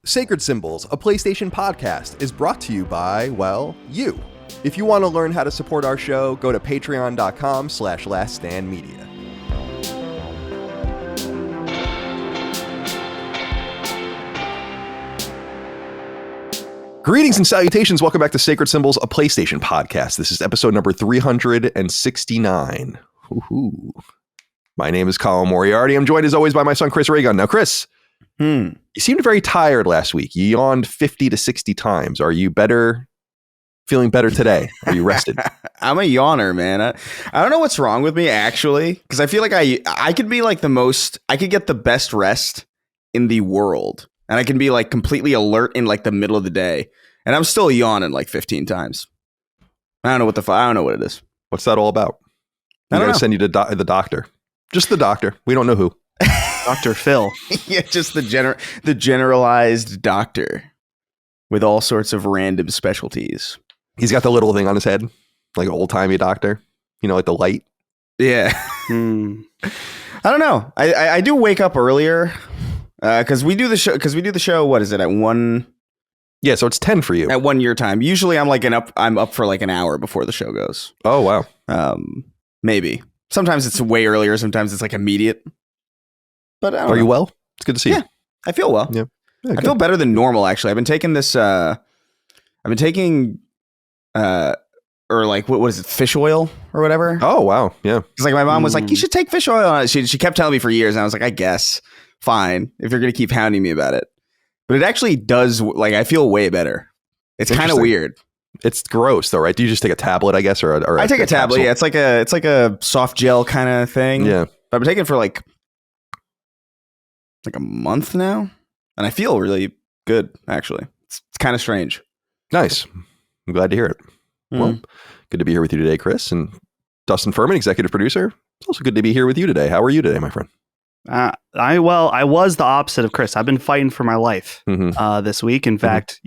Sacred Symbols, a PlayStation podcast, is brought to you by, well, you. If you want to learn how to support our show, go to patreon.com/laststandmedia. Greetings and salutations. Welcome back to Sacred Symbols, a PlayStation podcast. This is episode number 369. Woohoo. My name is Colin Moriarty. I'm joined as always by my son, Chris Raygun. Now, Chris, you seemed very tired last week. You yawned 50 to 60 times. Are you better? Feeling better today? Are you rested? I'm a yawner, man. I don't know what's wrong with me, actually, because I feel like I could be like I could get the best rest in the world, and I can be like completely alert in like the middle of the day, and I'm still yawning like 15 times. I don't know what I don't know what it is. What's that all about? I'm going to send you to the doctor. Just the doctor. We don't know who. Dr. Phil. Yeah, just the generalized doctor with all sorts of random specialties. He's got the little thing on his head, like an old-timey doctor. You know, like the light. Yeah. I don't know. I do wake up earlier because we do the show. What is it at 1? Yeah, so it's 10 for you at 1 year time. Usually, I'm up for like an hour before the show goes. Oh wow. Maybe sometimes it's way earlier. Sometimes it's like immediate. But are you well? It's good to see you. I feel well. Yeah, I feel better than normal. Actually, I've been taking this. Or like what is it? Fish oil or whatever. Oh wow, yeah. Because like my mom was like, you should take fish oil. She kept telling me for years, and I was like, I guess fine if you're gonna keep hounding me about it. But it actually does. Like I feel way better. It's kind of weird. It's gross though, right? Do you just take a tablet, I guess, or I take a tablet? Capsule? Yeah, it's like a soft gel kind of thing. Yeah, but I've been taking it for like a month now, and I feel really good. Actually, it's kind of strange. Nice. I'm glad to hear it. Well, good to be here with you today, Chris, and Dustin Furman, executive producer. It's also good to be here with you today. How are you today, my friend? I was the opposite of Chris. I've been fighting for my life this week. In fact,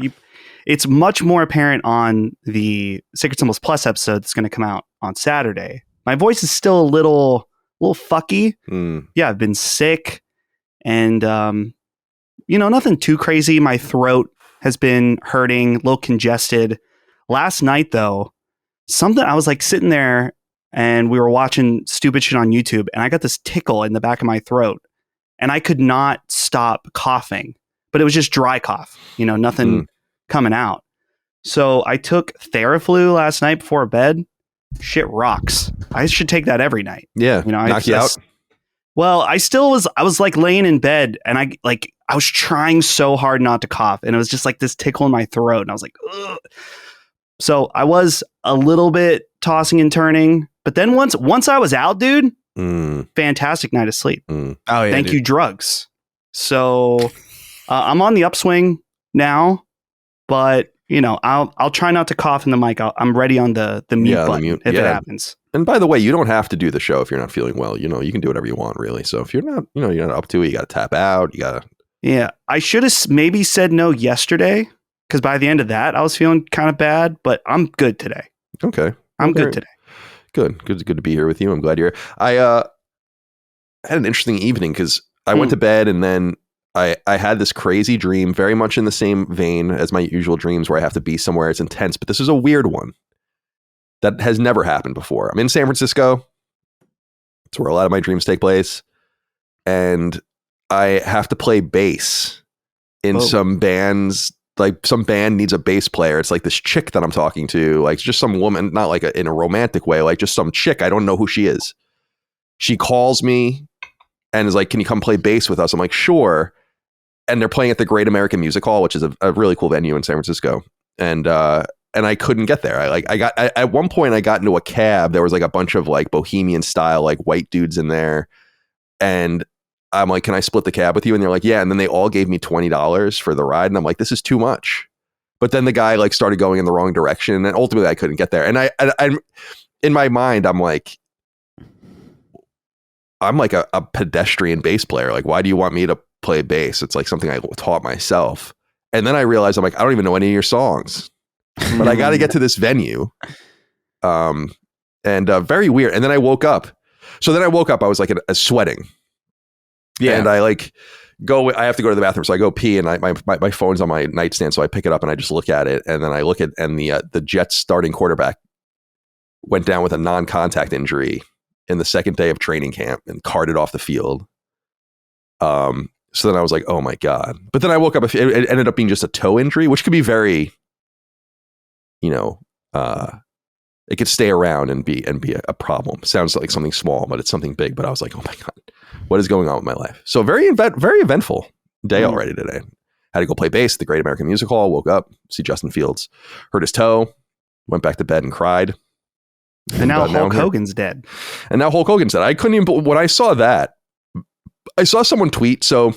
it's much more apparent on the Sacred Symbols Plus episode that's going to come out on Saturday. My voice is still a little fucky. Yeah, I've been sick, and nothing too crazy. My throat has been hurting, a little congested. Last night, though, I was like sitting there and we were watching stupid shit on YouTube, and I got this tickle in the back of my throat, and I could not stop coughing, but it was just dry cough, nothing coming out. So I took Theraflu last night before bed. Shit rocks. I should take that every night. Yeah, knock you out. Well, I was like laying in bed, and I was trying so hard not to cough, and it was just like this tickle in my throat, and I was like, ugh. So I was a little bit tossing and turning, but then once I was out, dude, fantastic night of sleep. Oh yeah, thank you, drugs. So I'm on the upswing now, but I'll try not to cough in the mic. I'm ready on the mute button if it happens. And by the way, you don't have to do the show if you're not feeling well. You can do whatever you want, really. So if you're not, you're not up to it, you got to tap out. You got to. Yeah, I should have maybe said no yesterday, because by the end of that, I was feeling kind of bad, but I'm good today. Okay. I'm good today. Good to be here with you. I'm glad you're here. I had an interesting evening because I went to bed, and then I had this crazy dream, very much in the same vein as my usual dreams where I have to be somewhere. It's intense, but this is a weird one that has never happened before. I'm in San Francisco. It's where a lot of my dreams take place. And I have to play bass in some bands. Like some band needs a bass player. It's like this chick that I'm talking to, like just some woman, not like in a romantic way, like just some chick. I don't know who she is. She calls me and is like, can you come play bass with us? I'm like, sure. And they're playing at the Great American Music Hall, which is a really cool venue in San Francisco. And I couldn't get there. At one point I got into a cab. There was like a bunch of like bohemian style, like white dudes in there. And I'm like, can I split the cab with you? And they're like, yeah. And then they all gave me $20 for the ride. And I'm like, this is too much. But then the guy like started going in the wrong direction. And ultimately I couldn't get there. And I'm in my mind, I'm like a pedestrian bass player. Like, why do you want me to play bass? It's like something I taught myself. And then I realized I'm like, I don't even know any of your songs, but I got to get to this venue. And very weird. And then I woke up. So then I woke up, I was like sweating. Yeah. And I like, I have to go to the bathroom, so I go pee, and my phone's on my nightstand, so I pick it up and I just look at it, and then I look at, and the Jets starting quarterback went down with a non-contact injury in the second day of training camp and carted off the field. So then I was like, oh my God. But then I woke up, it ended up being just a toe injury, which could be very, it could stay around and be a problem. Sounds like something small, but it's something big. But I was like, oh my God, what is going on with my life? So very eventful day already today. Had to go play bass at the Great American Music Hall, woke up, see Justin Fields, hurt his toe, went back to bed and cried. And now Hulk Hogan's dead. And now Hulk Hogan's dead. I couldn't even, when I saw that, I saw someone tweet, so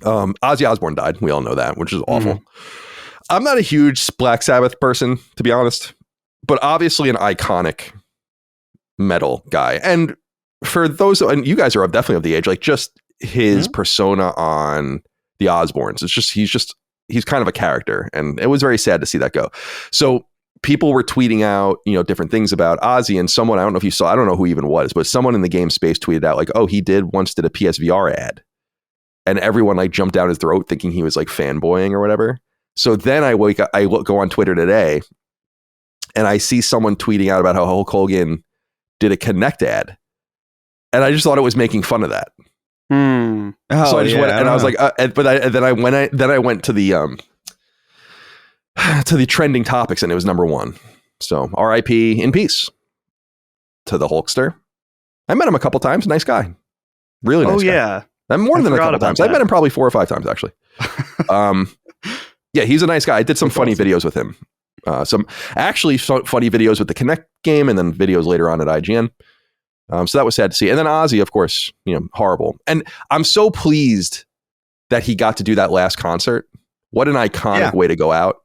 Ozzy Osbourne died. We all know that, which is awful. I'm not a huge Black Sabbath person, to be honest, but obviously an iconic metal guy. And for those, and you guys are definitely of the age, like just his persona on the Osbournes. It's just, he's kind of a character, and it was very sad to see that go. So people were tweeting out, different things about Ozzy, and someone, I don't know if you saw, I don't know who even was, but someone in the game space tweeted out like, oh, he once did a PSVR ad, and everyone like jumped down his throat thinking he was like fanboying or whatever. So then I wake up, go on Twitter today, and I see someone tweeting out about how Hulk Hogan did a Kinect ad, and I just thought it was making fun of that. So I just went, and I was like, then I went to the trending topics, and it was number one. So R.I.P. in peace to the Hulkster. I met him a couple times. Nice guy, really nice guy. Yeah, and more than a couple times. I met him probably 4 or 5 times actually. Yeah, he's a nice guy. I did some funny videos with him. Some actually funny videos with the Kinect game, and then videos later on at IGN. So that was sad to see. And then Ozzy, of course, horrible. And I'm so pleased that he got to do that last concert. What an iconic way to go out.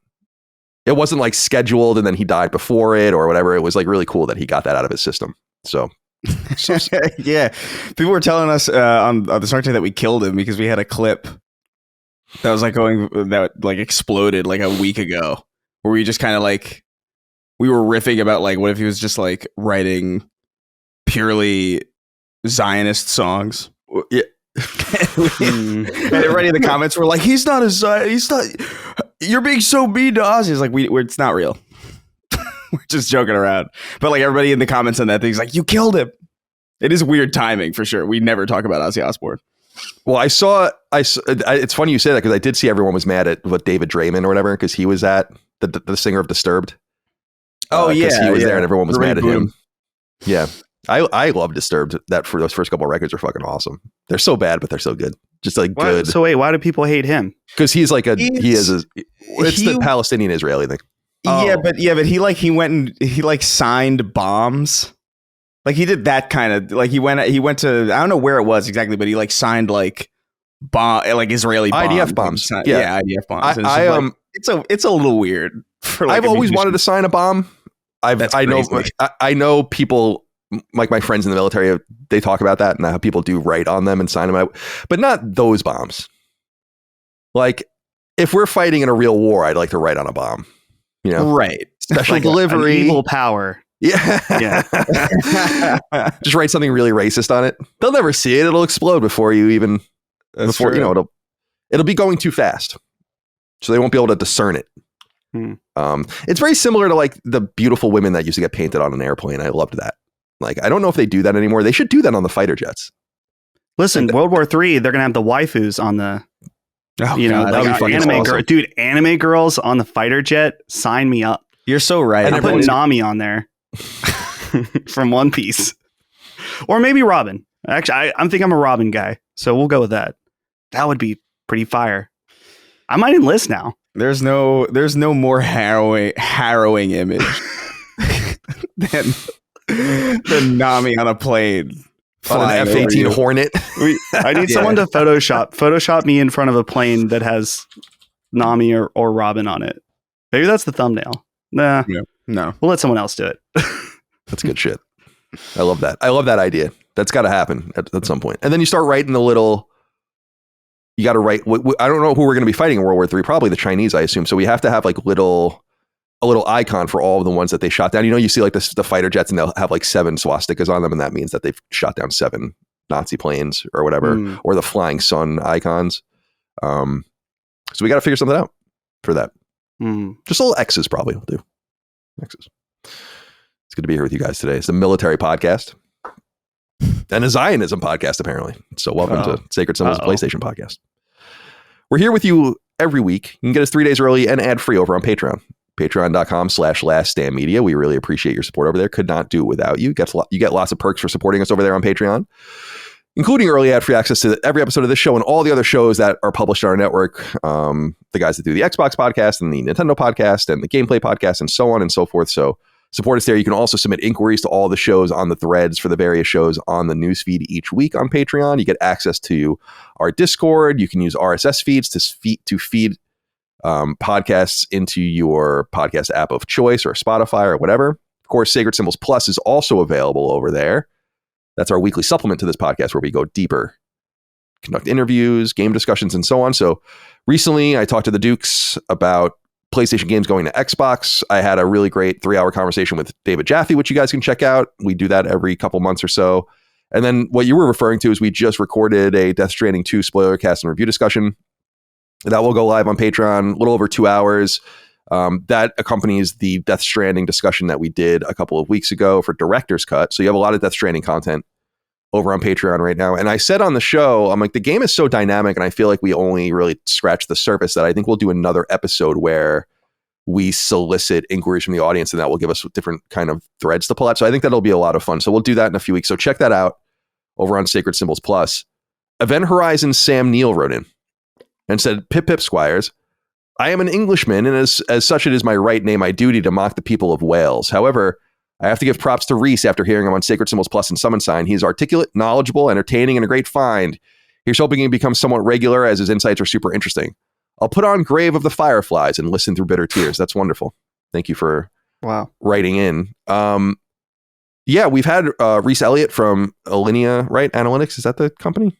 It wasn't like scheduled and then he died before it or whatever. It was like really cool that he got that out of his system. So yeah, people were telling us on the Circana that we killed him because we had a clip that was that exploded like a week ago, where we just kind of like, we were riffing about like, what if he was just like writing purely Zionist songs? Yeah. And everybody in the comments were like, he's not a Zionist. He's not. You're being so mean to us. He's like, it's not real. We're just joking around. But like everybody in the comments on that thing's like, you killed him. It is weird timing for sure. We never talk about Ozzy Osbourne. Well, it's funny you say that because I did see everyone was mad at David Draymond or whatever, because he was at the singer of Disturbed. He was there and everyone was mad at him. Yeah. I love Disturbed. That for those first couple of records are fucking awesome. They're so bad, but they're so good. Just like good. So wait, why do people hate him? Because he's like it's the Palestinian Israeli thing. Yeah, but he went and he signed bombs. Like he did that kind of like he went to, I don't know where it was exactly, but he signed Israeli bombs. IDF bombs. IDF bombs. It's a little weird. I've always wanted to sign a bomb. I know people like my friends in the military, they talk about that and how people do write on them and sign them out, but not those bombs. Like if we're fighting in a real war, I'd like to write on a bomb, right? Special delivery, evil power. Yeah. Just write something really racist on it. They'll never see it. It'll explode before you even, it'll be going too fast. So they won't be able to discern it. It's very similar to like the beautiful women that used to get painted on an airplane. I loved that. Like, I don't know if they do that anymore. They should do that on the fighter jets. Listen, World War III, they're going to have the waifus on the, anime dude, anime girls on the fighter jet. Sign me up. You're so right. And I put Nami on there from One Piece, or maybe Robin. Actually, I'm a Robin guy, so we'll go with that. That would be pretty fire. I might enlist now. There's no more harrowing image than Nami on a plane. On an F-18 Hornet. I need someone to Photoshop me in front of a plane that has Nami or Robin on it. Maybe that's the thumbnail. Nah. No. We'll let someone else do it. That's good shit. I love that. I love that idea. That's got to happen at some point. And then you start writing you got to write. I don't know who we're going to be fighting in World War III. Probably the Chinese, I assume. So we have to have like a little icon for all of the ones that they shot down. You see like the fighter jets, and they'll have like 7 swastikas on them, and that means that they've shot down 7 Nazi planes or whatever, or the flying sun icons. So we got to figure something out for that. Just little X's probably will do. X's. It's good to be here with you guys today. It's a military podcast and a Zionism podcast, apparently. So welcome to Sacred Symbols PlayStation podcast. We're here with you every week. You can get us 3 days early and ad-free over on Patreon. Patreon.com/laststandmedia. We really appreciate your support over there. Could not do it without you. You get lots of perks for supporting us over there on Patreon, including early ad-free access to every episode of this show and all the other shows that are published on our network. The guys that do the Xbox podcast and the Nintendo podcast and the gameplay podcast and so on and so forth. So support us there. You can also submit inquiries to all the shows on the threads for the various shows on the newsfeed each week on Patreon. You get access to our Discord. You can use RSS feeds to feed podcasts into your podcast app of choice or Spotify or whatever. Of course, Sacred Symbols Plus is also available over there. That's our weekly supplement to this podcast where we go deeper, conduct interviews, game discussions, and so on. So recently I talked to the Dukes about PlayStation games going to Xbox. I had a really great 3-hour conversation with David Jaffe, which you guys can check out. We do that every couple months or so. And then what you were referring to is we just recorded a Death Stranding 2 spoiler cast and review discussion. That will go live on Patreon, a little over 2 hours. That accompanies the Death Stranding discussion that we did a couple of weeks ago for Director's Cut. So you have a lot of Death Stranding content over on Patreon right now. And I said on the show, I'm like, the game is so dynamic and I feel like we only really scratched the surface that I think we'll do another episode where we solicit inquiries from the audience and that will give us different kind of threads to pull out. So I think that'll be a lot of fun. So we'll do that in a few weeks. So check that out over on Sacred Symbols Plus. Event Horizon Sam Neill wrote in and said, Pip Squires, I am an Englishman, and as such it is my right name, my duty to mock the people of Wales. However, I have to give props to Reese after hearing him on Sacred Symbols Plus and Summon Sign. He's articulate, knowledgeable, entertaining, and a great find. Here's hoping he becomes somewhat regular as his insights are super interesting. I'll put on Grave of the Fireflies and listen through bitter tears. That's wonderful. Thank you for writing in. Yeah, we've had Reese Elliott from Alinea, right? Analytics, is that the company?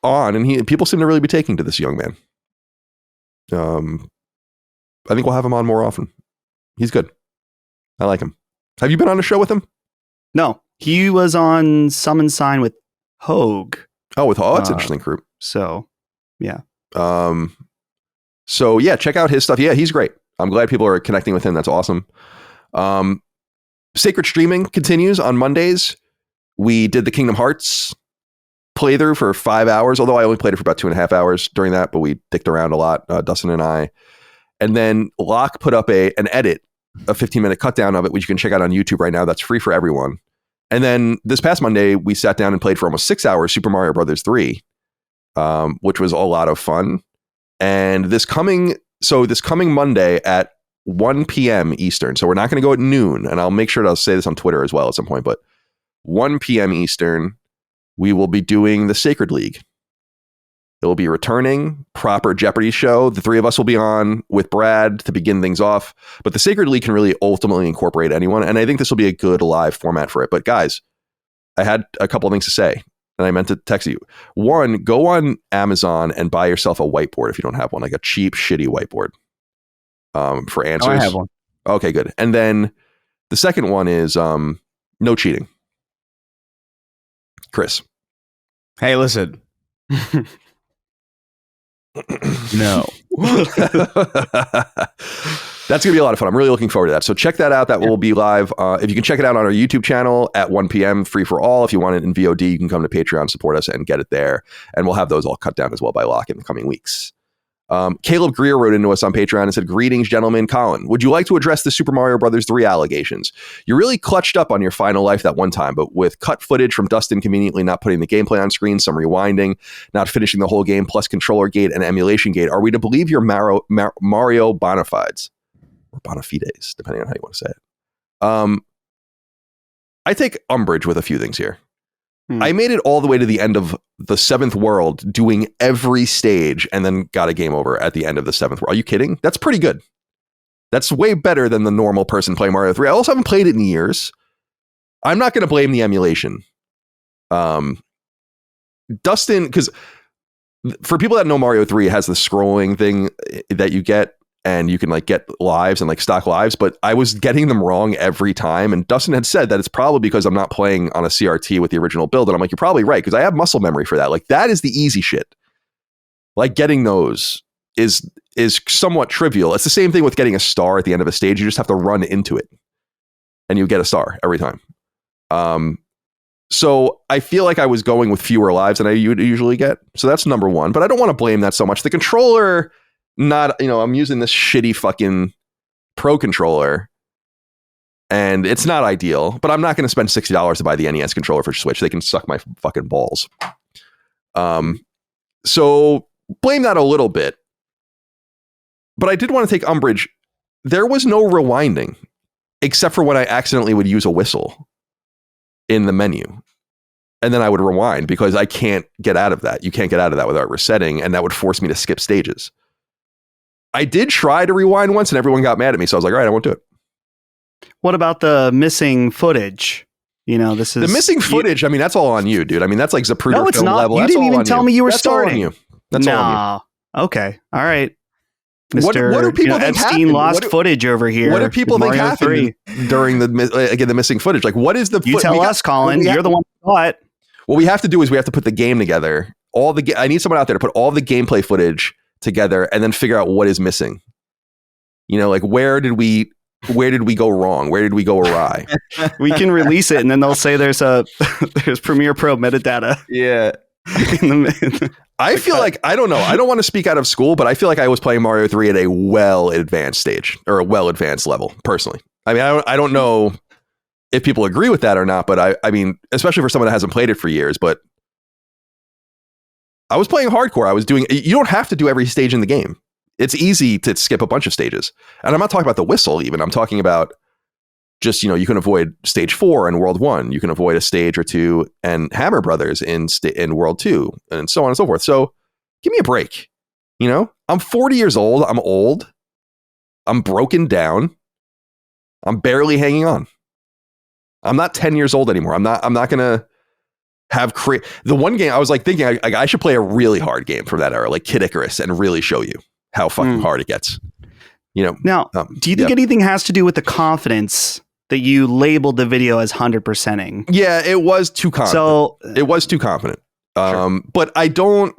On, and people seem to really be taking to this young man. I think we'll have him on more often. He's good. I like him. Have you been on a show with him? No, he was on Summon Sign with Hogue. Oh, with Hogue? That's an interesting group. So, yeah. So yeah, check out his stuff. Yeah, he's great. I'm glad people are connecting with him. That's awesome. Sacred Streaming continues on Mondays. We did the Kingdom Hearts playthrough for 5 hours, although I only played it for about 2.5 hours during that, but we dicked around a lot, Dustin and I. And then Locke put up an edit, a 15-minute cut down of it, which you can check out on YouTube right now. That's free for everyone. And then this past Monday, we sat down and played for almost 6 hours Super Mario Brothers 3, which was a lot of fun. And this coming Monday at 1 p.m. Eastern, so we're not going to go at noon, and I'll make sure to say this on Twitter as well at some point, but 1 p.m. Eastern, we will be doing the Sacred League. It will be a returning proper Jeopardy show. The three of us will be on with Brad to begin things off, but the Sacred League can really ultimately incorporate anyone, and I think this will be a good live format for it. But guys, I had a couple of things to say, and I meant to text you. One, go on Amazon and buy yourself a whiteboard if you don't have one, like a cheap, shitty whiteboard for answers. Oh, I have one. Okay, good. And then the second one is no cheating. Chris. Hey, listen. No. That's going to be a lot of fun. I'm really looking forward to that. So check that out. That will be live. If you can check it out on our YouTube channel at 1 p.m. free for all. If you want it in VOD, you can come to Patreon, support us, and get it there. And we'll have those all cut down as well by Locke in the coming weeks. Caleb Greer wrote into us on Patreon and said, greetings, gentlemen. Colin, would you like to address the Super Mario Brothers 3 allegations? You really clutched up on your final life that one time, but with cut footage from Dustin conveniently not putting the gameplay on screen, some rewinding, not finishing the whole game, plus controller gate and emulation gate, are we to believe you're Mario bona fides? Or bona fides, depending on how you want to say it. I take umbrage with a few things here. I made it all the way to the end of the 7th world doing every stage and then got a game over at the end of the 7th world. Are you kidding? That's pretty good. That's way better than the normal person playing Mario 3. I also haven't played it in years. I'm not going to blame the emulation. Dustin, because for people that know Mario 3, it has the scrolling thing that you get and you can like get lives and like stock lives, but I was getting them wrong every time. And Dustin had said that it's probably because I'm not playing on a CRT with the original build. And I'm like, you're probably right, because I have muscle memory for that. Like that is the easy shit. Like getting those is somewhat trivial. It's the same thing with getting a star at the end of a stage. You just have to run into it and you get a star every time. So I feel like I was going with fewer lives than I usually get. So that's number one, but I don't want to blame that so much. The controller, I'm using this shitty fucking Pro controller and it's not ideal, but I'm not going to spend $60 to buy the NES controller for Switch. They can suck my fucking balls. So blame that a little bit. But I did want to take umbrage. There was no rewinding except for when I accidentally would use a whistle in the menu. And then I would rewind because I can't get out of that. You can't get out of that without resetting. And that would force me to skip stages. I did try to rewind once and everyone got mad at me. So I was like, all right, I won't do it. What about the missing footage? This is the missing footage. I mean, that's all on you, dude. I mean, that's like Zapruder no, it's film not. level. You That's didn't all even on tell you. me you were That's starting. all on you. That's all on you. Okay. All right. What do people think Epstein happened? lost footage over here. What do people think happened during the missing footage? Like, what is the? You tell us, Colin. You're the one who saw it. What we have to do is we have to put the game together. I need someone out there to put all the gameplay footage together and then figure out what is missing. Like where did we go wrong? Where did we go awry? We can release it and then they'll say there's Premiere Pro metadata. Yeah. I feel like, I don't know. I don't want to speak out of school, but I feel like I was playing Mario 3 at a well advanced stage or a well advanced level personally. I mean, I don't know if people agree with that or not, but I mean, especially for someone that hasn't played it for years, but I was playing hardcore. You don't have to do every stage in the game. It's easy to skip a bunch of stages. And I'm not talking about the whistle even. I'm talking about just, you can avoid stage 4 in World 1. You can avoid a stage or two and Hammer Brothers in World 2 and so on and so forth. So give me a break. I'm 40 years old. I'm old. I'm broken down. I'm barely hanging on. I'm not 10 years old anymore. I'm not going to have the one game I was like thinking I should play a really hard game from that era, like Kid Icarus, and really show you how fucking hard it gets. Now, do you think anything has to do with the confidence that you labeled the video as 100%ing? Yeah, it was too confident. It was too confident. Sure. But I don't.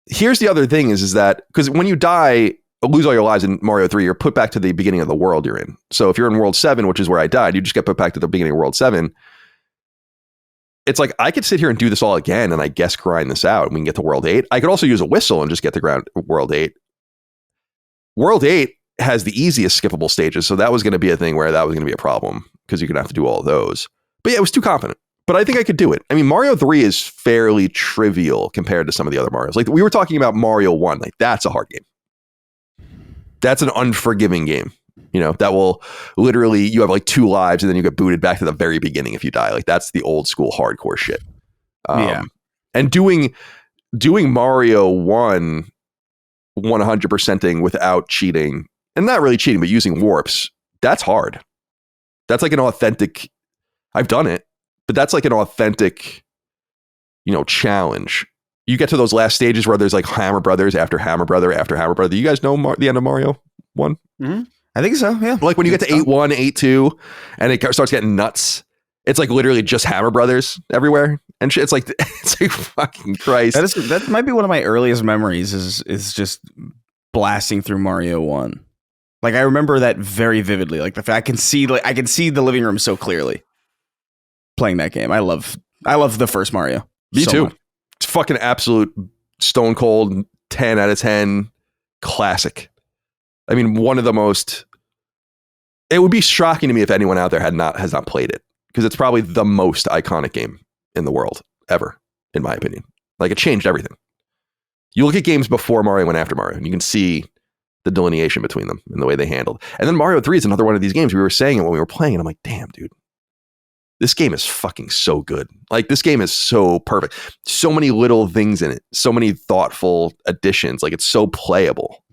Here's the other thing is that because when you die, lose all your lives in Mario 3, you're put back to the beginning of the world you're in. So if you're in World 7, which is where I died, you just get put back to the beginning of World 7. It's like I could sit here and do this all again and I guess grind this out and we can get to World 8. I could also use a whistle and just get to World 8. World 8 has the easiest skippable stages, so that was going to be a thing where that was going to be a problem because you're going to have to do all of those. But yeah, it was too confident. But I think I could do it. I mean, Mario 3 is fairly trivial compared to some of the other Marios. Like we were talking about Mario 1, like that's a hard game. That's an unforgiving game. That will literally, you have like 2 lives and then you get booted back to the very beginning if you die. Like that's the old school hardcore shit. Yeah. And doing Mario 1 100%ing without cheating, and not really cheating, but using warps, that's hard. That's like an authentic, I've done it, but that's like an authentic, challenge. You get to those last stages where there's like Hammer Brothers after Hammer Brother after Hammer Brother. You guys know the end of Mario 1? Mm-hmm. I think so, yeah. Like when you get to 8-1, 8-2, and it starts getting nuts. It's like literally just Hammer Brothers everywhere. And shit. It's like fucking Christ. That might be one of my earliest memories is just blasting through Mario 1. Like I remember that very vividly. Like the fact I can see the living room so clearly playing that game. I love the first Mario. Me so too. much. It's fucking absolute stone cold 10 out of 10 classic. I mean, one of the most. It would be shocking to me if anyone out there has not played it, because it's probably the most iconic game in the world ever, in my opinion. Like it changed everything. You look at games before Mario and after Mario, and you can see the delineation between them and the way they handled. And then Mario 3 is another one of these games. We were saying it when we were playing, and I'm like, damn, dude, this game is fucking so good. Like this game is so perfect. So many little things in it. So many thoughtful additions. Like it's so playable.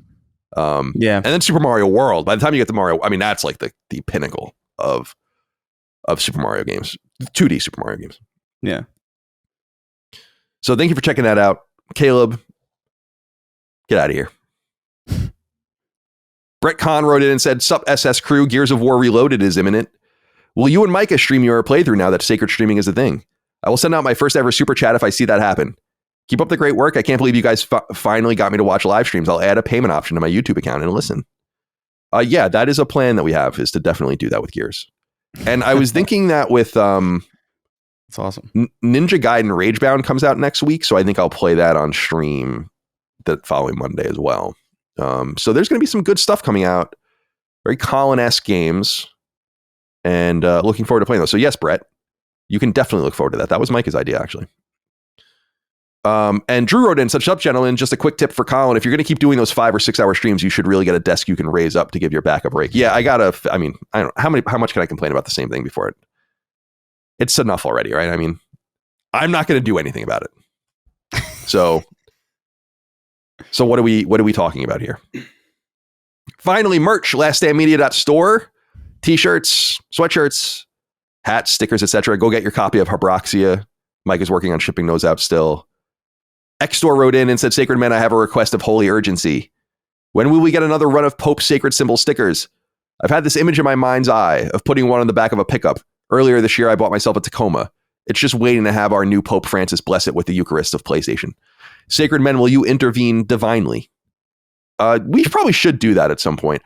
Yeah. And then Super Mario World. By the time you get to Mario, I mean, that's like the pinnacle of Super Mario games. 2D Super Mario games. Yeah. So thank you for checking that out. Caleb, get out of here. Brett Kahn wrote in and said, "Sup SS crew, Gears of War Reloaded is imminent. Will you and Micah stream your playthrough now that sacred streaming is a thing? I will send out my first ever super chat if I see that happen. Keep up the great work. I can't believe you guys finally got me to watch live streams. I'll add a payment option to my YouTube account and listen." Yeah, that is a plan that we have, is to definitely do that with Gears. And I was thinking that with that's awesome. Ninja Gaiden Ragebound comes out next week, so I think I'll play that on stream the following Monday as well. So there's going to be some good stuff coming out, very Colin-esque games, and looking forward to playing those. So yes, Brett, you can definitely look forward to that. That was Micah's idea, actually. And Drew wrote in, "Such up, gentlemen. Just a quick tip for Colin. If you're going to keep doing those 5 or 6 hour streams, you should really get a desk you can raise up to give your back a break." Yeah, I don't know. How much can I complain about the same thing before it? It's enough already, right? I mean, I'm not going to do anything about it. So what are we talking about here? Finally, merch, laststandmedia.store, t-shirts, sweatshirts, hats, stickers, etc. Go get your copy of Habroxia. Mike is working on shipping those out still. X-Store wrote in and said, "Sacred Men, I have a request of holy urgency. When will we get another run of Pope sacred symbol stickers? I've had this image in my mind's eye of putting one on the back of a pickup. Earlier this year, I bought myself a Tacoma. It's just waiting to have our new Pope Francis bless it with the Eucharist of PlayStation. Sacred Men, will you intervene divinely?" We probably should do that at some point.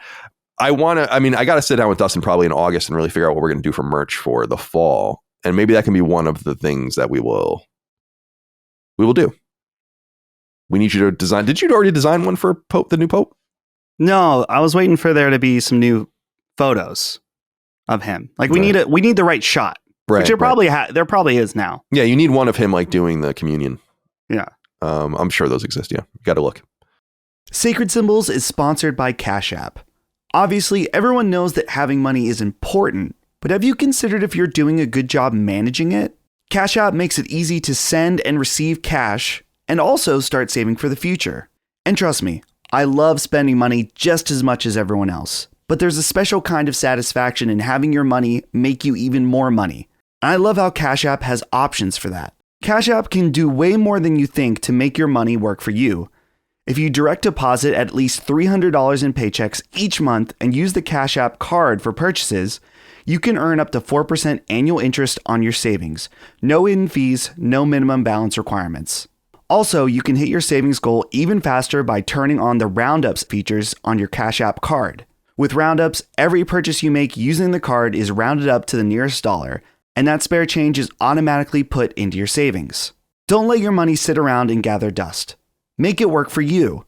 I got to sit down with Dustin probably in August and really figure out what we're going to do for merch for the fall. And maybe that can be one of the things that we will do. We need you to design. Did you already design one for Pope, the new Pope? No, I was waiting for there to be some new photos of him. Like we need the right shot, right, which there probably is now. Yeah, you need one of him like doing the communion. Yeah, I'm sure those exist. Yeah, got to look. Sacred Symbols is sponsored by Cash App. Obviously, everyone knows that having money is important, but have you considered if you're doing a good job managing it? Cash App makes it easy to send and receive cash and also start saving for the future. And trust me, I love spending money just as much as everyone else, but there's a special kind of satisfaction in having your money make you even more money. And I love how Cash App has options for that. Cash App can do way more than you think to make your money work for you. If you direct deposit at least $300 in paychecks each month and use the Cash App card for purchases, you can earn up to 4% annual interest on your savings. No hidden fees, no minimum balance requirements. Also, you can hit your savings goal even faster by turning on the Roundups features on your Cash App card. With Roundups, every purchase you make using the card is rounded up to the nearest dollar, and that spare change is automatically put into your savings. Don't let your money sit around and gather dust. Make it work for you.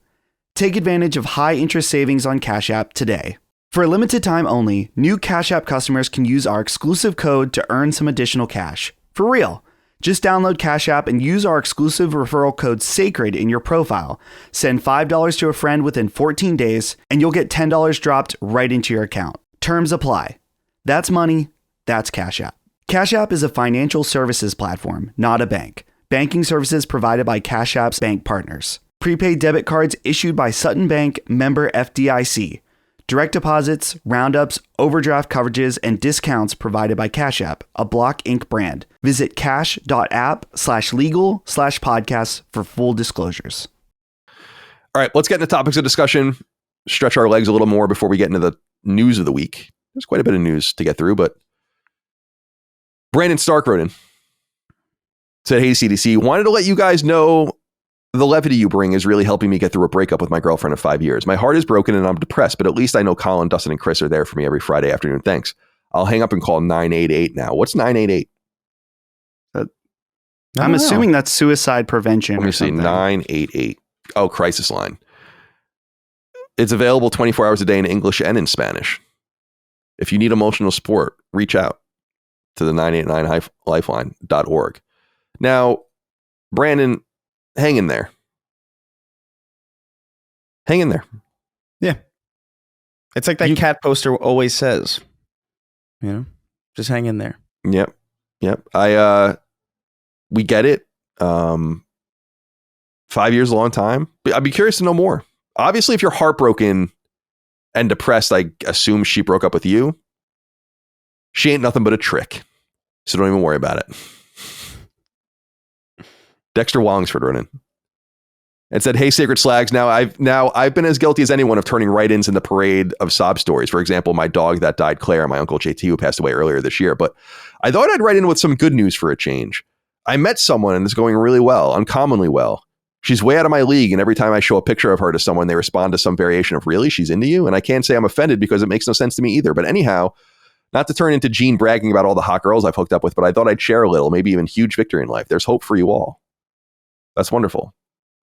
Take advantage of high interest savings on Cash App today. For a limited time only, new Cash App customers can use our exclusive code to earn some additional cash. For real. Just download Cash App and use our exclusive referral code SACRED in your profile. Send $5 to a friend within 14 days, and you'll get $10 dropped right into your account. Terms apply. That's money. That's Cash App. Cash App is a financial services platform, not a bank. Banking services provided by Cash App's bank partners. Prepaid debit cards issued by Sutton Bank, member FDIC. Direct deposits, roundups, overdraft coverages, and discounts provided by Cash App, a Block Inc. brand. Visit cash.app/legal/podcasts for full disclosures. All right, let's get into topics of discussion, stretch our legs a little more before we get into the news of the week. There's quite a bit of news to get through, but Brandon Stark wrote in, said, "Hey, CDC, wanted to let you guys know the levity you bring is really helping me get through a breakup with my girlfriend of 5 years. My heart is broken and I'm depressed, but at least I know Colin, Dustin, and Chris are there for me every Friday afternoon. Thanks. I'll hang up and call 988 now." What's 988? I'm assuming that's suicide prevention. Let me see. 988. Oh, crisis line. It's available 24 hours a day in English and in Spanish. If you need emotional support, reach out to the 989lifeline.org. Now, Brandon, hang in there. Hang in there. Yeah. It's like that cat poster always says. You know? Just hang in there. Yep. We get it. 5 years is a long time. I'd be curious to know more. Obviously, if you're heartbroken and depressed, I assume she broke up with you. She ain't nothing but a trick. So don't even worry about it. Dexter Wallingsford wrote in. and said, "Hey, Sacred Slags, now I've been as guilty as anyone of turning write-ins in the parade of sob stories. For example, my dog that died, Claire, and my uncle JT, who passed away earlier this year. But I thought I'd write in with some good news for a change. I met someone and it's going really well, uncommonly well. She's way out of my league, and every time I show a picture of her to someone, they respond to some variation of, really? She's into you? And I can't say I'm offended because it makes no sense to me either. But anyhow, not to turn into Gene bragging about all the hot girls I've hooked up with, but I thought I'd share a little, maybe even huge victory in life. There's hope for you all." That's wonderful.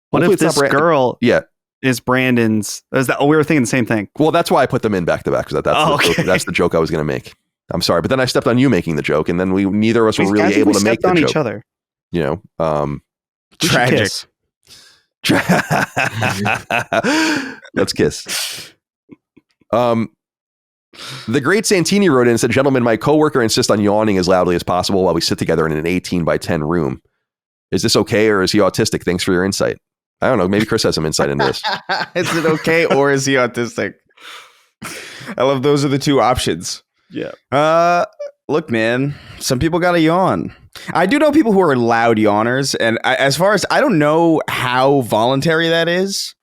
What Hopefully if this girl is Brandon's? We were thinking the same thing. Well, that's why I put them in back to back, because that's the joke I was going to make. I'm sorry, but then I stepped on you making the joke, and then neither of us were really able to make the on joke. Each other. You know, tragic. Let's kiss. The great Santini wrote in and said, "Gentlemen, my coworker insists on yawning as loudly as possible while we sit together in an 18 by 10 room. Is this okay, or is he autistic? Thanks for your insight." I don't know. Maybe Chris has some insight into this. Is it okay, or is he autistic? I love those are the two options. Yeah. Look, man, some people got to yawn. I do know people who are loud yawners, and as far as I don't know how voluntary that is.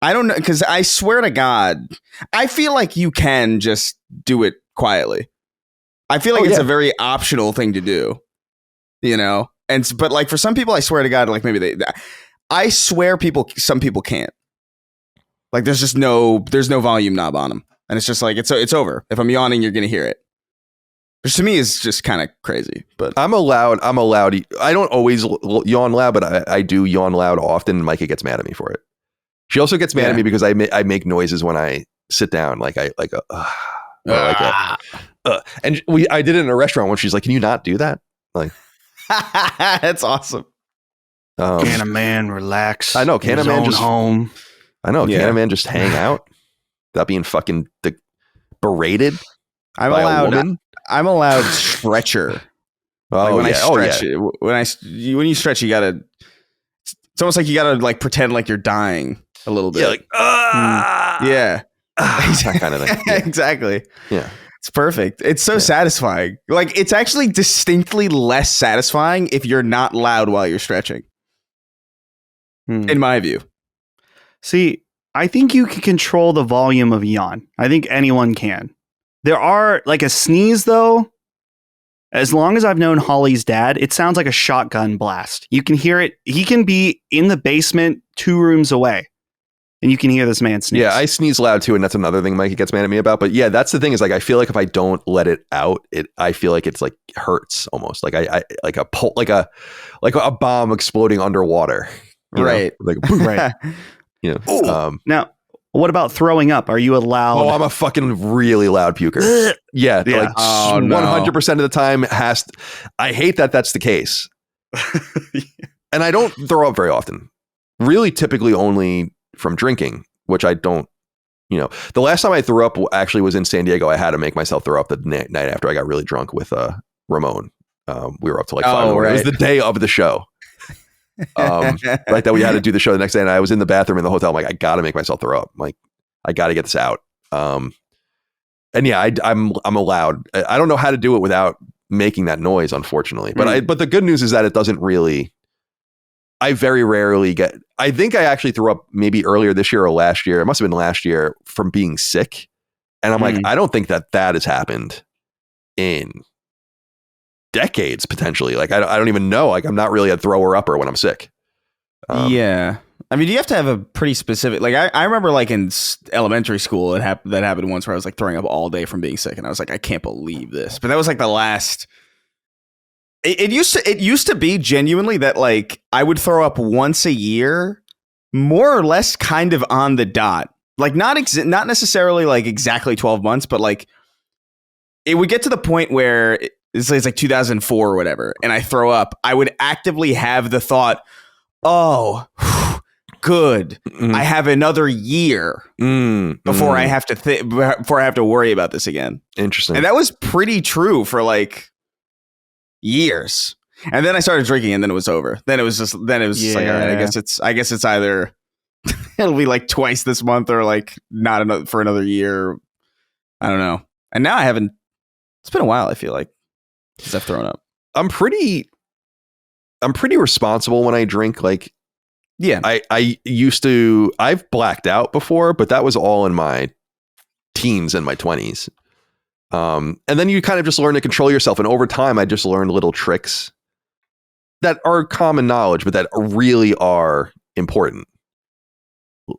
I don't know, because I swear to God, I feel like you can just do it quietly. I feel like it's a very optional thing to do, you know. But like for some people, I swear to God, like maybe I swear some people can't. Like there's no volume knob on them, and it's just like it's over. If I'm yawning, you're gonna hear it. Which to me is just kind of crazy. But I'm allowed. I don't always yawn loud, but I do yawn loud often. And Micah gets mad at me for it. She also gets mad at me because I make noises when I sit down, and I did it in a restaurant when she's like, "Can you not do that?" Like, that's awesome. Can a man relax? I know. Can a man just home? I know. Can a man just hang out without being fucking berated? I'm allowed stretcher. Oh, when I stretch, when you stretch, you gotta. It's almost like you gotta like pretend like you're dying a little bit. Yeah, like yeah, that kind of thing. Yeah. Exactly. Yeah, it's perfect. It's so satisfying. Like it's actually distinctly less satisfying if you're not loud while you're stretching. In my view. See, I think you can control the volume of yawn. I think anyone can. There are like a sneeze though. As long as I've known Holly's dad, it sounds like a shotgun blast. You can hear it. He can be in the basement 2 rooms away, and you can hear this man sneeze. Yeah, I sneeze loud too, and that's another thing Mikey gets mad at me about. But yeah, that's the thing is like I feel like if I don't let it out, I feel like it's like hurts almost like I like a bomb exploding underwater. Right. Like right. You know. Now, what about throwing up? Are you allowed? Oh, I'm a fucking really loud puker. Yeah. Like 100% of the time I hate that that's the case. And I don't throw up very often. Really typically only from drinking, which I don't, the last time I threw up actually was in San Diego. I had to make myself throw up the night after I got really drunk with Ramon. We were up to like 5 hours. Right. It was the day of the show. Right, that we had to do the show the next day, and I was in the bathroom in the hotel. I'm like, I gotta make myself throw up. I'm like, I gotta get this out. And yeah, I'm allowed. I don't know how to do it without making that noise, unfortunately. But but the good news is that it doesn't really. I very rarely get. I think I actually threw up maybe earlier this year or last year. It must have been last year from being sick, and I'm like, I don't think that has happened in decades potentially. Like I don't even know. Like I'm not really a thrower upper when I'm sick. Yeah, I mean, you have to have a pretty specific. Like I remember, like in elementary school, that happened once where I was like throwing up all day from being sick, and I was like, I can't believe this. But that was like the last. It used to be genuinely that like I would throw up once a year, more or less, kind of on the dot. Like not necessarily like exactly 12 months, but like it would get to the point where. It's like 2004 or whatever, and I throw up, I would actively have the thought, oh, good. I have another year before I have to worry about this again. Interesting. And that was pretty true for like years. And then I started drinking, and then it was over. Then it was just like, all right, I guess it's either it'll be like twice this month or like not for another year. I don't know. And now I haven't. It's been a while, I feel like. Since I've thrown up. I'm pretty responsible when I drink. Like Yeah. I've blacked out before, but that was all in my teens and my 20s. And then you kind of just learn to control yourself. And over time, I just learned little tricks that are common knowledge, but that really are important.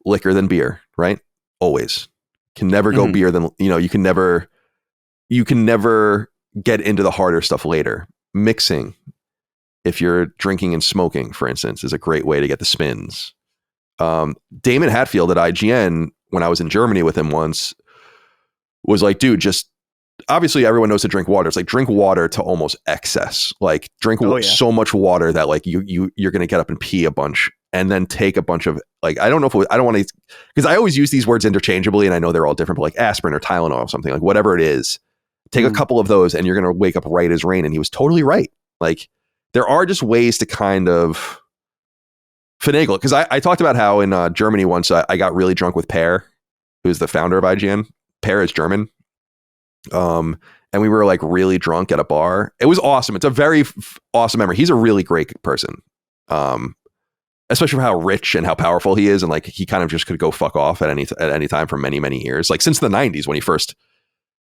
Liquor than beer, right? Always. Can never go beer than, you can never get into the harder stuff later. Mixing, if you're drinking and smoking, for instance, is a great way to get the spins. Damon Hatfield at IGN, when I was in Germany with him once, was like, dude, just obviously everyone knows to drink water. It's like drink water to almost excess. Like drink so much water that like you're going to get up and pee a bunch, and then take a bunch of like, I don't know if I don't want to, because I always use these words interchangeably and I know they're all different, but like aspirin or Tylenol or something, like whatever it is, take a couple of those and you're going to wake up right as rain. And he was totally right. Like there are just ways to kind of finagle it. Because I talked about how in Germany once I got really drunk with Per, who's the founder of IGN. Per is German. And we were like really drunk at a bar. It was awesome. It's a very awesome memory. He's a really great person. Especially for how rich and how powerful he is. And like, he kind of just could go fuck off at any time for many, many years. Like since the 90s when he first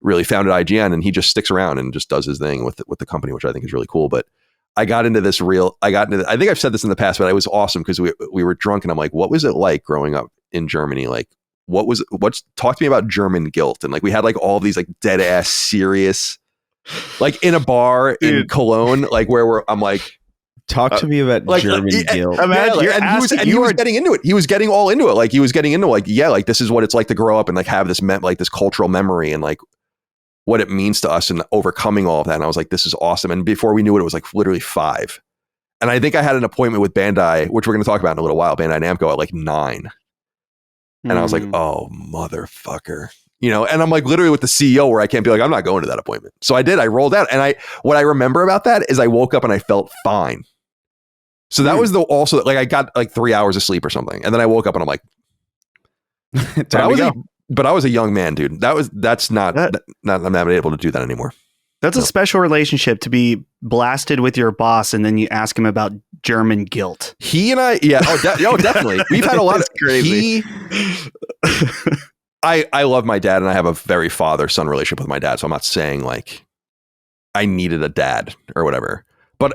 really founded IGN, and he just sticks around and just does his thing with the company, which I think is really cool. But I think I've said this in the past, but it was awesome because we were drunk and I'm like, what was it like growing up in Germany? Like, talk to me about German guilt. And like, we had like all these like dead ass serious, like in a bar in Cologne, like I'm like, talk to me about like, German guilt. He was getting into it. He was getting all into it. Like he was getting into like, yeah, like this is what it's like to grow up and like have this this cultural memory and like what it means to us and overcoming all of that. And I was like, this is awesome. And before we knew it was like literally 5. And I think I had an appointment with Bandai, which we're going to talk about in a little while, Bandai Namco at like 9. And I was like, oh, motherfucker. And I'm like literally with the CEO where I can't be like, I'm not going to that appointment. So I did. I rolled out. And what I remember about that is I woke up and I felt fine. So that was also like I got like 3 hours of sleep or something. And then I woke up and I'm like, but I was a young man, dude. That's not I'm not able to do that anymore. That's a special relationship to be blasted with your boss and then you ask him about German guilt. He and I, yeah, definitely. We've had a lot of crazy. I love my dad and I have a very father-son relationship with my dad. So I'm not saying like I needed a dad or whatever, but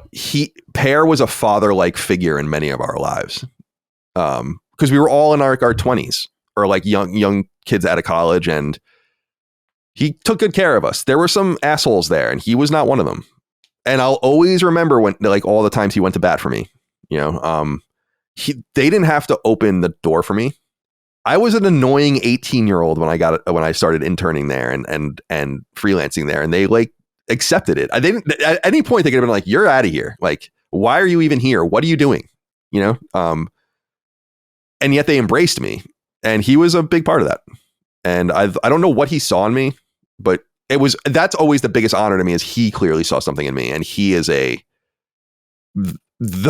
Per was a father-like figure in many of our lives. Because we were all in our 20s or like young kids out of college, and he took good care of us. There were some assholes there, and he was not one of them. And I'll always remember when, like, all the times he went to bat for me. They didn't have to open the door for me. I was an annoying 18-year-old when I started interning there and freelancing there, and they like accepted it. They didn't at any point they could have been like, "You're out of here. Like, why are you even here? What are you doing?" And yet they embraced me, and he was a big part of that. And I don't know what he saw in me, but that's always the biggest honor to me is he clearly saw something in me, and he is the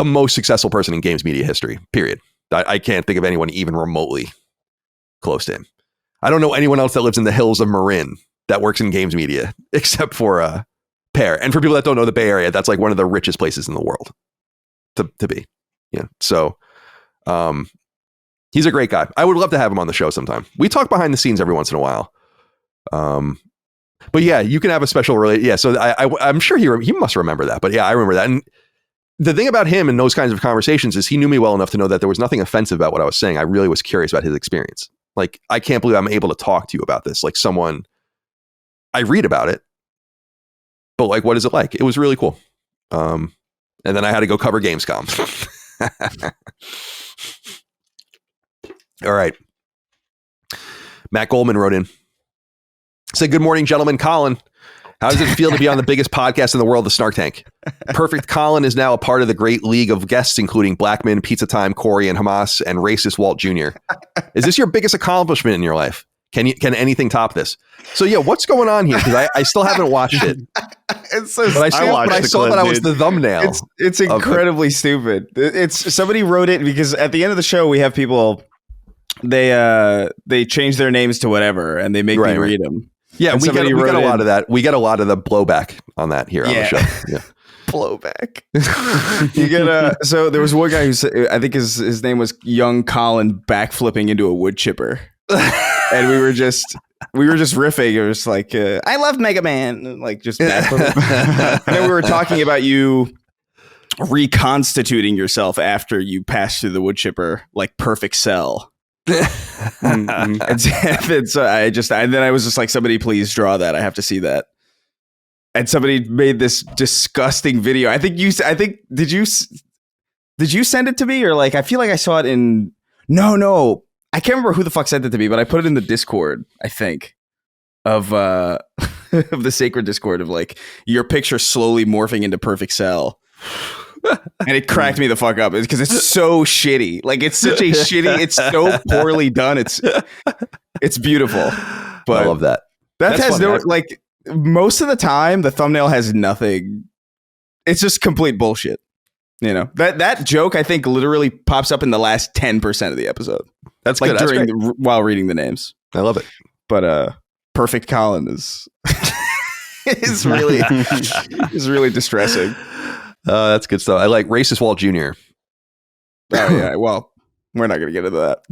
most successful person in games media history, period. I can't think of anyone even remotely close to him. I don't know anyone else that lives in the hills of Marin that works in games media except for Per. And for people that don't know the Bay Area, that's like one of the richest places in the world to be. Yeah. So he's a great guy. I would love to have him on the show sometime. We talk behind the scenes every once in a while. But yeah, you can have a special relate. Yeah. So I'm sure he must remember that. But yeah, I remember that. And the thing about him and those kinds of conversations is he knew me well enough to know that there was nothing offensive about what I was saying. I really was curious about his experience. Like, I can't believe I'm able to talk to you about this. Like someone, I read about it, but like, what is it like? It was really cool. And then I had to go cover Gamescom. All right. Matt Goldman wrote in. Said, "Good morning, gentlemen. Colin, how does it feel to be on the biggest podcast in the world, the Snark Tank? Perfect Colin is now a part of the great league of guests, including Blackman, Pizza Time, Corey, and Hamas, and racist Walt Jr. Is this your biggest accomplishment in your life? Can anything top this?" So yeah, what's going on here? Because I still haven't watched it. It's so but I saw that I was the thumbnail. It's incredibly stupid. It's somebody wrote it because at the end of the show we have people they change their names to whatever and they make me read them. Yeah, we get a lot of that. We get a lot of the blowback on that here on the show. Yeah. blowback. You get so there was one guy I think his name was young Colin backflipping into a wood chipper. And we were just riffing. It was like, I love Mega Man. Like just backflipping. And then we were talking about you reconstituting yourself after you passed through the wood chipper, like perfect cell. And so I was just like, somebody please draw that. I have to see that. And somebody made this disgusting video. Did you send it to me, or like I feel like I saw it in no. I can't remember who the fuck sent it to me, but I put it in the Discord, I think, of of the sacred Discord of like your picture slowly morphing into perfect cell. And it cracked me the fuck up because it's so shitty. Like it's such a it's so poorly done. It's beautiful. But I love that. That has no like most of the time the thumbnail has nothing. It's just complete bullshit. You know, that joke I think literally pops up in the last 10% of the episode. That's like good. While reading the names. I love it. But Perfect Colin is really distressing. That's good stuff. I like Racist Walt Jr. Oh yeah. Well, we're not going to get into that.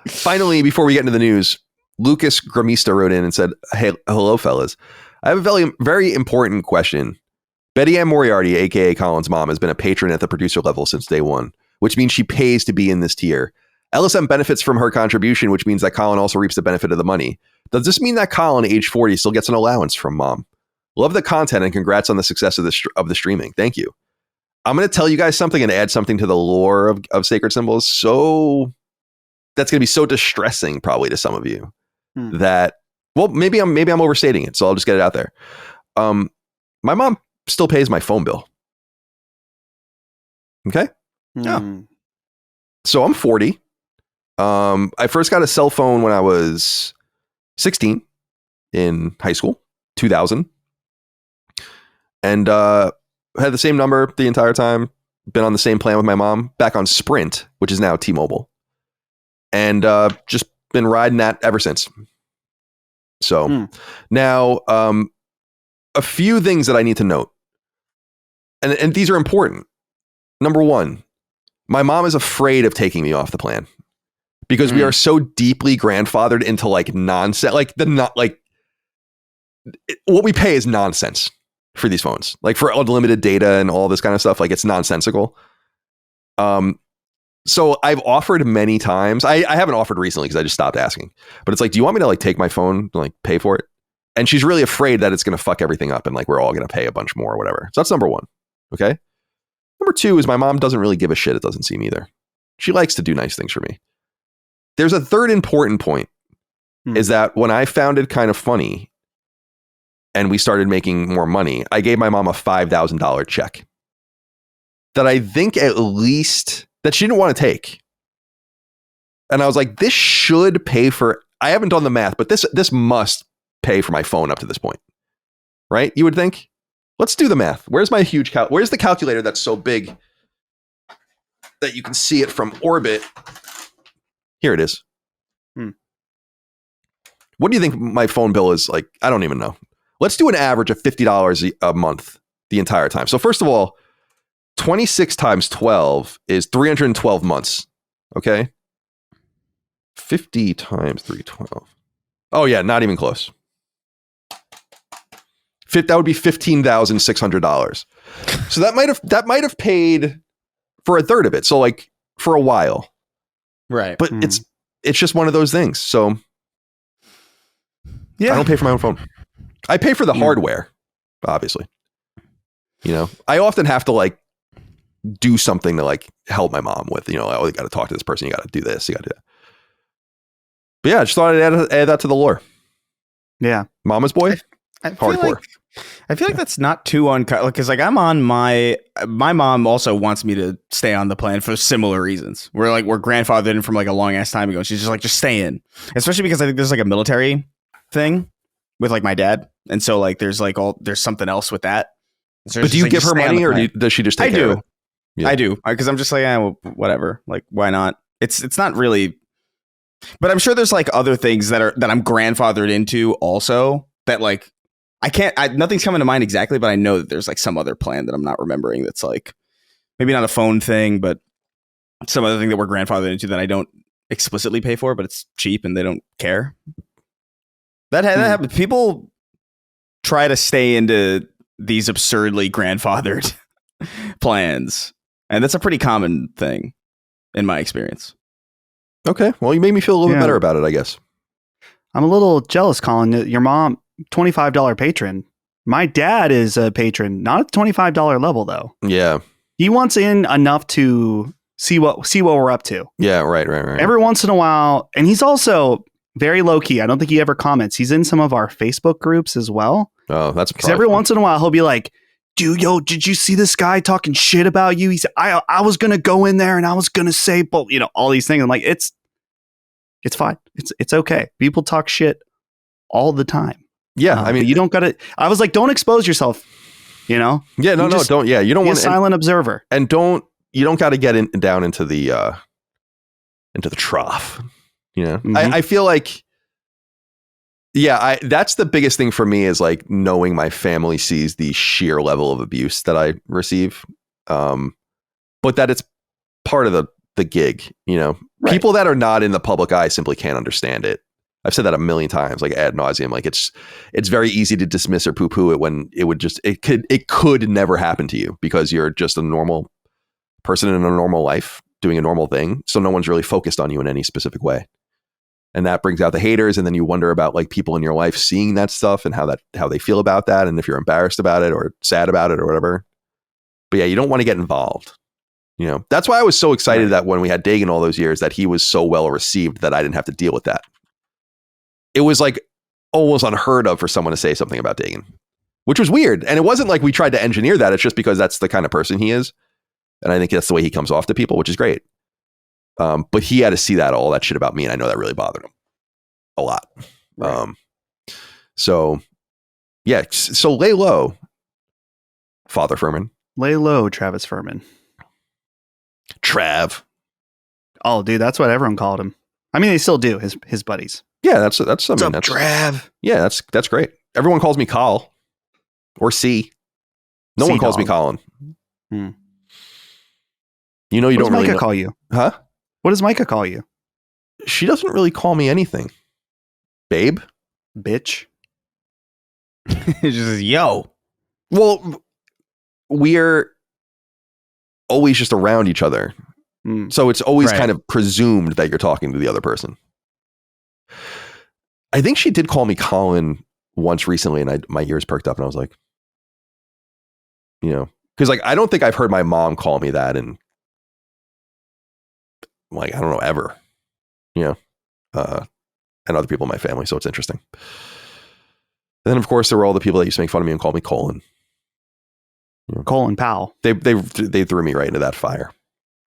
Finally, before we get into the news, Lucas Gramista wrote in and said, "Hey, hello, fellas. I have a very, very important question. Betty Ann Moriarty, aka Colin's mom, has been a patron at the producer level since day one, which means she pays to be in this tier. LSM benefits from her contribution, which means that Colin also reaps the benefit of the money. Does this mean that Colin, age 40, still gets an allowance from mom? Love the content and congrats on the success of the streaming. Thank you. I'm going to tell you guys something and add something to the lore of Sacred Symbols. So that's going to be so distressing probably to some of you that, well, maybe I'm overstating it. So I'll just get it out there. My mom still pays my phone bill. Okay. Yeah. So I'm 40. I first got a cell phone when I was 16 in high school, 2000. And had the same number the entire time. Been on the same plan with my mom. Back on Sprint, which is now T-Mobile. And just been riding that ever since. So now a few things that I need to note. And these are important. Number one, my mom is afraid of taking me off the plan because we are so deeply grandfathered into like nonsense. Like what we pay is nonsense for these phones, like for unlimited data and all this kind of stuff. Like it's nonsensical. So I've offered many times. I haven't offered recently because I just stopped asking. But it's like, do you want me to like take my phone and like pay for it? And she's really afraid that it's going to fuck everything up and like we're all going to pay a bunch more or whatever. So that's number one. Okay. Number two is my mom doesn't really give a shit. It doesn't seem either. She likes to do nice things for me. There's a third important point is that when I found it kind of funny and we started making more money, I gave my mom a $5,000 check that I think at least that she didn't want to take. And I was like, this should pay for, I haven't done the math, but this must pay for my phone up to this point. Right? You would think. Let's do the math. Where's my huge where's the calculator that's so big that you can see it from orbit? Here it is. What do you think my phone bill is like? I don't even know. Let's do an average of $50 a month the entire time. So first of all, 26 times 12 is 312 months. Okay. 50 times 312. Oh yeah, not even close. That would be $15,600. So that might have paid for a third of it. So like for a while, right? But it's just one of those things. So yeah, I don't pay for my own phone. I pay for the hardware, obviously. You know, I often have to like do something to like help my mom with. You know, oh, you got to talk to this person. You got to do this. You got to do that. But yeah, I just thought I'd add that to the lore. Yeah, Mama's boy. Hardcore. I feel like that's not too uncut because like I'm on my mom also wants me to stay on the plan for similar reasons. We're grandfathered in from like a long ass time ago. She's just like, just stay in, especially because I think there's like a military thing with like my dad, and so like there's something else with that. So but do you give her money or does she just take care of it? Yeah. I do because I'm just like, well, whatever. Like, why not? It's not really. But I'm sure there's like other things that I'm grandfathered into also that like Nothing's coming to mind exactly, but I know that there's like some other plan that I'm not remembering that's like maybe not a phone thing, but some other thing that we're grandfathered into that I don't explicitly pay for, but it's cheap and they don't care. That happens. People try to stay into these absurdly grandfathered plans, and that's a pretty common thing in my experience. Okay, well, you made me feel a little bit better about it, I guess. I'm a little jealous, Colin. Your mom, $25 patron. My dad is a patron, not at the $25 level though. Yeah, he wants in enough to see what we're up to. Yeah, right. Every once in a while, and he's also very low key. I don't think he ever comments. He's in some of our Facebook groups as well. Oh, that's because every once in a while he'll be like, "Dude, did you see this guy talking shit about you?" He said, "I was gonna go in there and I was gonna say, but all these things." I'm like, it's fine. It's okay. People talk shit all the time. Yeah, I mean, you don't gotta. I was like, don't expose yourself. Yeah, no, don't. Yeah, you don't want a silent observer, and you don't got to get down into the trough. Mm-hmm. I feel like, that's the biggest thing for me is like knowing my family sees the sheer level of abuse that I receive, but that it's part of the gig. Right. People that are not in the public eye simply can't understand it. I've said that a million times, like ad nauseum. Like it's very easy to dismiss or poo poo it when it could never happen to you because you're just a normal person in a normal life doing a normal thing. So no one's really focused on you in any specific way. And that brings out the haters. And then you wonder about like people in your life seeing that stuff and how they feel about that. And if you're embarrassed about it or sad about it or whatever. But yeah, you don't want to get involved. That's why I was so excited that when we had Dagan all those years that he was so well received that I didn't have to deal with that. It was like almost unheard of for someone to say something about Dagan, which was weird. And it wasn't like we tried to engineer that. It's just because that's the kind of person he is. And I think that's the way he comes off to people, which is great. But he had to see all that shit about me. And I know that really bothered him a lot. Right. So lay low, Father Furman. Lay low, Travis Furman. Trav. Oh, dude, that's what everyone called him. I mean, they still do, his buddies. Yeah, that's Trav. Yeah, that's great. Everyone calls me Col or C. No one calls me Colin. You don't really. What does Micah call you? Huh? What does Micah call you? She doesn't really call me anything. Babe? Bitch? It's just yo. Well, we're always just around each other. So it's always kind of presumed that you're talking to the other person. I think she did call me Colin once recently and my ears perked up and I was like, because like, I don't think I've heard my mom call me that and like, I don't know, ever, and other people in my family. So it's interesting. And then of course there were all the people that used to make fun of me and call me Colin. Colin Powell. They threw me right into that fire.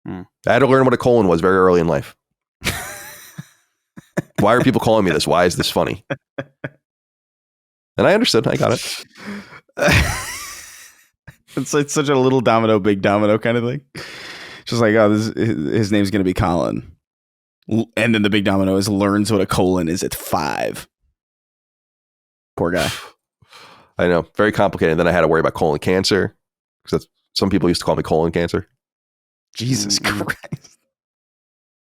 I had to learn what a colon was very early in life. Why are people calling me this? Why is this funny? And I understood. I got it. It's like such a little domino, big domino kind of thing. Just like, oh, his name's going to be Colin. And then the big domino learns what a colon is at 5. Poor guy. I know. Very complicated. And then I had to worry about colon cancer. Because some people used to call me colon cancer. Jesus Christ.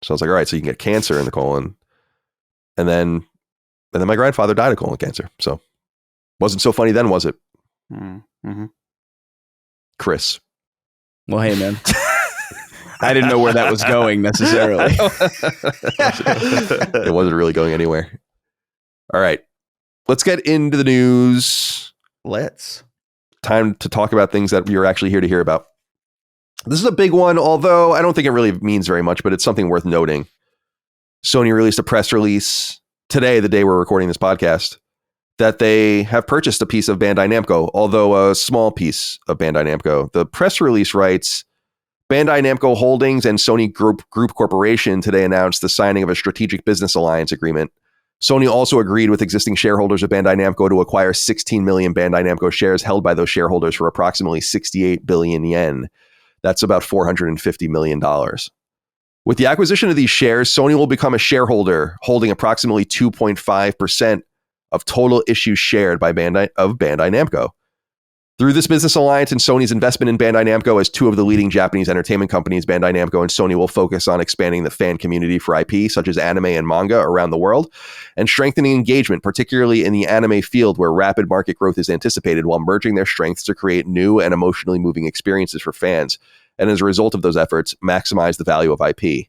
So I was like, all right, so you can get cancer in the colon. And then my grandfather died of colon cancer. So wasn't so funny then, was it? Mm-hmm. Chris. Well, hey, man. I didn't know where that was going necessarily. It wasn't really going anywhere. All right. Let's get into the news. Let's. Time to talk about things that you're actually here to hear about. This is a big one, although I don't think it really means very much, but it's something worth noting. Sony released a press release today, the day we're recording this podcast, that they have purchased a piece of Bandai Namco, although a small piece of Bandai Namco. The press release writes, Bandai Namco Holdings and Sony Group Corporation today announced the signing of a strategic business alliance agreement. Sony also agreed with existing shareholders of Bandai Namco to acquire 16 million Bandai Namco shares held by those shareholders for approximately 68 billion yen. That's about $450 million. With the acquisition of these shares, Sony will become a shareholder holding approximately 2.5% of total issues shared by Bandai Namco. Through this business alliance and Sony's investment in Bandai Namco as two of the leading Japanese entertainment companies, Bandai Namco and Sony will focus on expanding the fan community for IP, such as anime and manga, around the world, and strengthening engagement, particularly in the anime field where rapid market growth is anticipated, while merging their strengths to create new and emotionally moving experiences for fans, and as a result of those efforts, maximize the value of IP.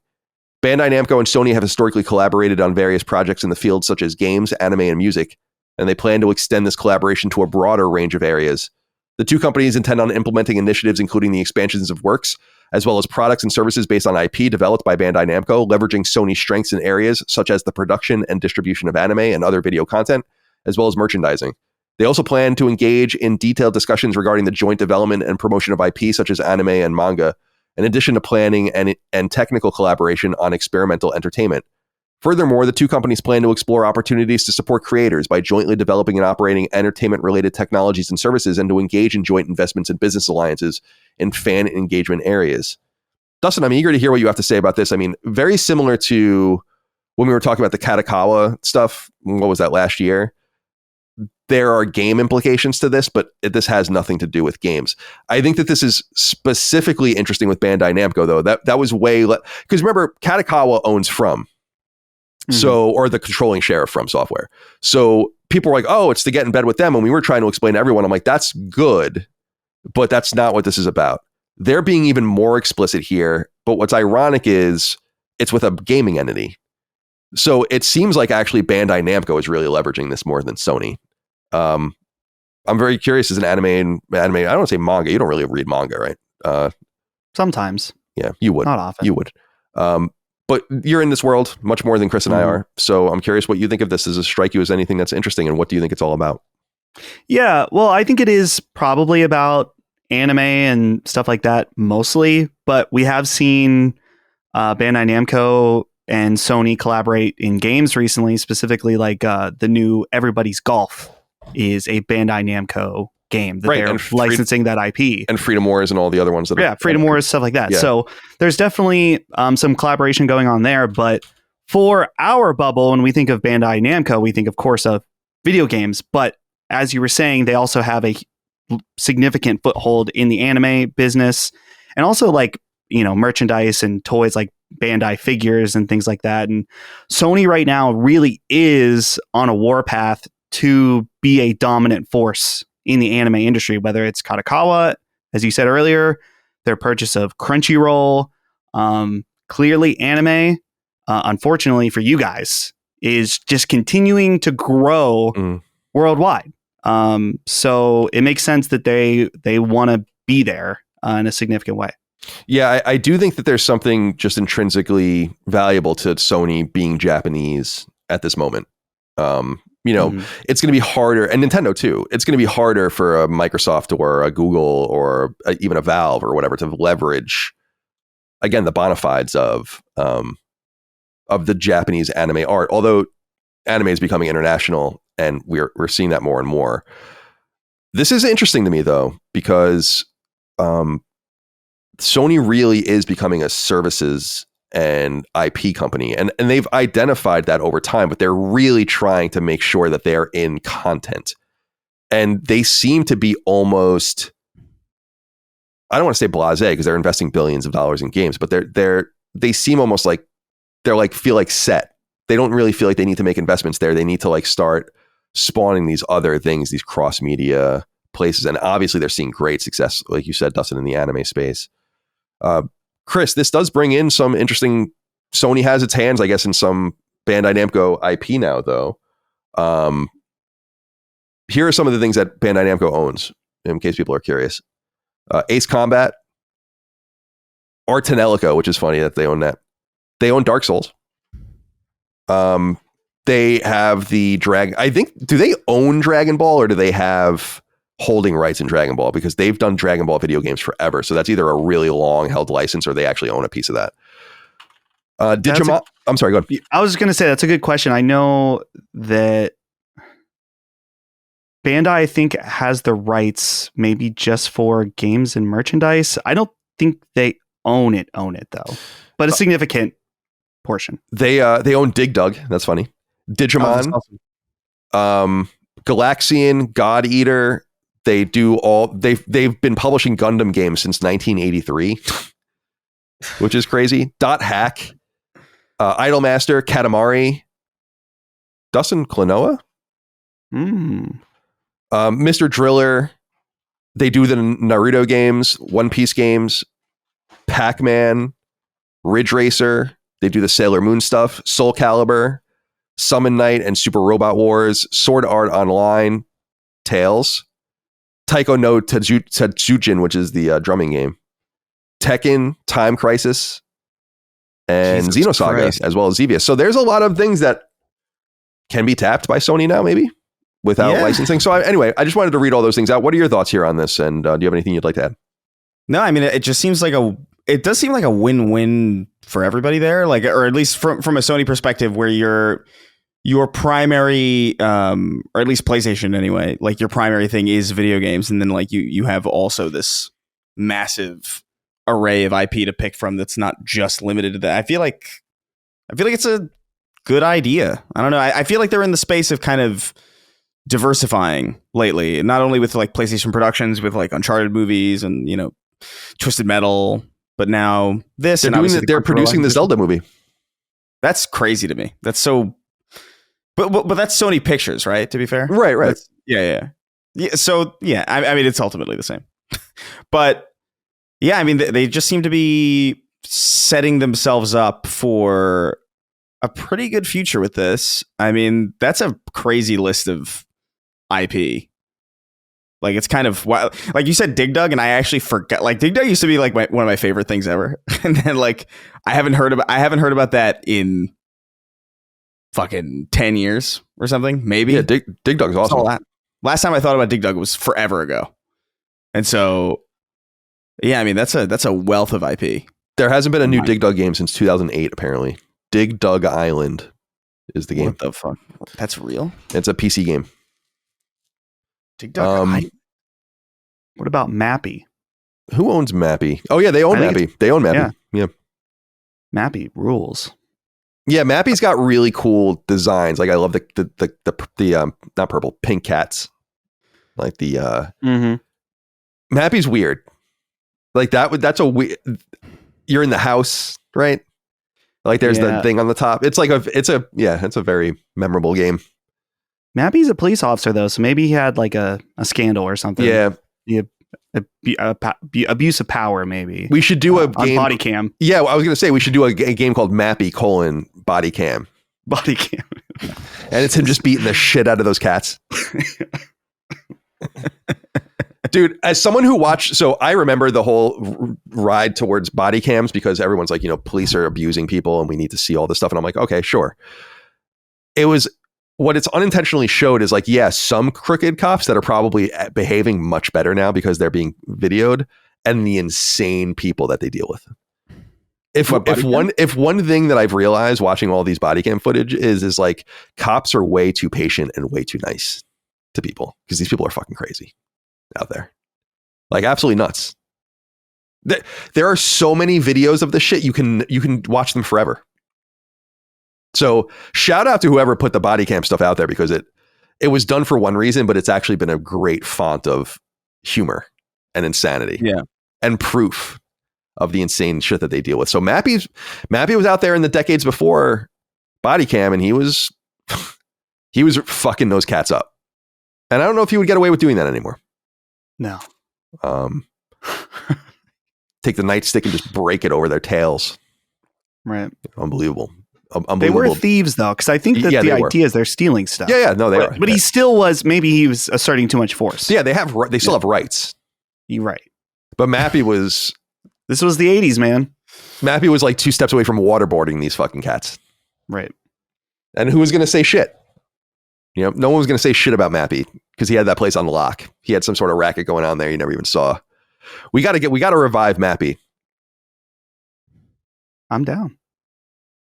Bandai Namco and Sony have historically collaborated on various projects in the field, such as games, anime, and music, and they plan to extend this collaboration to a broader range of areas. The two companies intend on implementing initiatives including the expansions of works, as well as products and services based on IP developed by Bandai Namco, leveraging Sony's strengths in areas such as the production and distribution of anime and other video content, as well as merchandising. They also plan to engage in detailed discussions regarding the joint development and promotion of IP such as anime and manga, in addition to planning and technical collaboration on experimental entertainment. Furthermore, the two companies plan to explore opportunities to support creators by jointly developing and operating entertainment-related technologies and services, and to engage in joint investments and business alliances in fan engagement areas. Dustin, I'm eager to hear what you have to say about this. I mean, very similar to when we were talking about the Katakawa stuff, what was that, last year? There are game implications to this, but this has nothing to do with games. I think that this is specifically interesting with Bandai Namco, though. That was way... Because remember, Katakawa owns From. So, or the controlling share of From Software. So people were like, oh, it's to get in bed with them. And we were trying to explain to everyone, I'm like, that's good, but that's not what this is about. They're being even more explicit here. But what's ironic is it's with a gaming entity. So it seems like actually Bandai Namco is really leveraging this more than Sony. I'm very curious as an anime, I don't want to say manga. You don't really read manga, right? Sometimes. Yeah, you would. Not often. You would. But you're in this world much more than Chris and I are. So I'm curious what you think of this. Does it strike you as anything that's interesting? And what do you think it's all about? Yeah, well, I think it is probably about anime and stuff like that mostly. But we have seen Bandai Namco and Sony collaborate in games recently, specifically like the new Everybody's Golf is a Bandai Namco game that they're licensing that IP. And Freedom Wars and all the other ones that are... Yeah, Freedom Wars, stuff like that. Yeah. So there's definitely some collaboration going on there. But for our bubble, when we think of Bandai Namco, we think, of course, of video games. But as you were saying, they also have a significant foothold in the anime business. And also like, you know, merchandise and toys like Bandai figures and things like that. And Sony right now really is on a warpath to be a dominant force in the anime industry, whether it's Katakawa, as you said earlier, their purchase of Crunchyroll, clearly anime, unfortunately for you guys, is just continuing to grow worldwide. So it makes sense that they want to be there in a significant way. Yeah, I do think that there's something just intrinsically valuable to Sony being Japanese at this moment. You know, it's going to be harder, and Nintendo too. It's going to be harder for a Microsoft or a Google or even a Valve or whatever to leverage, again, the bona fides of the Japanese anime art. Although anime is becoming international, and we're seeing that more and more. This is interesting to me though, because Sony really is becoming a services and IP company, and they've identified that over time, but they're really trying to make sure that they're in content, and they seem to be almost, I don't want to say blasé because they're investing billions of dollars in games, but they seem almost like feel like set. They don't really feel like they need to make investments there. They need to like start spawning these other things, these cross media places, and obviously they're seeing great success, like you said, Dustin, in the anime space. Chris, this does bring in some interesting... Sony has its hands, I guess, in some Bandai Namco IP now, though. Here are some of the things that Bandai Namco owns, in case people are curious. Ace Combat, Art Tenelico, which is funny that they own that. They own Dark Souls. They have the do they own Dragon Ball, or do they have holding rights in Dragon Ball? Because they've done Dragon Ball video games forever. So that's either a really long held license or they actually own a piece of that. Digimon. I'm sorry, go ahead. I was going to say, that's a good question. I know that Bandai, I think, has the rights maybe just for games and merchandise. I don't think they own it though, but a significant portion. They own Dig Dug. That's funny. Digimon. Oh, that's awesome. Galaxian, God Eater. They've been publishing Gundam games since 1983, which is crazy. Dot Hack, Idolmaster, Katamari, Dustin Klonoa, Mr. Driller. They do the Naruto games, One Piece games, Pac-Man, Ridge Racer. They do the Sailor Moon stuff, Soul Calibur, Summon Night and Super Robot Wars, Sword Art Online, Tales, Taiko no Tatsujin, which is the drumming game, Tekken, Time Crisis, and Xenosaga, as well as Xevious. So there's a lot of things that can be tapped by Sony now, maybe, without licensing. So anyway, I just wanted to read all those things out. What are your thoughts here on this? And do you have anything you'd like to add? No, I mean, it just seems like it does seem like a win-win for everybody there. Like, or at least from a Sony perspective, where your primary, or at least PlayStation anyway, like your primary thing is video games. And then like you have also this massive array of IP to pick from that's not just limited to that. I feel like it's a good idea. I don't know. I feel like they're in the space of kind of diversifying lately, not only with like PlayStation productions with like Uncharted movies and, you know, Twisted Metal, but now this. They're producing the Zelda movie. That's crazy to me. That's so. But that's Sony Pictures, right? To be fair, right. Yeah. So yeah, I mean, it's ultimately the same. But yeah, I mean, they just seem to be setting themselves up for a pretty good future with this. I mean, that's a crazy list of IP. Like, it's kind of wild. Like you said, Dig Dug, and I actually forgot. Like, Dig Dug used to be like one of my favorite things ever, and then like I haven't heard about that in fucking 10 years or something, maybe. Yeah, Dig Dug's awesome. Last time I thought about Dig Dug was forever ago, and so yeah, I mean that's a wealth of IP. There hasn't been a new Dig Dug game since 2008. Apparently, Dig Dug Island is the game. What the fuck? That's real? It's a PC game. Dig Dug Island. What about Mappy? Who owns Mappy? Oh yeah, they own Mappy. They own Mappy. Yeah. Mappy rules. Yeah, Mappy's got really cool designs. Like I love the not purple, pink cats. Like the Mappy's weird. Like that's a weird. You're in the house, right? Like there's the thing on the top. It's like it's a very memorable game. Mappy's a police officer though, so maybe he had like a scandal or something. Yeah. Abuse of power, maybe. We should do a game on body cam. Yeah, I was going to say we should do a game called Mappy : body cam. Body cam. And it's him just beating the shit out of those cats. Dude, as someone who watched, so I remember the whole ride towards body cams because everyone's like, you know, police are abusing people and we need to see all this stuff. And I'm like, okay, sure. It was what it's unintentionally showed is like, yeah, some crooked cops that are probably behaving much better now because they're being videoed, and the insane people that they deal with. If one thing that I've realized watching all these body cam footage is like cops are way too patient and way too nice to people because these people are fucking crazy out there. Like absolutely nuts. There are so many videos of this shit. You can watch them forever. So shout out to whoever put the body cam stuff out there because it was done for one reason, but it's actually been a great font of humor and insanity. Yeah. And proof of the insane shit that they deal with. So Mappy was out there in the decades before body cam, and he was fucking those cats up. And I don't know if he would get away with doing that anymore. No. Take the nightstick and just break it over their tails. Right. Unbelievable. They were thieves though, because I think that the idea is they're stealing stuff. Yeah, no, they are. But he still was. Maybe he was asserting too much force. Yeah, they still have rights. You're right. But Mappy was. This was the 80s, man. Mappy was like 2 steps away from waterboarding these fucking cats. Right. And who was going to say shit? You know, no one was going to say shit about Mappy because he had that place on lock. He had some sort of racket going on there you never even saw. We got to revive Mappy. I'm down.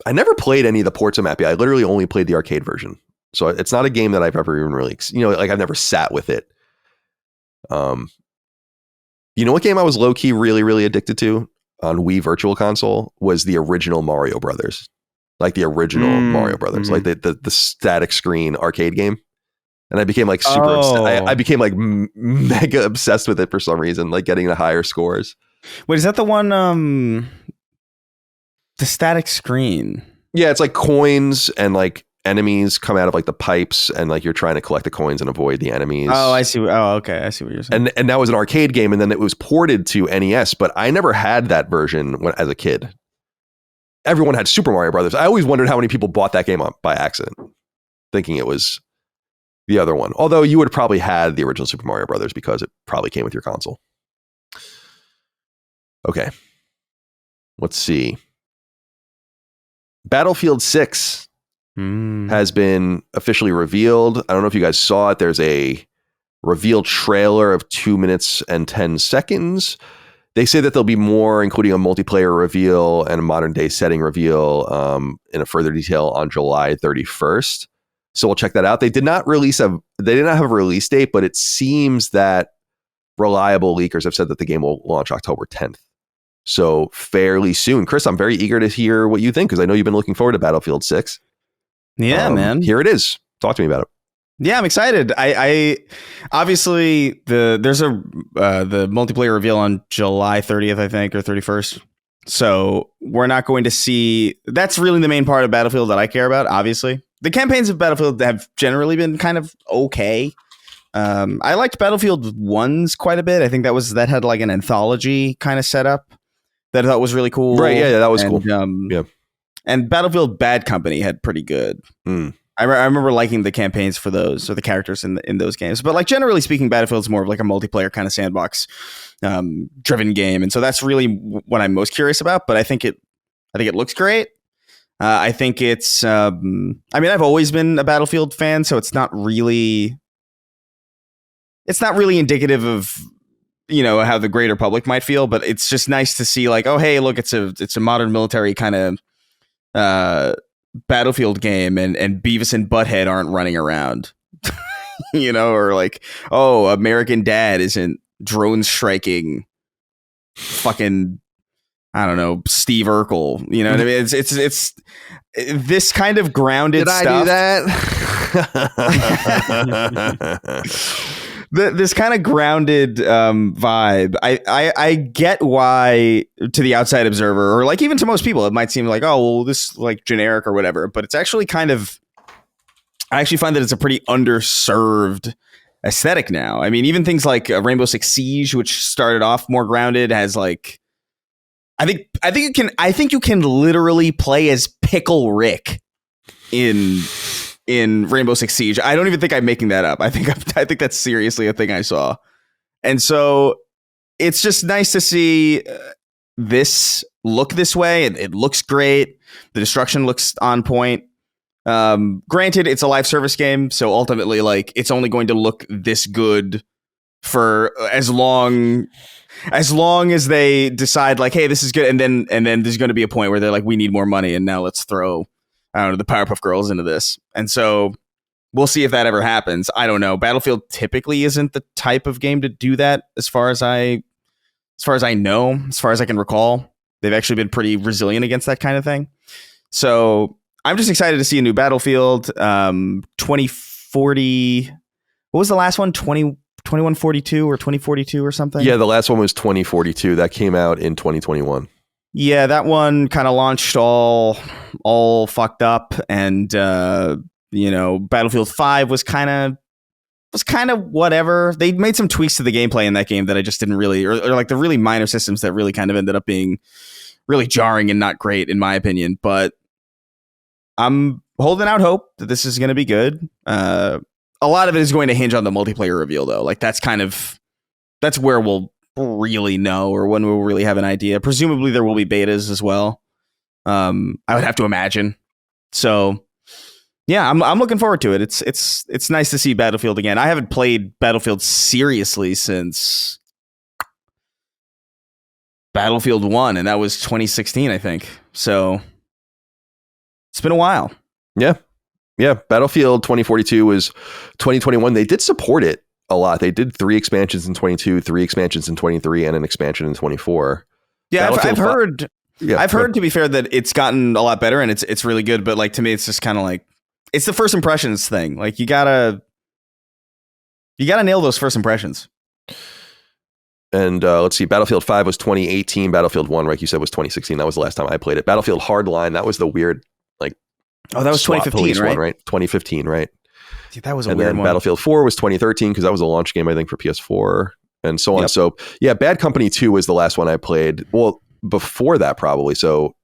I never played any of the ports of Mappy. I literally only played the arcade version. So it's not a game that I've ever even really, like I've never sat with it. You know what game I was low key really, really addicted to on Wii Virtual Console was the original Mario Brothers. Like the original Mario Brothers, like the static screen arcade game. And I became like super. I became like mega obsessed with it for some reason, like getting the higher scores. Wait, is that the one? The static screen. Yeah, it's like coins and like enemies come out of like the pipes, and like you're trying to collect the coins and avoid the enemies. Oh, I see. Oh, okay, I see what you're saying. And that was an arcade game, and then it was ported to NES, but I never had that version as a kid. Everyone had Super Mario Brothers. I always wondered how many people bought that game by accident, thinking it was the other one. Although you would have probably had the original Super Mario Brothers because it probably came with your console. Okay. Let's see. Battlefield 6 has been officially revealed. I don't know if you guys saw it. There's a reveal trailer of 2 minutes and 10 seconds. They say that there'll be more, including a multiplayer reveal and a modern day setting reveal in a further detail on July 31st. So we'll check that out. They did not have a release date, but it seems that reliable leakers have said that the game will launch October 10th. So fairly soon. Chris, I'm very eager to hear what you think because I know you've been looking forward to Battlefield 6. Yeah, man. Here it is. Talk to me about it. Yeah, I'm excited. I obviously there's the multiplayer reveal on July 30th, I think, or 31st. So we're not going to see. That's really the main part of Battlefield that I care about. Obviously, the campaigns of Battlefield have generally been kind of okay. I liked Battlefield 1's quite a bit. I think that had like an anthology kind of setup that I thought was really cool. Right? Yeah, that was cool. Yeah, and Battlefield Bad Company had pretty good. I remember liking the campaigns for those or the characters in those games. But like generally speaking, Battlefield's more of like a multiplayer kind of sandbox driven game, and so that's really what I'm most curious about. But I think it looks great. I think it's. I mean, I've always been a Battlefield fan, so it's not really indicative of how the greater public might feel. But it's just nice to see like, oh hey, look, it's a modern military kind of Battlefield game, and Beavis and Butthead aren't running around, or like, oh, American Dad isn't drone striking fucking, I don't know, Steve Urkel. You know what I mean? It's this kind of grounded stuff. Did I do that? This kind of grounded vibe. I get why to the outside observer, or like even to most people, it might seem like, oh, well, this like generic or whatever. But it's actually I actually find that it's a pretty underserved aesthetic now. I mean, even things like Rainbow Six Siege, which started off more grounded, has like, I think you can literally play as Pickle Rick in Rainbow Six Siege. I don't even think I'm making that up. I think that's seriously a thing I saw. And so it's just nice to see this look this way. It looks great. The destruction looks on point. Granted, it's a live service game, so ultimately, like, it's only going to look this good for as long as they decide, like, hey, this is good, and then there's going to be a point where they're like, we need more money, and now let's throw, I don't know, the Powerpuff Girls into this. And so we'll see if that ever happens. I don't know. Battlefield typically isn't the type of game to do that, as far as I know, as far as I can recall. They've actually been pretty resilient against that kind of thing. So I'm just excited to see a new Battlefield. 2040. What was the last one? 2142 or 2042 or something? Yeah, the last one was 2042. That came out in 2021. Yeah, that one kind of launched all fucked up, and Battlefield 5 was kind of whatever. They made some tweaks to the gameplay in that game that I just didn't really, or like the really minor systems that really kind of ended up being really jarring and not great in my opinion. But I'm holding out hope that this is going to be good. A lot of it is going to hinge on the multiplayer reveal, though. Like that's where we'll really know, or when we'll really have an idea. Presumably there will be betas as well. I would have to imagine. So yeah, I'm looking forward to it. It's nice to see Battlefield again. I haven't played Battlefield seriously since Battlefield 1, and that was 2016, I think. So it's been a while. Yeah. Battlefield 2042 was 2021. They did support it a lot. They did 3 expansions in 22, 3 expansions in 23, and an expansion in 24. Yeah, I've heard. Yeah, I've heard, to be fair, that it's gotten a lot better and it's really good. But like, to me, it's just kind of like, it's the first impressions thing. Like, you gotta You got to nail those first impressions. And let's see, Battlefield 5 was 2018. Battlefield 1, like you said, was 2016. That was the last time I played it. Battlefield Hardline, that was the weird, like, that was 2015, right? One, right? 2015, right? Dude, that was a and weird then one. Battlefield 4 was 2013 because that was a launch game, I think, for PS4 and so on. So yeah, Bad Company 2 was the last one I played. Well, before that probably. So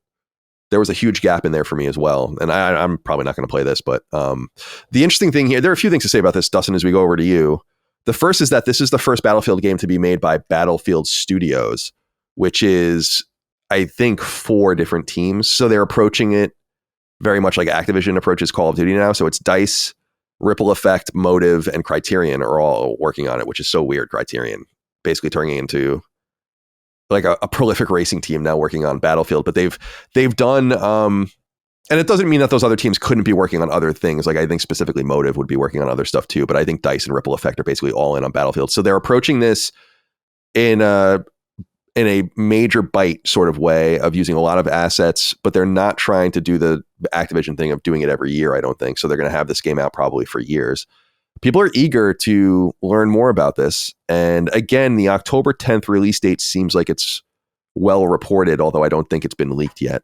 there was a huge gap in there for me as well. And I'm probably not going to play this, but the interesting thing here, there are a few things to say about this, Dustin, as we go over to you. The first is that this is the first Battlefield game to be made by Battlefield Studios, which is, I think, 4 different teams. So they're approaching it very much like Activision approaches Call of Duty now. So it's DICE, Ripple Effect, Motive, and Criterion are all working on it, which is so weird. Criterion basically turning into like a prolific racing team now working on Battlefield. But they've done, and it doesn't mean that those other teams couldn't be working on other things. Like I think specifically Motive would be working on other stuff too. But I think DICE and Ripple Effect are basically all in on Battlefield. So they're approaching this in a major bite sort of way of using a lot of assets, but they're not trying to do the Activision thing of doing it every year, I don't think. So they're going to have this game out probably for years. People are eager to learn more about this. And again, the October 10th release date seems like it's well reported, although I don't think it's been leaked yet.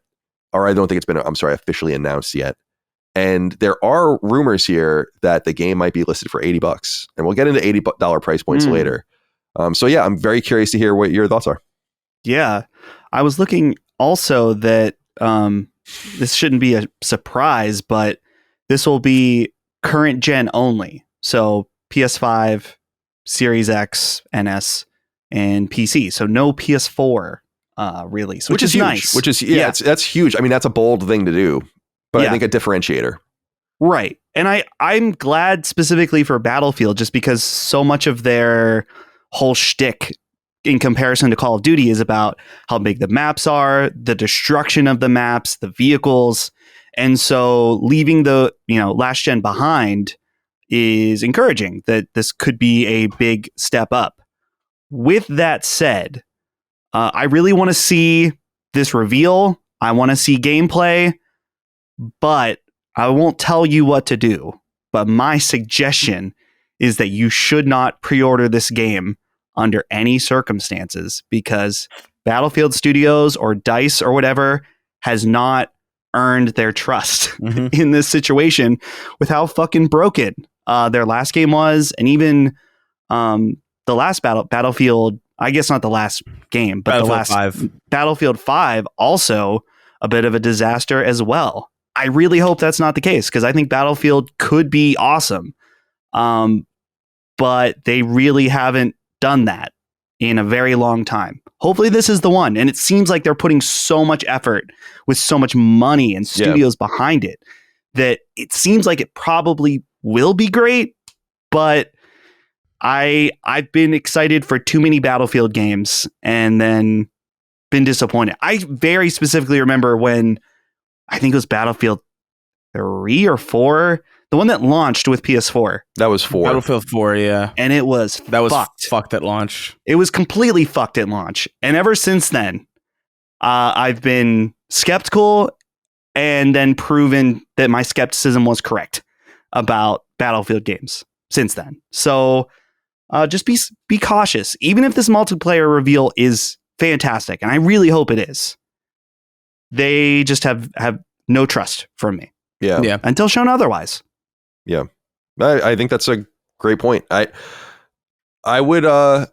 Or I don't think it's been, officially announced yet. And there are rumors here that the game might be listed for $80. And we'll get into $80 price points later. So yeah, I'm very curious to hear what your thoughts are. Yeah. I was looking also that this shouldn't be a surprise, but this will be current gen only. So PS5, Series X, NS, and PC. So no PS4 release, which is huge. nice. Which is, that's huge. I mean, that's a bold thing to do, but I think a differentiator. Right. And I'm glad specifically for Battlefield, just because so much of their whole shtick in comparison to Call of Duty is about how big the maps are, the destruction of the maps, the vehicles. And so leaving the, last gen behind is encouraging that this could be a big step up. With that said, I really want to see this reveal. I want to see gameplay, but I won't tell you what to do. But my suggestion is that you should not pre-order this game under any circumstances, because Battlefield Studios or DICE or whatever has not earned their trust in this situation with how fucking broken their last game was. And even the last Battlefield, I guess not the last game, but the last 5. Battlefield 5, also a bit of a disaster as well. I really hope that's not the case, because I think Battlefield could be awesome. But they really haven't done that in a very long time. Hopefully this is the one. And it seems like they're putting so much effort with so much money and studios behind it that it seems like it probably will be great. But I've been excited for too many Battlefield games and then been disappointed. I very specifically remember when, I think it was Battlefield 3 or 4, the one that launched with PS4. That was 4. Battlefield 4, yeah. And it was fucked at launch. It was completely fucked at launch. And ever since then, I've been skeptical and then proven that my skepticism was correct about Battlefield games since then. So just be cautious. Even if this multiplayer reveal is fantastic, and I really hope it is, they just have no trust from me. Yeah. Until shown otherwise. Yeah. I think that's a great point. I would I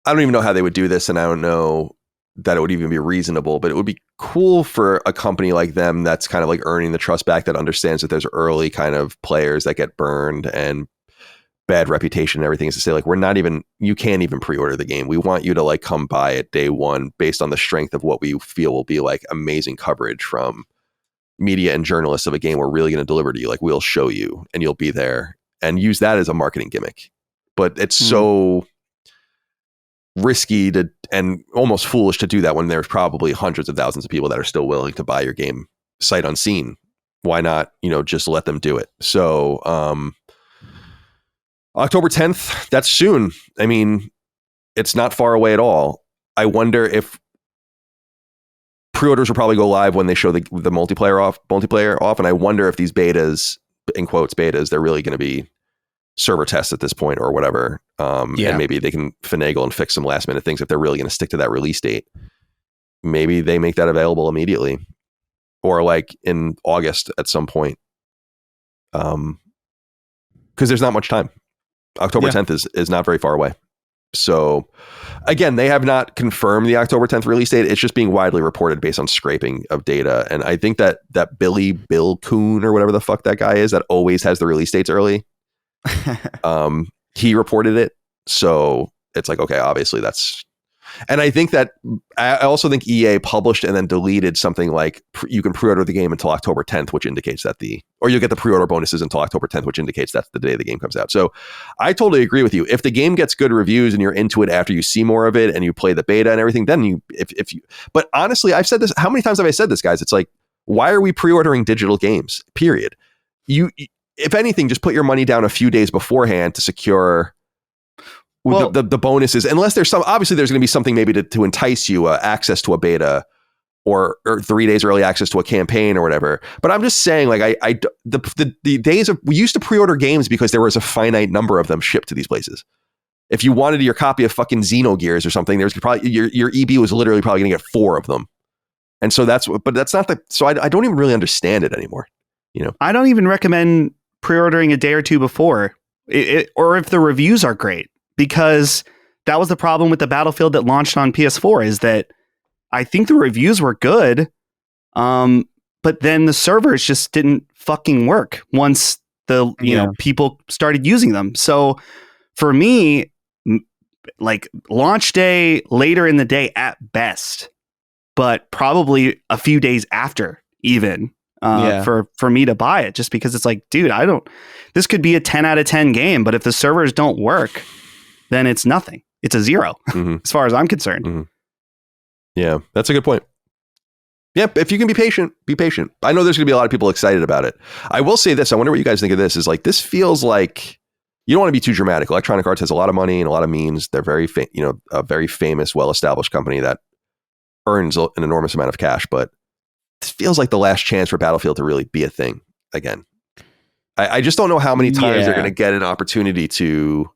don't even know how they would do this, and I don't know that it would even be reasonable, but it would be cool for a company like them that's kind of like earning the trust back, that understands that there's early kind of players that get burned and bad reputation and everything, is to say, like, you can't even pre-order the game. We want you to like come buy it day one based on the strength of what we feel will be like amazing coverage from media and journalists of a game we're really going to deliver to you. Like, we'll show you and you'll be there, and use that as a marketing gimmick. But it's so risky and almost foolish to do that when there's probably hundreds of thousands of people that are still willing to buy your game sight unseen. Why not, just let them do it? So, October 10th, that's soon. I mean, it's not far away at all. I wonder if pre-orders will probably go live when they show the multiplayer off, and I wonder if these betas, in quotes betas, they're really going to be server test at this point or whatever. And maybe they can finagle and fix some last minute things if they're really going to stick to that release date. Maybe they make that available immediately or like in August at some point. Because there's not much time. October 10th is not very far away. So again, they have not confirmed the October 10th release date. It's just being widely reported based on scraping of data. And I think that Bill Coon or whatever the fuck that guy is that always has the release dates early. He reported it. So it's like, okay, obviously that's, and I think that I also think EA published and then deleted something like you can pre-order the game until October 10th, which indicates that or you'll get the pre-order bonuses until October 10th, which indicates that's the day the game comes out. So I totally agree with you. If the game gets good reviews and you're into it after you see more of it and you play the beta and everything, then but honestly, I've said this, how many times have I said this, guys? It's like, why are we pre-ordering digital games? Period. If anything, just put your money down a few days beforehand to secure the bonuses, unless there's obviously there's going to be something maybe to entice you, access to a beta or 3 days early access to a campaign or whatever. But I'm just saying, like, the days of, we used to pre-order games because there was a finite number of them shipped to these places. If you wanted your copy of fucking Xenogears or something, there's probably your EB was literally probably going to get 4 of them. And so that's not so I don't even really understand it anymore. You know, I don't even recommend pre-ordering a day or two before or if the reviews are great. Because that was the problem with the Battlefield that launched on PS4 is that I think the reviews were good, but then the servers just didn't fucking work once the people started using them. So for me, like launch day later in the day at best, but probably a few days after even for me to buy it, just because it's like, dude, this could be a 10 out of 10 game, but if the servers don't work, then it's nothing. It's a 0 as far as I'm concerned. Mm-hmm. Yeah, that's a good point. Yep. If you can be patient, be patient. I know there's going to be a lot of people excited about it. I will say this. I wonder what you guys think of this. Is like, this feels like you don't want to be too dramatic. Electronic Arts has a lot of money and a lot of means. They're very, a very famous, well-established company that earns an enormous amount of cash, but it feels like the last chance for Battlefield to really be a thing again. I just don't know how many times they're going to get an opportunity to,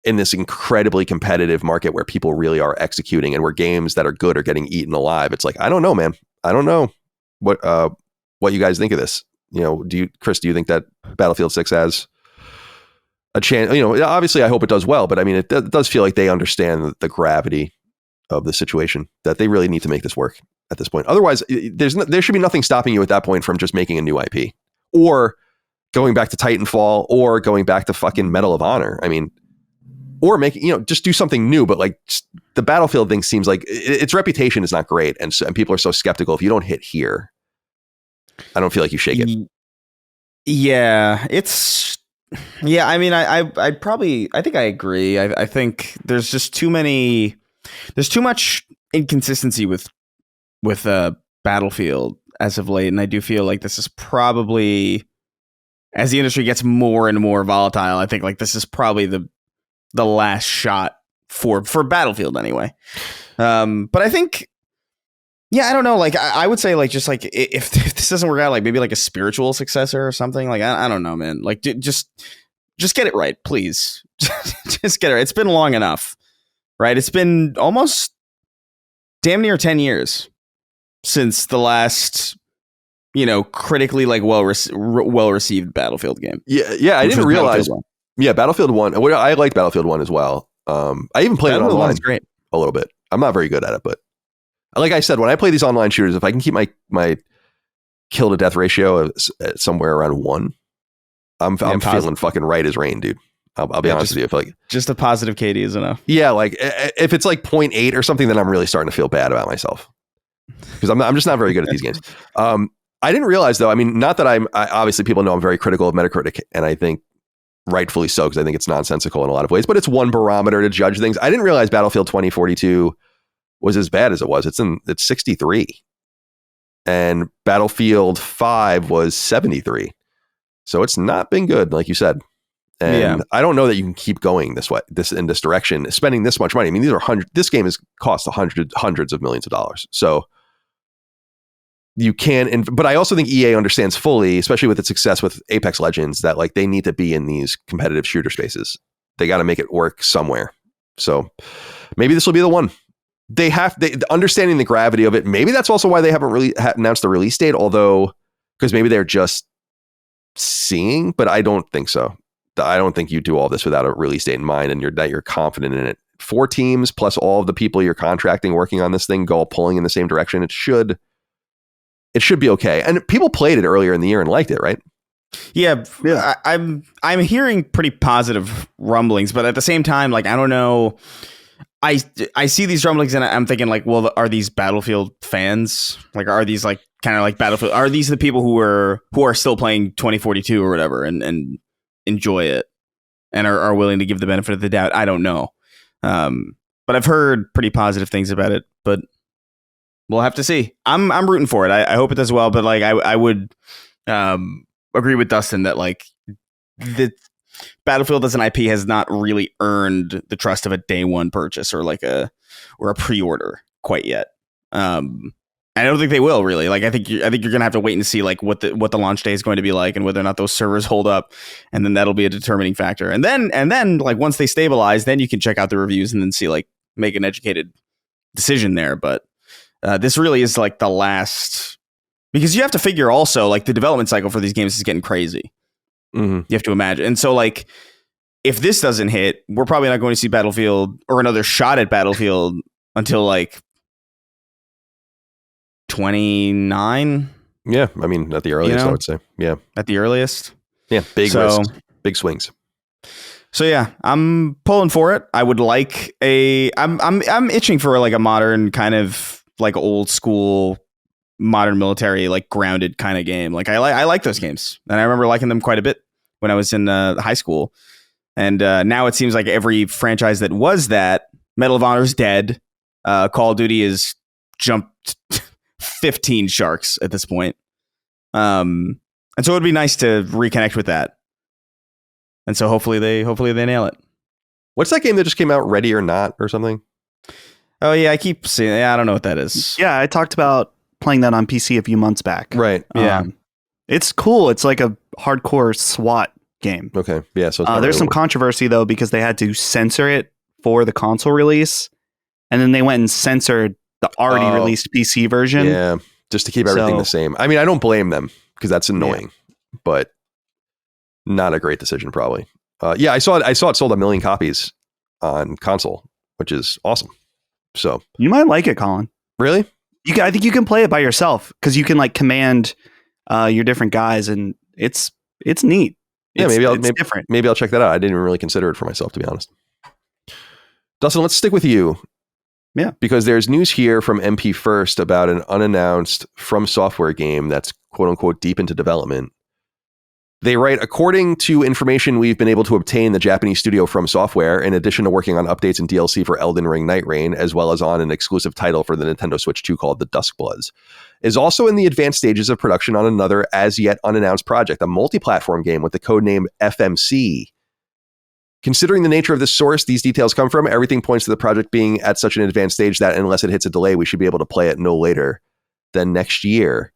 in this incredibly competitive market where people really are executing and where games that are good are getting eaten alive. It's like, I don't know, man. I don't know what you guys think of this. Chris, do you think that Battlefield 6 has a chance? Obviously I hope it does well, but I mean, it does feel like they understand the gravity of the situation, that they really need to make this work at this point. Otherwise, there should be nothing stopping you at that point from just making a new IP or going back to Titanfall or going back to fucking Medal of Honor. I mean, or make, just do something new. But like the Battlefield thing seems like its reputation is not great. And people are so skeptical. If you don't hit here, I don't feel like you shake it. Yeah, I mean, I think I agree. I think there's just there's too much inconsistency with Battlefield as of late. And I do feel like this is probably, as the industry gets more and more volatile, I think like this is probably the last shot for Battlefield anyway. But I think, I don't know. Like I would say like, just like if this doesn't work out, like maybe like a spiritual successor or something. Like, I don't know, man. Like just get it right, please. Just get it right. It's been long enough, right? It's been almost damn near 10 years since the last, critically like well received Battlefield game. Yeah. I didn't realize. Yeah, Battlefield 1. I liked Battlefield 1 as well. I even played it online great. A little bit. I'm not very good at it, but like I said, when I play these online shooters, if I can keep my kill to death ratio at somewhere around 1, I'm feeling fucking right as rain, dude. I'll be honest with you. I feel like just a positive KD is enough. Yeah, like if it's like 0.8 or something, then I'm really starting to feel bad about myself because I'm just not very good at these games. I didn't realize though. I mean, not that obviously people know I'm very critical of Metacritic, and I think rightfully so, because I think it's nonsensical in a lot of ways, but it's one barometer to judge things. I didn't realize Battlefield 2042 was as bad as it was. It's 63, and Battlefield 5 was 73. So it's not been good, like you said. And I don't know that you can keep going this way, in this direction, spending this much money. I mean, this game has cost hundreds of millions of dollars. So you can, but I also think EA understands fully, especially with its success with Apex Legends, that like they need to be in these competitive shooter spaces. They got to make it work somewhere. So maybe this will be the one. Understanding the gravity of it. Maybe that's also why they haven't really announced the release date, although because maybe they're just seeing, but I don't think so. I don't think you do all this without a release date in mind and you're confident in it. 4 teams plus all of the people you're contracting working on this thing go pulling in the same direction. It should be okay. And people played it earlier in the year and liked it, right? Yeah. I'm hearing pretty positive rumblings, but at the same time, like, I don't know. I see these rumblings and I'm thinking like, well, are these Battlefield fans? Like, are these like kind of like Battlefield? Are these the people who are still playing 2042 or whatever and enjoy it and are willing to give the benefit of the doubt? I don't know. But I've heard pretty positive things about it, but we'll have to see. I'm rooting for it. I hope it does well, but like I would agree with Dustin that like the Battlefield as an IP has not really earned the trust of a day one purchase or like a pre-order quite yet. I don't think they will really. Like I think you're gonna have to wait and see like what the launch day is going to be like and whether or not those servers hold up, and then that'll be a determining factor. And then like once they stabilize, then you can check out the reviews and then see like make an educated decision there. But this really is like the last, because you have to figure also like the development cycle for these games is getting crazy. Mm-hmm. You have to imagine. And so like if this doesn't hit, we're probably not going to see Battlefield or another shot at Battlefield until like 29. Yeah, I mean at the earliest, I would say. Yeah, at the earliest. Yeah, big risks, big swings. So yeah, I'm pulling for it. I would like I'm itching for like a modern kind of like old school modern military like grounded kind of game. Like I like those games, and I remember liking them quite a bit when I was in high school. And now it seems like every franchise that was that, Medal of Honor is dead. Call of Duty is jumped 15 sharks at this point. And so it would be nice to reconnect with that. And so hopefully they nail it. What's that game that just came out, Ready or Not or something? Oh yeah, I keep seeing. Yeah, I don't know what that is. Yeah, I talked about playing that on PC a few months back. Right. Yeah. It's cool. It's like a hardcore SWAT game. Okay. Yeah. So there's some controversy though because they had to censor it for the console release, and then they went and censored the already released PC version. Yeah, just to keep everything the same. I mean, I don't blame them because that's annoying, but not a great decision probably. Yeah, I saw it sold 1 million copies on console, which is awesome. So you might like it, Colin. Really? I think you can play it by yourself because you can like command your different guys, and it's neat. Yeah, it's different. Maybe I'll check that out. I didn't even really consider it for myself, to be honest. Dustin, let's stick with you. Yeah. Because there's news here from MP First about an unannounced FromSoft game that's quote unquote deep into development. They write, according to information we've been able to obtain, the Japanese studio FromSoft, in addition to working on updates and DLC for Elden Ring Night Reign, as well as on an exclusive title for the Nintendo Switch 2 called The Duskbloods, is also in the advanced stages of production on another as yet unannounced project, a multi-platform game with the codename FMC. Considering the nature of this source these details come from, everything points to the project being at such an advanced stage that unless it hits a delay, we should be able to play it no later than next year.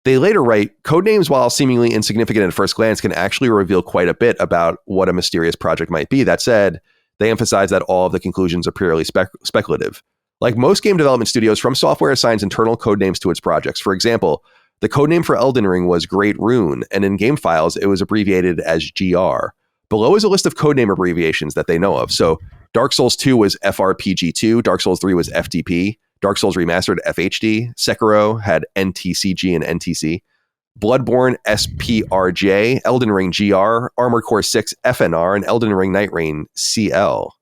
They later write, codenames, while seemingly insignificant at first glance, can actually reveal quite a bit about what a mysterious project might be. That said, they emphasize that all of the conclusions are purely speculative. Like most game development studios, FromSoft assigns internal codenames to its projects. For example, the codename for Elden Ring was Great Rune, and in game files, it was abbreviated as GR. Below is a list of codename abbreviations that they know of. So Dark Souls 2 was FRPG2, Dark Souls 3 was FDP, Dark Souls Remastered FHD, Sekiro had NTCG and NTC, Bloodborne SPRJ, Elden Ring GR, Armored Core 6 FNR, and Elden Ring Night Reign CL.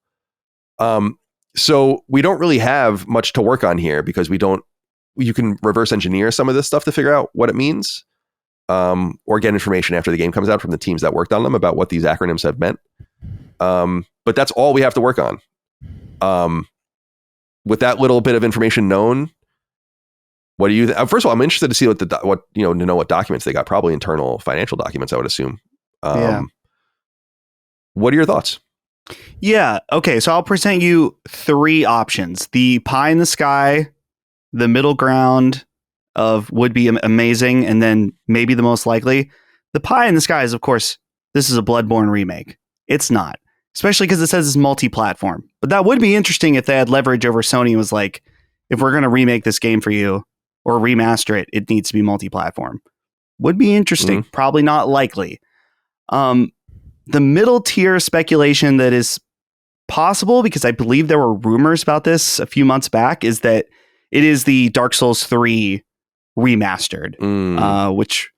So we don't really have much to work on here because you can reverse engineer some of this stuff to figure out what it means. Or get information after the game comes out from the teams that worked on them about what these acronyms have meant. But that's all we have to work on. With that little bit of information known, what do you? First of all, I'm interested to see to know what documents they got. Probably internal financial documents, I would assume. What are your thoughts? Yeah. Okay. So I'll present you 3 options: the pie in the sky, the middle ground, of would be amazing, and then maybe the most likely. The pie in the sky is, of course, this is a Bloodborne remake. It's not, especially because it says it's multi-platform. But that would be interesting if they had leverage over Sony and was like, if we're going to remake this game for you or remaster it, it needs to be multi-platform. Would be interesting. Probably not likely. The middle tier speculation that is possible, because I believe there were rumors about this a few months back, is that it is the Dark Souls 3 remastered, which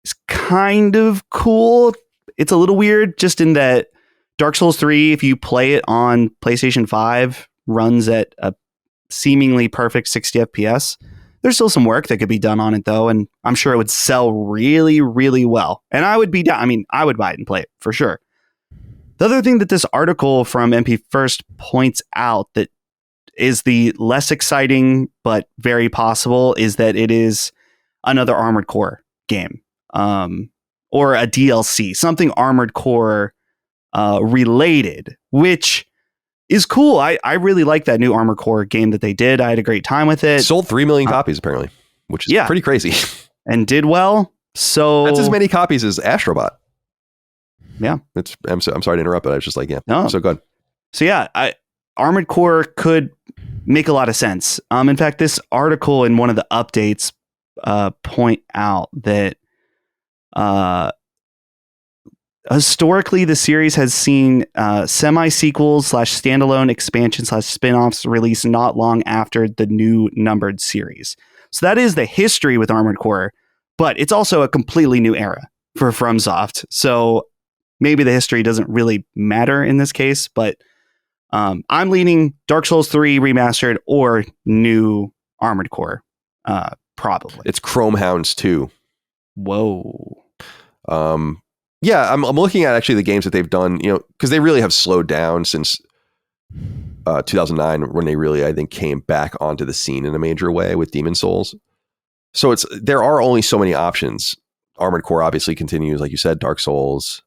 is kind of cool. It's a little weird just in that Dark Souls 3, if you play it on PlayStation 5, runs at a seemingly perfect 60 FPS. There's still some work that could be done on it, though, and I'm sure it would sell really, really well. And I would be down. I mean, I would buy it and play it for sure. The other thing that this article from MP First points out that is the less exciting but very possible is that it is another Armored Core game, or a DLC, something Armored Core related, which is cool. I really like that new Armored Core game that they did. I had a great time with it. Sold 3 million copies apparently, which is pretty crazy. And did well. So that's as many copies as Astrobot. Yeah. I'm sorry to interrupt, but I was just like, so good. So yeah, Armored Core could make a lot of sense. In fact, this article in one of the updates point out that historically, the series has seen semi-sequels / standalone expansion / spin-offs released not long after the new numbered series. So that is the history with Armored Core, but it's also a completely new era for FromSoft. So maybe the history doesn't really matter in this case, but I'm leaning Dark Souls 3 remastered or new Armored Core, probably. It's Chrome Hounds 2. Whoa. Yeah, I'm looking at actually the games that they've done, because they really have slowed down since 2009 when they really, I think, came back onto the scene in a major way with Demon Souls. So there are only so many options. Armored Core obviously continues, like you said, Dark Souls.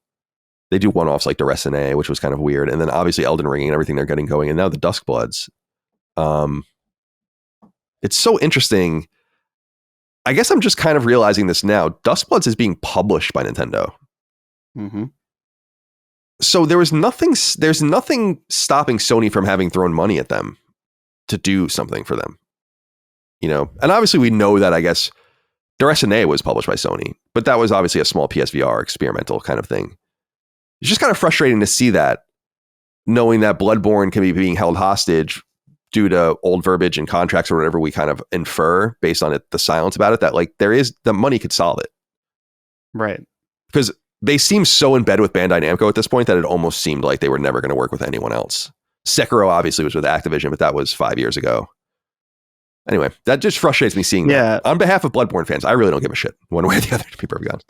They do one-offs like Destiny, which was kind of weird. And then obviously Elden Ring and everything they're getting going. And now the Duskbloods. It's so interesting. I guess I'm just kind of realizing this now. Duskbloods is being published by Nintendo. Mm-hmm. So there's nothing stopping Sony from having thrown money at them to do something for them. And obviously we know that, I guess, Destiny was published by Sony, but that was obviously a small PSVR experimental kind of thing. It's just kind of frustrating to see that, knowing that Bloodborne can be being held hostage due to old verbiage and contracts or whatever we kind of infer based on the silence about it, that like the money could solve it. Right. Because they seem so in bed with Bandai Namco at this point that it almost seemed like they were never going to work with anyone else. Sekiro obviously was with Activision, but that was 5 years ago. Anyway, that just frustrates me seeing that. On behalf of Bloodborne fans, I really don't give a shit one way or the other, to be perfectly honest.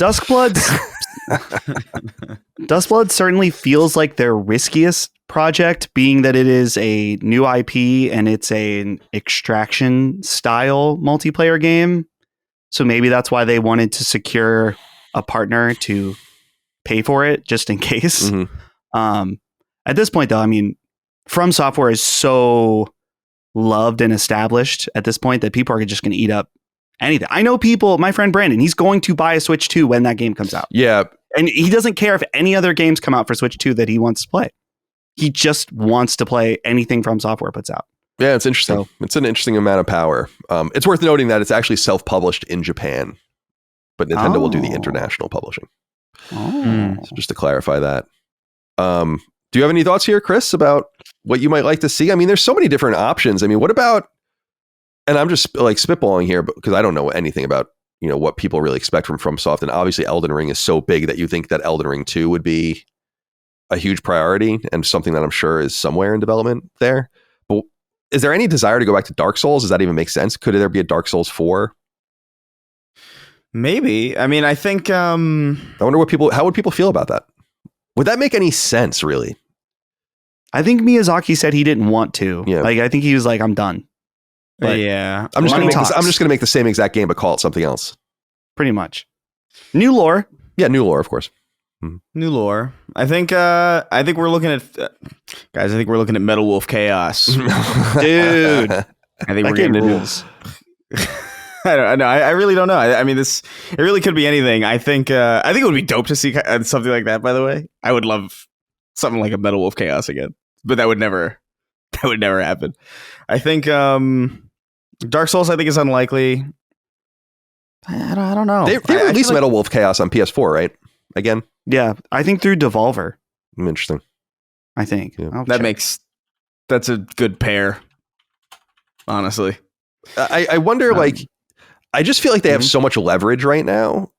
Duskbloods certainly feels like their riskiest project, being that it is a new IP and it's an extraction style multiplayer game. So maybe that's why they wanted to secure a partner to pay for it just in case. Mm-hmm. At this point, though, I mean, From Software is so loved and established at this point that people are just going to eat up anything. I know people, my friend Brandon, he's going to buy a Switch 2 when that game comes out. Yeah. And he doesn't care if any other games come out for Switch 2 that he wants to play. He just wants to play anything From Software puts out. Yeah, it's interesting. So, it's an interesting amount of power. It's worth noting that it's actually self-published in Japan, but Nintendo will do the international publishing. So just to clarify that. Do you have any thoughts here, Chris, about what you might like to see? I mean, there's so many different options. I mean, what about, and I'm just like spitballing here because I don't know anything about, what people really expect from FromSoft. And obviously Elden Ring is so big that you think that Elden Ring 2 would be a huge priority and something that I'm sure is somewhere in development there. But is there any desire to go back to Dark Souls? Does that even make sense? Could there be a Dark Souls 4? Maybe. I mean, I think, I wonder how would people feel about that? Would that make any sense, really? I think Miyazaki said he didn't want to. Yeah. Like, I think he was like, I'm done. But yeah. I'm just going to make the same exact game, but call it something else. Pretty much. New lore. Yeah, new lore, of course. Mm-hmm. New lore. I think we're looking at guys. I think we're looking at Metal Wolf Chaos, dude. I think we're getting rules. I don't know. I really don't know. I mean, it really could be anything. I think it would be dope to see something like that. By the way, I would love something like a Metal Wolf Chaos again, but that would never happen. I think Dark Souls, I think, is unlikely. I don't know. They released Metal Wolf Chaos on PS4, right? Again, Yeah, I think through Devolver. Interesting. I think Yeah. That's a good pair. Honestly, I wonder. I just feel like they have so much leverage right now.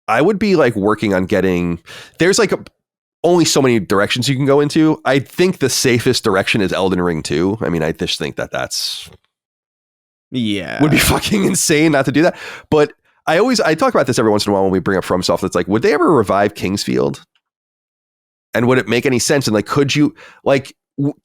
I would be like working on getting. There's like only so many directions you can go into. I think the safest direction is Elden Ring 2. I mean, I just think that's would be fucking insane not to do that. But I talk about this every once in a while when we bring up FromSoft. It's like, would they ever revive Kingsfield? And would it make any sense? And like, could you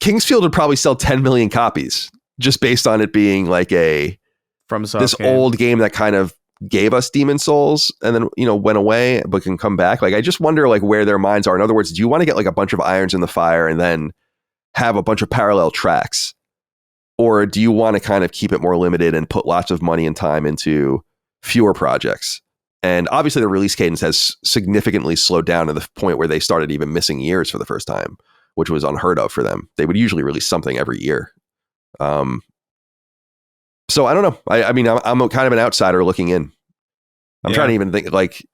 Kingsfield would probably sell 10 million copies just based on it being like this old game that kind of gave us Demon Souls and then, went away, but can come back. Like, I just wonder like where their minds are. In other words, do you want to get like a bunch of irons in the fire and then have a bunch of parallel tracks? Or do you want to kind of keep it more limited and put lots of money and time into fewer projects? And obviously the release cadence has significantly slowed down to the point where they started even missing years for the first time, which was unheard of for them. They would usually release something every year. So I don't know. I mean, I'm kind of an outsider looking in. I'm trying to even think like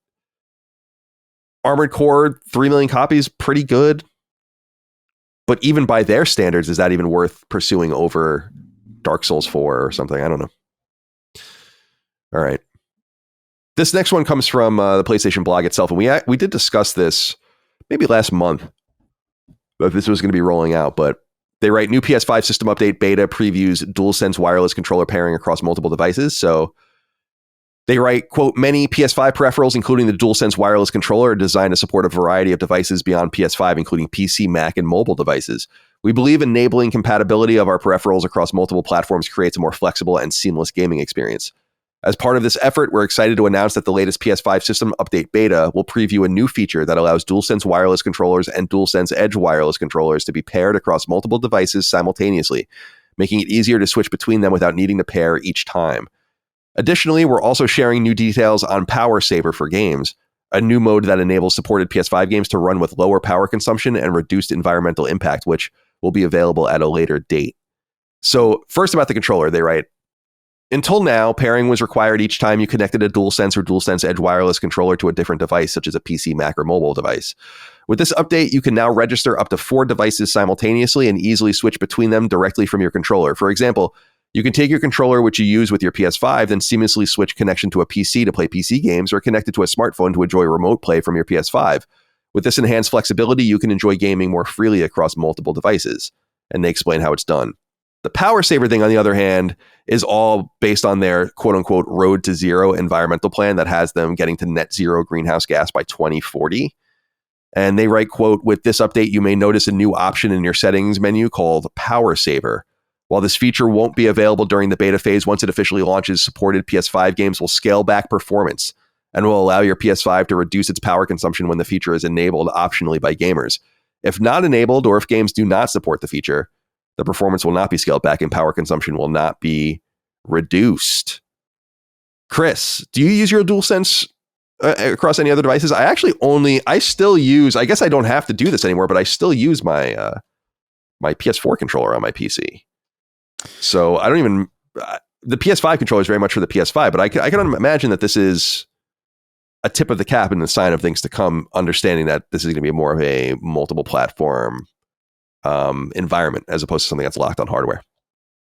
Armored Core, 3 million copies, pretty good. But even by their standards, is that even worth pursuing over Dark Souls 4 or something? I don't know. All right. This next one comes from the PlayStation blog itself. And we did discuss this maybe last month, if this was going to be rolling out. But they write, new PS5 system update beta previews DualSense wireless controller pairing across multiple devices. So they write, quote, many PS5 peripherals, including the DualSense wireless controller, are designed to support a variety of devices beyond PS5, including PC, Mac, and mobile devices. We believe enabling compatibility of our peripherals across multiple platforms creates a more flexible and seamless gaming experience. As part of this effort, we're excited to announce that the latest PS5 system update beta will preview a new feature that allows DualSense wireless controllers and DualSense Edge wireless controllers to be paired across multiple devices simultaneously, making it easier to switch between them without needing to pair each time. Additionally, we're also sharing new details on Power Saver for games, a new mode that enables supported PS5 games to run with lower power consumption and reduced environmental impact, which will be available at a later date. So first about the controller, they write, until now, pairing was required each time you connected a DualSense or DualSense Edge wireless controller to a different device, such as a PC, Mac, or mobile device. With this update, you can now register up to 4 devices simultaneously and easily switch between them directly from your controller. For example, you can take your controller, which you use with your PS5, then seamlessly switch connection to a PC to play PC games or connect it to a smartphone to enjoy remote play from your PS5. With this enhanced flexibility, you can enjoy gaming more freely across multiple devices. And they explain how it's done. The Power Saver thing, on the other hand, is all based on their quote-unquote road to zero environmental plan that has them getting to net zero greenhouse gas by 2040. And they write, quote, with this update, you may notice a new option in your settings menu called Power Saver. While this feature won't be available during the beta phase, once it officially launches, supported PS5 games will scale back performance and will allow your PS5 to reduce its power consumption when the feature is enabled optionally by gamers. If not enabled, or if games do not support the feature, the performance will not be scaled back and power consumption will not be reduced. Chris, do you use your DualSense across any other devices? I still use, I guess I don't have to do this anymore, but I still use my my PS4 controller on my PC. So I don't even, the PS5 controller is very much for the PS5, but I can imagine that this is a tip of the cap and the sign of things to come, understanding that this is going to be more of a multiple platform environment as opposed to something that's locked on hardware.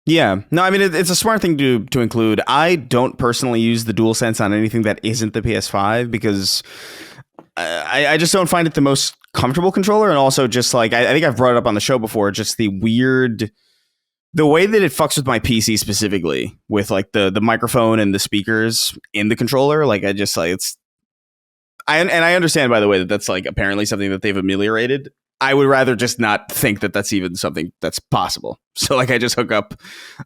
Yeah, no, I mean, it's a smart thing to include. I don't personally use the DualSense on anything that isn't the PS5 because I just don't find it the most comfortable controller. And also just like, I think I've brought it up on the show before, just the way that it fucks with my PC specifically with like the microphone and the speakers in the controller. Like I just like, I understand, by the way, that that's like apparently something that they've ameliorated. I would rather just not think that that's even something that's possible. So like I just hook up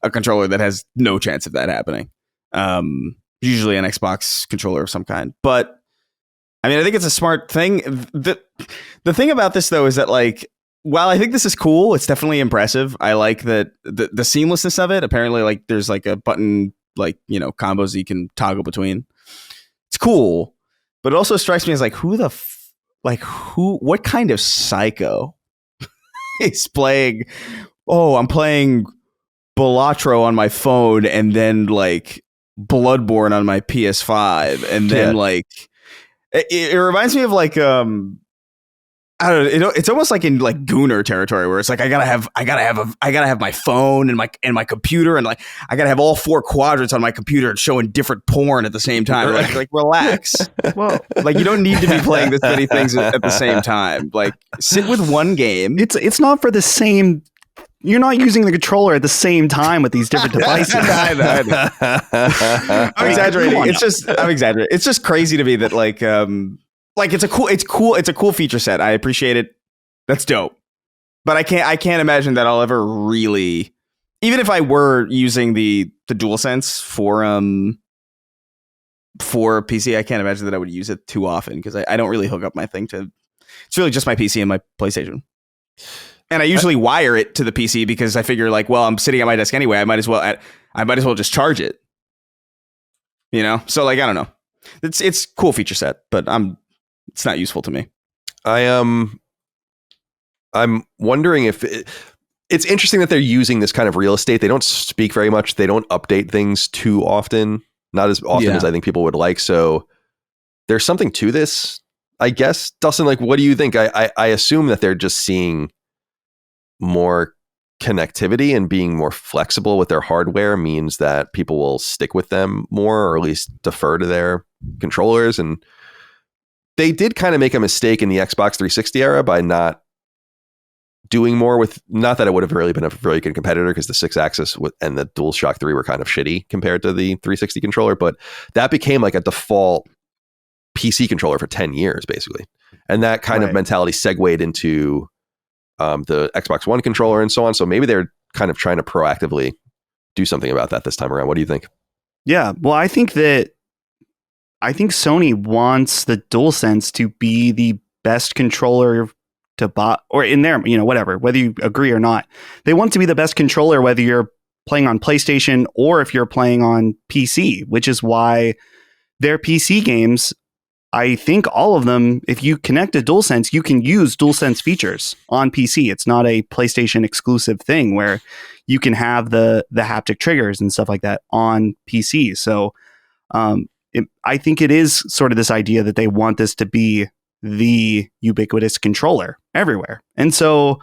a controller that has no chance of that happening. Usually an Xbox controller of some kind. But I mean, I think it's a smart thing. The thing about this though is that like, while I think this is cool, it's definitely impressive. I like that the seamlessness of it. Apparently like there's like a button like, you know, combos that you can toggle between. It's cool, but it also strikes me as like, what kind of psycho is playing? Oh, I'm playing Balatro on my phone and then like Bloodborne on my PS5, and then like it reminds me of like I don't know. It's almost like in like Gooner territory where it's like I gotta have my phone and my computer, and like I gotta have all 4 quadrants on my computer showing different porn at the same time. Like relax. Well, like you don't need to be playing this many things at the same time. Like sit with one game. It's not for the same. You're not using the controller at the same time with these different devices. I know. I'm exaggerating. I'm exaggerating. It's just crazy to me that like it's a cool feature set. I appreciate it. That's dope. But I can't imagine that I'll ever really, even if I were using the DualSense for PC, I can't imagine that I would use it too often because I don't really hook up my thing to. It's really just my PC and my PlayStation. And I usually wire it to the PC because I figure like, well, I'm sitting at my desk anyway. I might as well just charge it. You know? So like, I don't know. It's cool feature set, but it's not useful to me. I'm wondering if it's interesting that they're using this kind of real estate. They don't speak very much. They don't update things too often, not as often as I think people would like. So there's something to this, I guess. Dustin, like, what do you think? I assume that they're just seeing more connectivity and being more flexible with their hardware means that people will stick with them more, or at least defer to their controllers. And they did kind of make a mistake in the Xbox 360 era by not doing more with, not that it would have really been a very good competitor because the 6-axis and the DualShock 3 were kind of shitty compared to the 360 controller, but that became like a default PC controller for 10 years, basically. And that kind of mentality segued into the Xbox One controller and so on. So maybe they're kind of trying to proactively do something about that this time around. What do you think? Yeah, well, I think Sony wants the DualSense to be the best controller to buy, or in their, you know, whatever, whether you agree or not, they want to be the best controller, whether you're playing on PlayStation or if you're playing on PC, which is why their PC games, I think all of them, if you connect a DualSense, you can use DualSense features on PC. It's not a PlayStation exclusive thing where you can have the haptic triggers and stuff like that on PC. So I think it is sort of this idea that they want this to be the ubiquitous controller everywhere. And so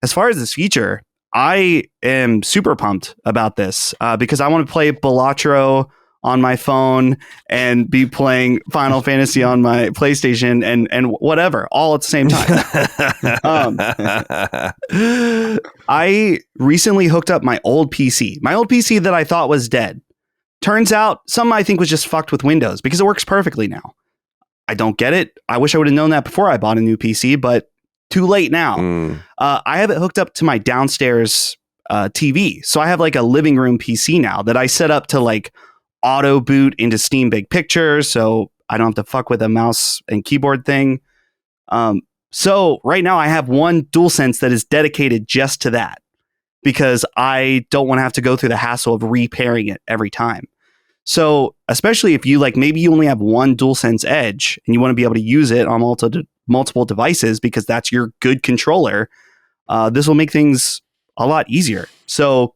as far as this feature, I am super pumped about this because I want to play Balatro on my phone and be playing Final Fantasy on my PlayStation and whatever, all at the same time. I recently hooked up my old PC that I thought was dead. Turns out some I think was just fucked with Windows because it works perfectly now. I don't get it. I wish I would have known that before I bought a new PC, but too late now. I have it hooked up to my downstairs TV. So I have like a living room PC now that I set up to like auto boot into Steam Big Picture, so I don't have to fuck with a mouse and keyboard thing. So right now I have one DualSense that is dedicated just to that because I don't want to have to go through the hassle of repairing it every time. So especially if you like, maybe you only have one DualSense Edge and you want to be able to use it on multiple devices because that's your good controller, this will make things a lot easier. So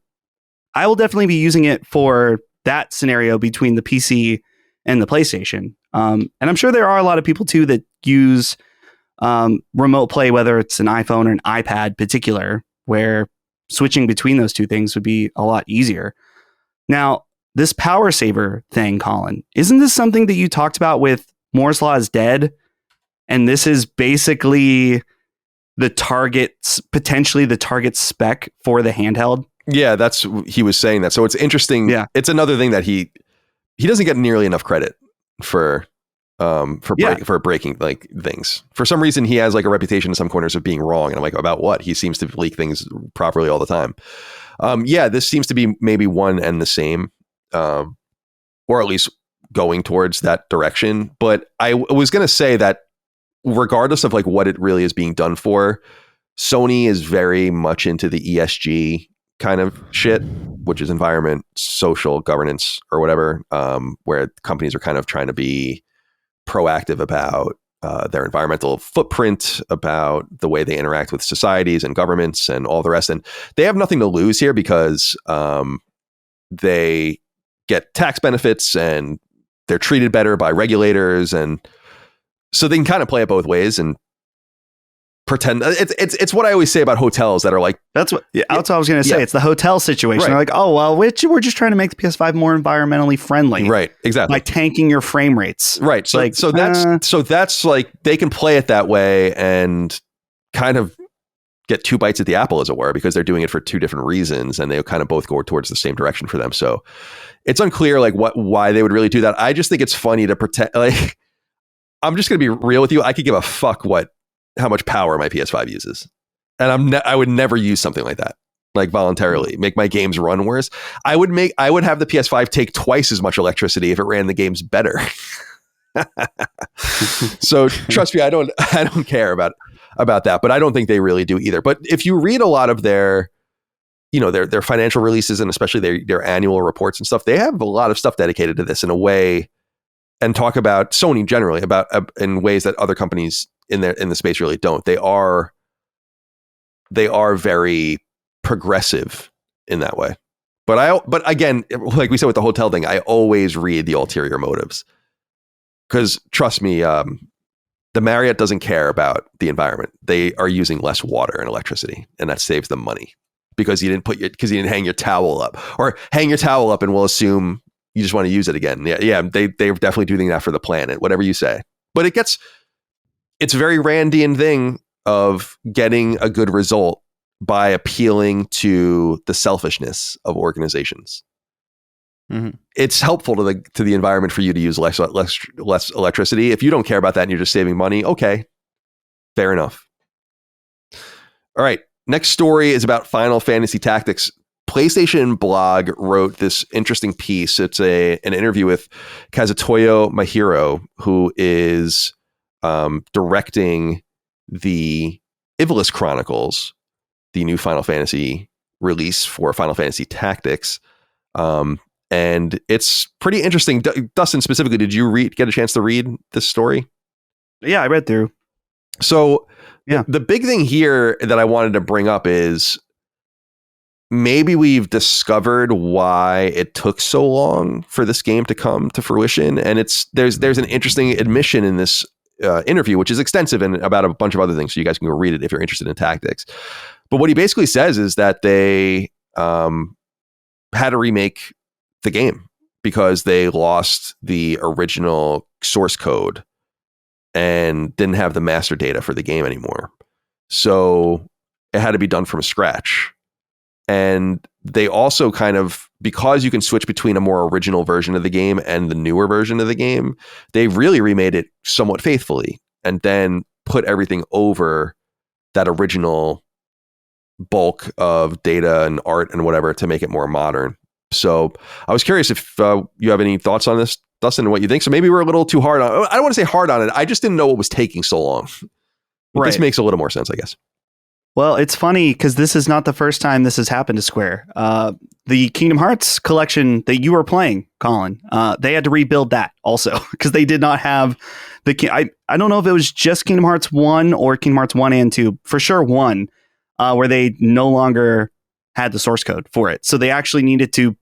I will definitely be using it for that scenario between the PC and the PlayStation. And I'm sure there are a lot of people too that use remote play, whether it's an iPhone or an iPad particular, where switching between those two things would be a lot easier. Now, this power saver thing, Colin, isn't this something that you talked about with Moore's Law is Dead? And this is basically potentially the target spec for the handheld? Yeah, he was saying that. So it's interesting. Yeah. It's another thing that he doesn't get nearly enough credit for breaking like things. For some reason, he has like a reputation in some corners of being wrong. And I'm like, about what? He seems to leak things properly all the time. This seems to be maybe one and the same, or at least going towards that direction. But I was going to say that regardless of like what it really is being done for, Sony is very much into the ESG kind of shit, which is environment, social governance, or whatever, where companies are kind of trying to be proactive about their environmental footprint, about the way they interact with societies and governments and all the rest. And they have nothing to lose here because they get tax benefits and they're treated better by regulators. And so they can kind of play it both ways and pretend. It's what I always say about hotels that are like, that's what I was going to say. It's the hotel situation. Right. They're like, oh, well, we're just trying to make the PS5 more environmentally friendly. Right. Exactly. By tanking your frame rates. Right. So that's like, they can play it that way and kind of get two bites at the apple, as it were, because they're doing it for two different reasons and they kind of both go towards the same direction for them. So it's unclear like why they would really do that. I just think it's funny to pretend, like, I'm just going to be real with you. I could give a fuck how much power my PS5 uses. And I would never use something like that, like voluntarily make my games run worse. I would have the PS5 take twice as much electricity if it ran the games better. So trust me, I don't care about that, but I don't think they really do either. But if you read a lot of their financial releases and especially their annual reports and stuff, they have a lot of stuff dedicated to this in a way, and talk about Sony generally about in ways that other companies in the space really don't. They are very progressive in that way. But again, like we said with the hotel thing, I always read the ulterior motives, because trust me, the Marriott doesn't care about the environment. They are using less water and electricity, and that saves them money because you didn't hang your towel up, or hang your towel up and we'll assume you just want to use it again. Yeah, they're definitely doing that for the planet, whatever you say. But it's a very Randian thing of getting a good result by appealing to the selfishness of organizations. Mm-hmm. It's helpful to the environment for you to use less electricity. If you don't care about that and you're just saving money, okay, fair enough. All right, next story is about Final Fantasy Tactics. PlayStation Blog wrote this interesting piece. It's an interview with Kazutoyo Mahiro, who is directing the Ivalice Chronicles, the new Final Fantasy release for Final Fantasy Tactics. And it's pretty interesting. Dustin, specifically, did you get a chance to read this story? Yeah, I read through. So the big thing here that I wanted to bring up is maybe we've discovered why it took so long for this game to come to fruition. And there's an interesting admission in this interview, which is extensive and about a bunch of other things. So you guys can go read it if you're interested in tactics. But what he basically says is that they had to remake the game because they lost the original source code and didn't have the master data for the game anymore. So it had to be done from scratch. And they also kind of, because you can switch between a more original version of the game and the newer version of the game, they really remade it somewhat faithfully and then put everything over that original bulk of data and art and whatever to make it more modern. So I was curious if you have any thoughts on this, Dustin, and what you think. So maybe we're a little too hard on it. I don't want to say hard on it. I just didn't know what was taking so long. But this makes a little more sense, I guess. Well, it's funny because this is not the first time this has happened to Square. The Kingdom Hearts collection that you were playing, Colin, they had to rebuild that also because they did not have I don't know if it was just Kingdom Hearts 1 or Kingdom Hearts 1 and 2, for sure 1, where they no longer had the source code for it. So they actually needed to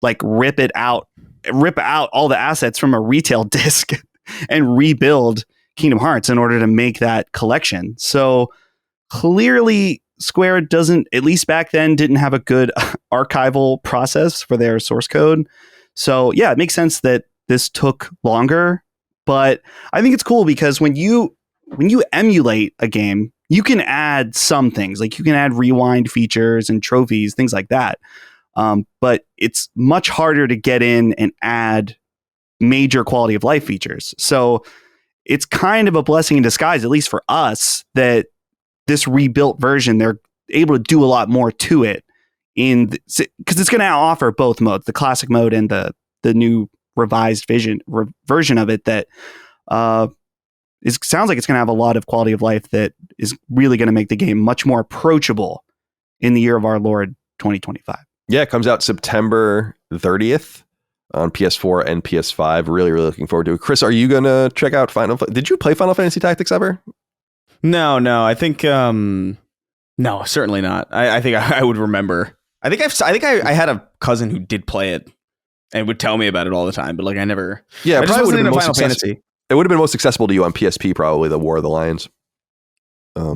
like rip out all the assets from a retail disc and rebuild Kingdom Hearts in order to make that collection. So clearly Square doesn't, at least back then, didn't have a good archival process for their source code. So yeah, it makes sense that this took longer, but I think it's cool because when you emulate a game, you can add some things, like you can add rewind features and trophies, things like that. But it's much harder to get in and add major quality of life features. So it's kind of a blessing in disguise, at least for us, that this rebuilt version, they're able to do a lot more to it because it's going to offer both modes, the classic mode and the new revised version of it that it sounds like it's going to have a lot of quality of life that is really going to make the game much more approachable in the year of our Lord 2025. Yeah, it comes out September 30th on PS4 and PS5. Really, really looking forward to it. Chris, are you going to check out Did you play Final Fantasy Tactics ever? No. I think no, certainly not. I think I would remember. I think I had a cousin who did play it and would tell me about it all the time, but like I never. Yeah, I it probably would have been Final Fantasy. It would have been most accessible to you on PSP, probably the War of the Lions.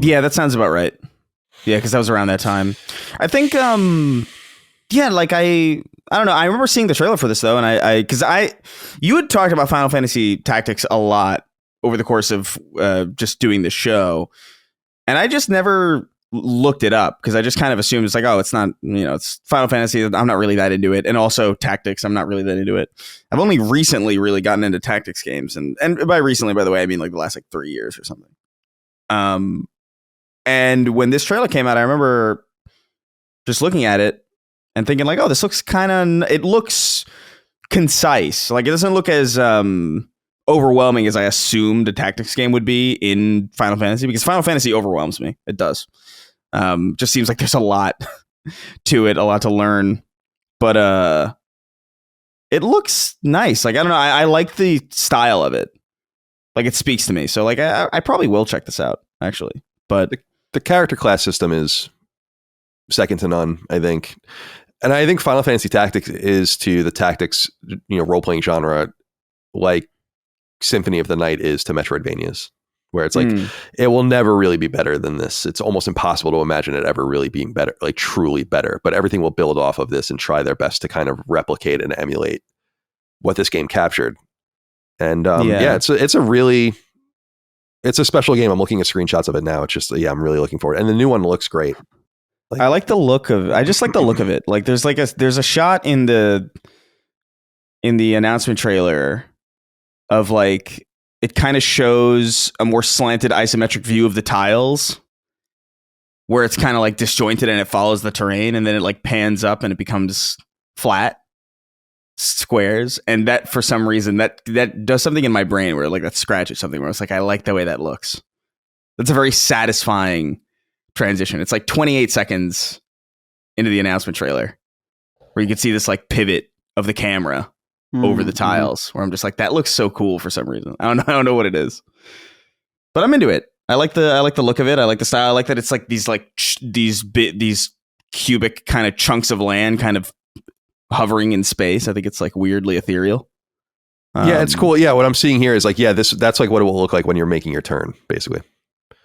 Yeah, that sounds about right. Yeah, because that was around that time. I think. Yeah, like I don't know. I remember seeing the trailer for this though, and you had talked about Final Fantasy Tactics a lot over the course of just doing the show, and I just never looked it up because I just kind of assumed it's like, oh, it's not, it's Final Fantasy. I'm not really that into it, and also Tactics. I'm not really that into it. I've only recently really gotten into Tactics games, and by recently, by the way, I mean like the last like 3 years or something. And when this trailer came out, I remember just looking at it and thinking like, oh, this looks it looks concise. Like it doesn't look as overwhelming as I assumed a tactics game would be in Final Fantasy, because Final Fantasy overwhelms me. It does. Just seems like there's a lot to it, a lot to learn. But it looks nice. Like, I don't know. I like the style of it. Like it speaks to me. So like I probably will check this out, actually. But the character class system is second to none, I think. And I think Final Fantasy Tactics is to the tactics, role-playing genre, like Symphony of the Night is to Metroidvanias, where it's like, it will never really be better than this. It's almost impossible to imagine it ever really being better, like truly better, but everything will build off of this and try their best to kind of replicate and emulate what this game captured. And it's a special game. I'm looking at screenshots of it now. It's just, I'm really looking forward. And the new one looks great. I like the look of. I just like the look of it. Like there's a shot in the announcement trailer of like it kind of shows a more slanted isometric view of the tiles, where it's kind of like disjointed and it follows the terrain, and then it like pans up and it becomes flat squares. And that for some reason that does something in my brain where like that scratches something where it's like I like the way that looks. That's a very satisfying transition. It's like 28 seconds into the announcement trailer where you can see this like pivot of the camera over the tiles, where I'm just like, that looks so cool for some reason. I don't know what it is, but I'm into it. I like the look of it. I like the style. I like that it's like these cubic kind of chunks of land kind of hovering in space. I think it's like weirdly ethereal. Yeah, it's cool. Yeah, what I'm seeing here is like, that's like what it will look like when you're making your turn, basically.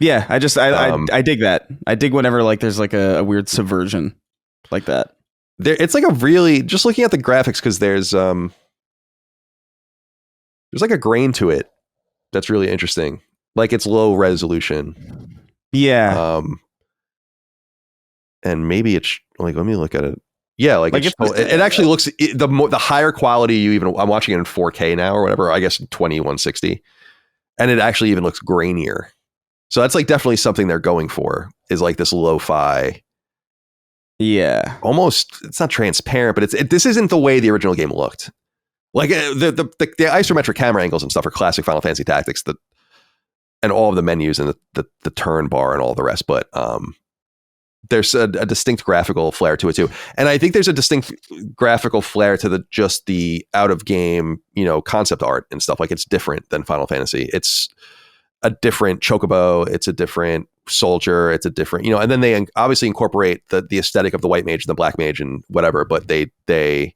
Yeah, I dig that. I dig whenever like there's like a weird subversion like that. It's like a really, just looking at the graphics, because there's like a grain to it that's really interesting. Like it's low resolution. Yeah. And maybe it's like, let me look at it. Yeah, like it actually looks the higher quality I'm watching it in 4K now or whatever. I guess 2160, and it actually even looks grainier. So that's like definitely something they're going for, is like this lo-fi. Yeah. Almost, it's not transparent, but this isn't the way the original game looked. Like the isometric camera angles and stuff are classic Final Fantasy Tactics, and all of the menus and the turn bar and all the rest. But there's a distinct graphical flair to it too. And I think there's a distinct graphical flair to just the out of game, concept art and stuff. Like it's different than Final Fantasy. It's a different chocobo, it's a different soldier, it's a different, and then they obviously incorporate the aesthetic of the white mage and the black mage and whatever, but they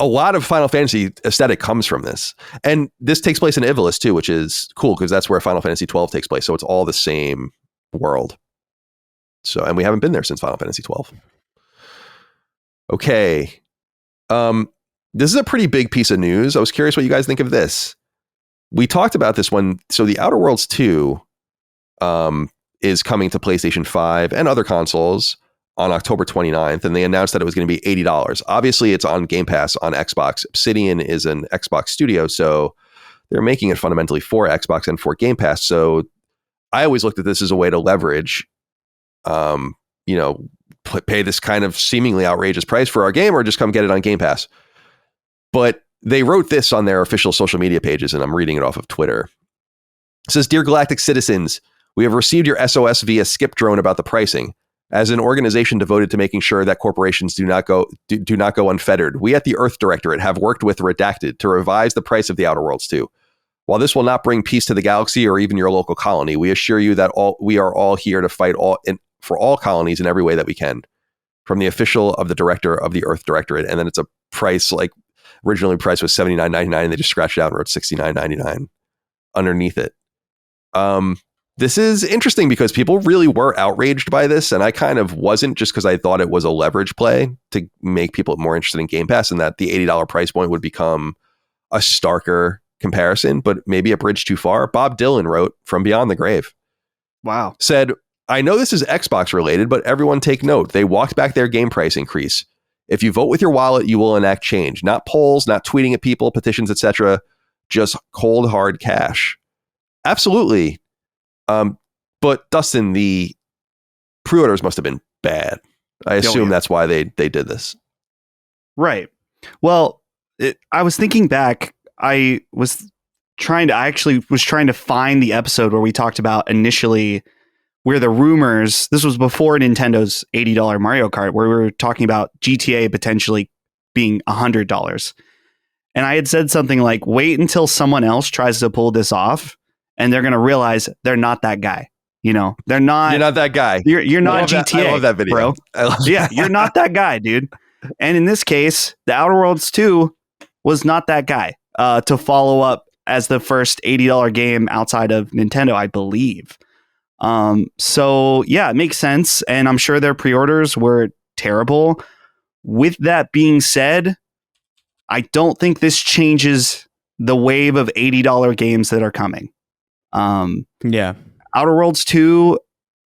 a lot of Final Fantasy aesthetic comes from this. And this takes place in Ivalice too, which is cool because that's where Final Fantasy 12 takes place. So it's all the same world. So, and we haven't been there since Final Fantasy 12. Okay. This is a pretty big piece of news. I was curious what you guys think of this. We talked about this one. So the Outer Worlds 2 is coming to PlayStation 5 and other consoles on October 29th, and they announced that it was going to be $80. Obviously, it's on Game Pass on Xbox. Obsidian is an Xbox studio, so they're making it fundamentally for Xbox and for Game Pass. So I always looked at this as a way to leverage, pay this kind of seemingly outrageous price for our game, or just come get it on Game Pass. But they wrote this on their official social media pages, and I'm reading it off of Twitter. It says, "Dear Galactic citizens, we have received your SOS via Skip Drone about the pricing. As an organization devoted to making sure that corporations do not go unfettered, we at the Earth Directorate have worked with Redacted to revise the price of the Outer Worlds 2. While this will not bring peace to the galaxy or even your local colony, we assure you that we are all here to fight for all colonies in every way that we can. From the official of the director of the Earth Directorate, and then it's a price like originally price was $79.99, and they just scratched it out and wrote $69.99 underneath it. This is interesting because people really were outraged by this, and I kind of wasn't, just because I thought it was a leverage play to make people more interested in Game Pass, and that the $80 price point would become a starker comparison, but maybe a bridge too far. Bob Dylan wrote from Beyond the Grave. Wow. Said, I know this is Xbox related, but everyone take note. They walked back their game price increase. If you vote with your wallet, you will enact change. Not polls, not tweeting at people, petitions, etc. Just cold, hard cash. Absolutely. But Dustin, the pre-orders must have been bad. I assume that's why they did this. Right. Well, I was thinking back. I was trying to find the episode where we talked about initially where the rumors, this was before Nintendo's $80 Mario Kart, where we were talking about GTA potentially being $100. And I had said something like, wait until someone else tries to pull this off and they're going to realize they're not that guy. You know, they're not. You're not that guy. You're not GTA. I love that video, bro. Yeah, you're not that guy, dude. And in this case, the Outer Worlds 2 was not that guy to follow up as the first $80 game outside of Nintendo, I believe. So yeah, it makes sense. And I'm sure their pre-orders were terrible. With that being said, I don't think this changes the wave of $80 games that are coming. Yeah. Outer Worlds 2,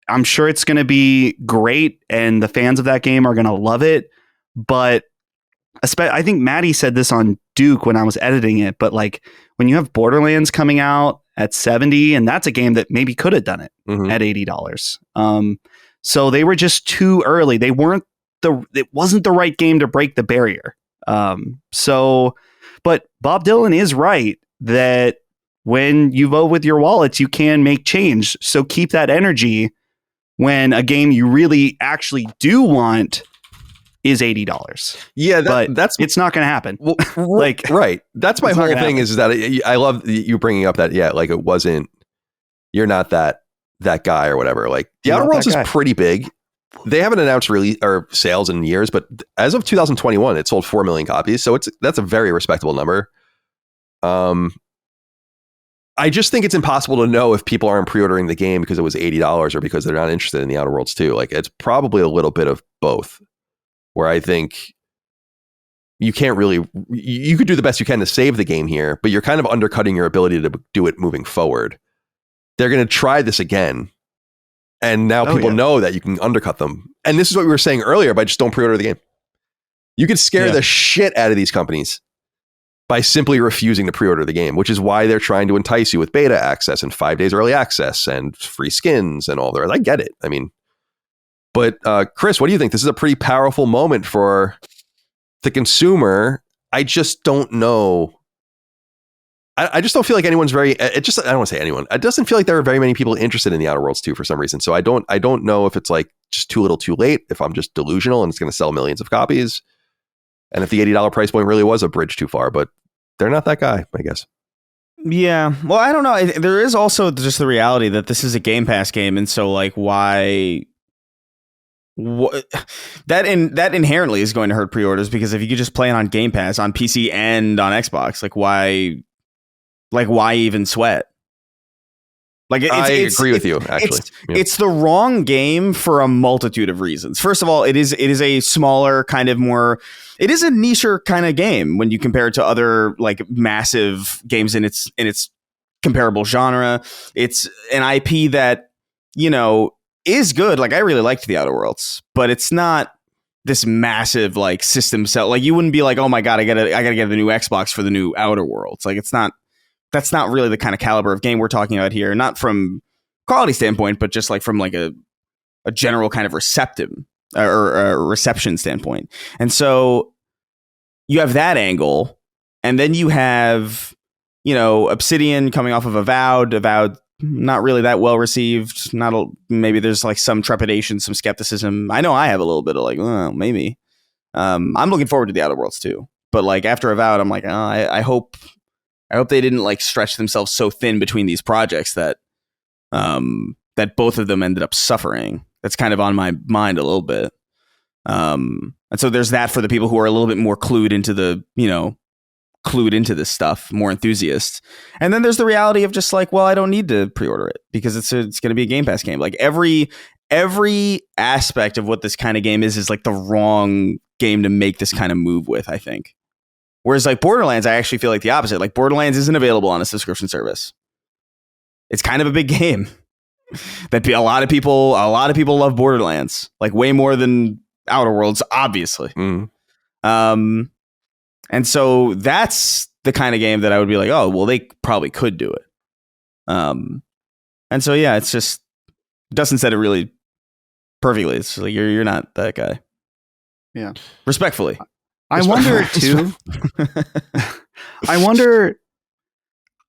I'm sure it's going to be great and the fans of that game are going to love it. But I think Maddie said this on Duke when I was editing it, but like when you have Borderlands coming out at $70, and that's a game that maybe could have done it at $80. So they were just too early. It wasn't the right game to break the barrier. But Bob Dylan is right that when you vote with your wallets, you can make change. So keep that energy when a game you really actually do want is $80. Yeah, it's not going to happen. Well, right. That's my whole thing is that I love you bringing up that, like it wasn't, you're not that guy or whatever. Like the Outer Worlds is pretty big. They haven't announced release or sales in years, but as of 2021, it sold 4 million copies. So that's a very respectable number. I just think it's impossible to know if people aren't pre-ordering the game because it was $80 or because they're not interested in the Outer Worlds 2. Like it's probably a little bit of both, where I think you can't really, you could do the best you can to save the game here, but you're kind of undercutting your ability to do it moving forward. They're going to try this again. And now people know that you can undercut them. And this is what we were saying earlier, by just don't pre-order the game. You could scare the shit out of these companies by simply refusing to pre-order the game, which is why they're trying to entice you with beta access and 5 days early access and free skins and all the rest. I get it. I mean, but Chris, what do you think? This is a pretty powerful moment for the consumer. I just don't know. I just don't feel like anyone's I don't want to say anyone. It doesn't feel like there are very many people interested in the Outer Worlds 2 for some reason. So I don't know if it's like just too little too late, if I'm just delusional and it's going to sell millions of copies. And if the $80 price point really was a bridge too far, but they're not that guy, I guess. Yeah. Well, I don't know. There is also just the reality that this is a Game Pass game. And so like why... that inherently is going to hurt pre-orders, because if you could just play it on Game Pass on PC and on Xbox, why even sweat? Like I agree with you. Actually, it's the wrong game for a multitude of reasons. First of all, it is a smaller kind of more. It is a nicher kind of game when you compare it to other like massive games in its comparable genre. It's an IP that is good. Like I really liked the Outer Worlds, but it's not this massive like system sell. Like you wouldn't be like, oh my god, I gotta get the new Xbox for the new Outer Worlds. Like it's not. That's not really the kind of caliber of game we're talking about here. Not from quality standpoint, but just like from like a general kind of reception standpoint. And so you have that angle, and then you have Obsidian coming off of Avowed not really that well received. Maybe there's like some trepidation, some skepticism. I know I have a little bit of like, maybe. I'm looking forward to the Outer Worlds too, but like after Avowed, I'm like, I hope they didn't like stretch themselves so thin between these projects that that both of them ended up suffering. That's kind of on my mind a little bit. And so there's that for the people who are a little bit more clued into this stuff, more enthusiasts. And then there's the reality of just like, well, I don't need to pre-order it because it's going to be a Game Pass game. Like every aspect of what this kind of game is like the wrong game to make this kind of move with, I think. Whereas like Borderlands, I actually feel like the opposite. Like Borderlands isn't available on a subscription service. It's kind of a big game. That a lot of people love Borderlands, like way more than Outer Worlds, obviously. And so that's the kind of game that I would be like, oh, well, they probably could do it. And so yeah, it's just Dustin said it really perfectly. It's like you're not that guy. Yeah, respectfully. I wonder too. I wonder.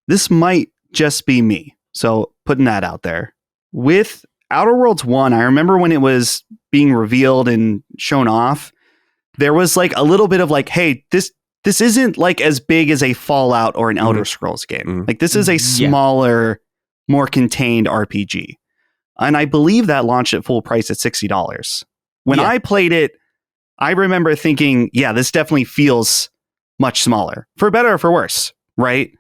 This might just be me. So putting that out there. With Outer Worlds 1, I remember when it was being revealed and shown off, there was like a little bit of like, hey, this isn't like as big as a Fallout or an Elder Scrolls game. Like this is a smaller, more contained RPG. And I believe that launched at full price at $60. When I played it, I remember thinking, yeah, this definitely feels much smaller, for better or for worse, right?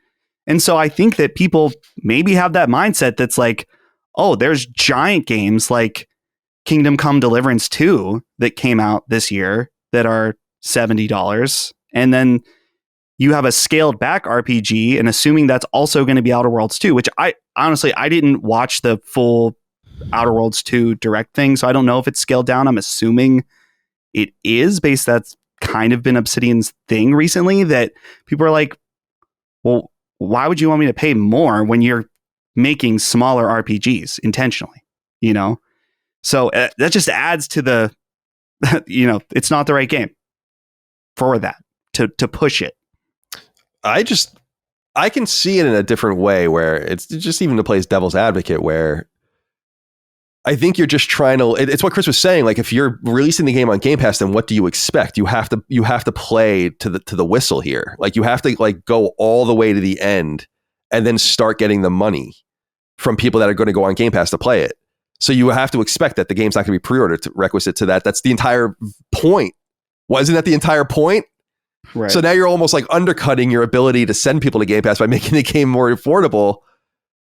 And so I think that people maybe have that mindset that's like, oh, there's giant games like Kingdom Come Deliverance 2 that came out this year that are $70. And then you have a scaled back RPG, and assuming that's also going to be Outer Worlds 2, which I didn't watch the full Outer Worlds 2 direct thing, so I don't know if it's scaled down. I'm assuming it is, based that's kind of been Obsidian's thing recently, that people are like, well, why would you want me to pay more when you're making smaller RPGs intentionally, you know? So that just adds to the, it's not the right game for that, to push it. I can see it in a different way, where it's just even to play as devil's advocate, where I think you're just trying to, it's what Chris was saying. Like if you're releasing the game on Game Pass, then what do you expect? You have to play to the whistle here. Like you have to like go all the way to the end and then start getting the money from people that are going to go on Game Pass to play it. So you have to expect that the game's not going to be pre-ordered requisite to that. That's the entire point. Wasn't that the entire point? Right. So now you're almost like undercutting your ability to send people to Game Pass by making the game more affordable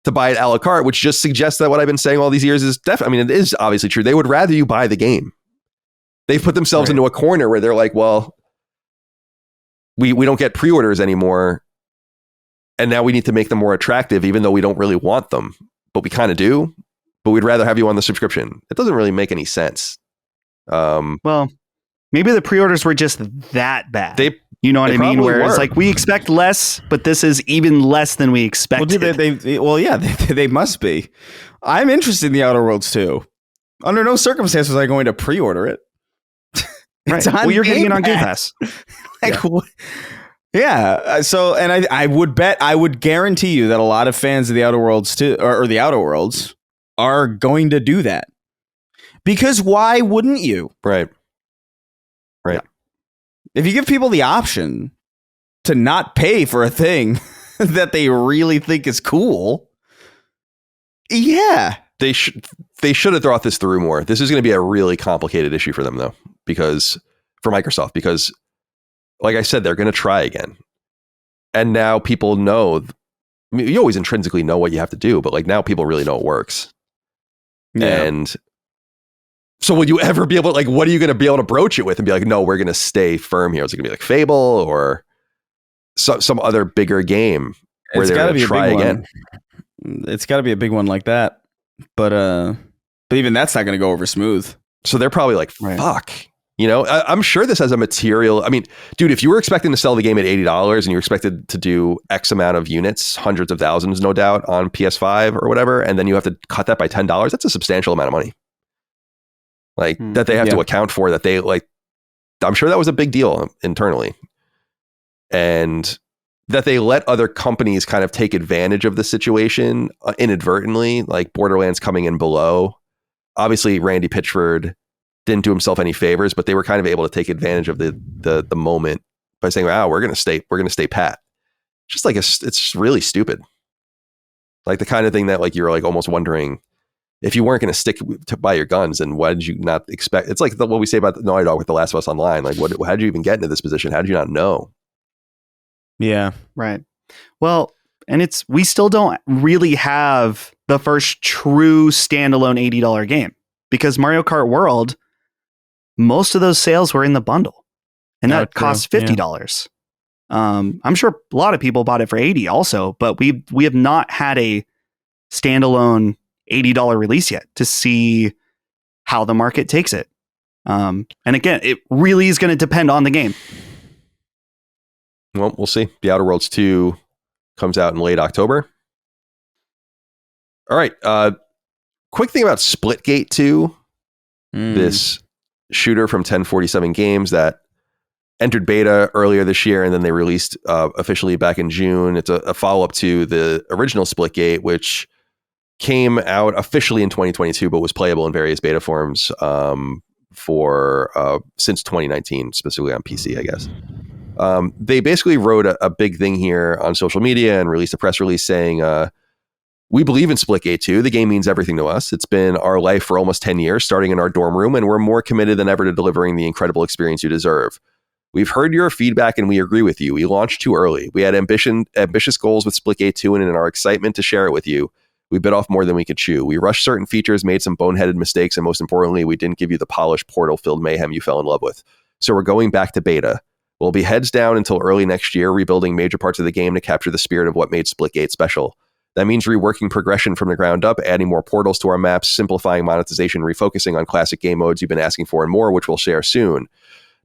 to buy it a la carte, which just suggests that what I've been saying all these years is definitely, I mean, it is obviously true. They would rather you buy the game. They've put themselves into a corner where they're like, well, we don't get pre-orders anymore. And now we need to make them more attractive, even though we don't really want them, but we kind of do, but we'd rather have you on the subscription. It doesn't really make any sense. Well, maybe the pre-orders were just that bad. You know what I mean? Where it's like, we expect less, but this is even less than we expected. Well, they must be. I'm interested in the Outer Worlds too. Under no circumstances am I going to pre-order it. Right. Well, you're getting it on Game Pass. So, and I would guarantee you that a lot of fans of the Outer Worlds too, or the Outer Worlds, are going to do that. Because why wouldn't you? Right. Yeah. If you give people the option to not pay for a thing that they really think is cool, yeah. They should have thought this through more. This is going to be a really complicated issue for them, though, for Microsoft, because like I said, they're going to try again. And now people know, I mean, you always intrinsically know what you have to do, but like now people really know it works. Yeah. And so will you ever be able to, like, what are you going to be able to broach it with and be like, no, we're going to stay firm here? Is it going to be like Fable or some other bigger game where they're going to try again? It's got to be a big one like that. But even that's not going to go over smooth. So they're probably like, fuck. You know, I'm sure this has a material. I mean, dude, if you were expecting to sell the game at $80 and you were expected to do X amount of units, hundreds of thousands, no doubt, on PS5 or whatever, and then you have to cut that by $10, that's a substantial amount of money. Like that they have to account for, that they like, I'm sure that was a big deal internally. And that they let other companies kind of take advantage of the situation inadvertently, like Borderlands coming in below. Obviously, Randy Pitchford didn't do himself any favors, but they were kind of able to take advantage of the moment by saying, "Wow, we're going to stay pat." Just like it's really stupid. Like the kind of thing that like you're like almost wondering if you weren't going to stick by your guns, and why did you not expect? It's like what we say about Naughty Dog with The Last of Us Online. Like, how did you even get into this position? How did you not know? Yeah. Right. Well, and we still don't really have the first true standalone $80 game, because Mario Kart World, most of those sales were in the bundle, and that cost $50. I'm sure a lot of people bought it for $80 also, but we have not had a standalone $80 release yet to see how the market takes it. And again, it really is going to depend on the game. Well, we'll see. The Outer Worlds 2 comes out in late October. All right. Quick thing about Splitgate 2, this shooter from 1047 Games that entered beta earlier this year, and then they released officially back in June. It's a follow-up to the original Splitgate, which came out officially in 2022, but was playable in various beta forms for since 2019, specifically on PC, I guess. They basically wrote a big thing here on social media and released a press release saying, "We believe in Splitgate 2. The game means everything to us. It's been our life for almost 10 years, starting in our dorm room, and we're more committed than ever to delivering the incredible experience you deserve. We've heard your feedback and we agree with you. We launched too early. We had ambitious goals with Splitgate 2, and in our excitement to share it with you, we bit off more than we could chew. We rushed certain features, made some boneheaded mistakes, and most importantly, we didn't give you the polished Portal-filled mayhem you fell in love with. So we're going back to beta. We'll be heads down until early next year, rebuilding major parts of the game to capture the spirit of what made Splitgate special. That means reworking progression from the ground up, adding more portals to our maps, simplifying monetization, refocusing on classic game modes you've been asking for, and more, which we'll share soon.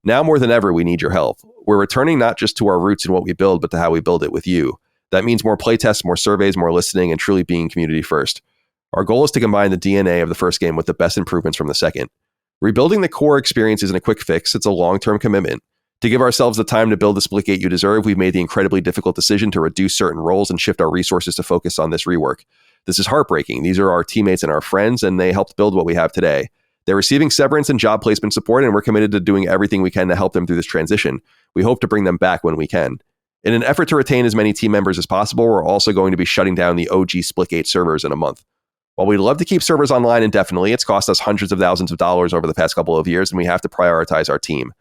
Now more than ever, we need your help. We're returning not just to our roots and what we build, but to how we build it with you. That means more playtests, more surveys, more listening, and truly being community first. Our goal is to combine the DNA of the first game with the best improvements from the second. Rebuilding the core experience isn't a quick fix, it's a long-term commitment. To give ourselves the time to build the Splitgate you deserve, we've made the incredibly difficult decision to reduce certain roles and shift our resources to focus on this rework. This is heartbreaking. These are our teammates and our friends, and they helped build what we have today. They're receiving severance and job placement support, and we're committed to doing everything we can to help them through this transition. We hope to bring them back when we can. In an effort to retain as many team members as possible, we're also going to be shutting down the OG Splitgate servers in a month. While we'd love to keep servers online indefinitely, it's cost us hundreds of thousands of dollars over the past couple of years, and we have to prioritize our team.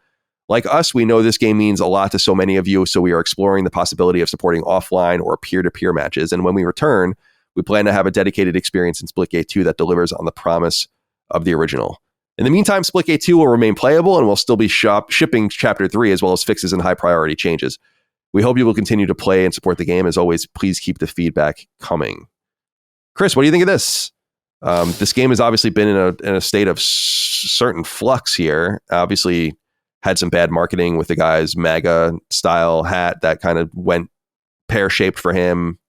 Like us, we know this game means a lot to so many of you, so we are exploring the possibility of supporting offline or peer-to-peer matches, and when we return, we plan to have a dedicated experience in Splitgate 2 that delivers on the promise of the original. In the meantime, Splitgate 2 will remain playable and will still be shipping Chapter 3 as well as fixes and high-priority changes. We hope you will continue to play and support the game. As always, please keep the feedback coming." Chris, what do you think of this? This game has obviously been in a state of certain flux here. Obviously, had some bad marketing with the guy's MAGA-style hat that kind of went pear-shaped for him.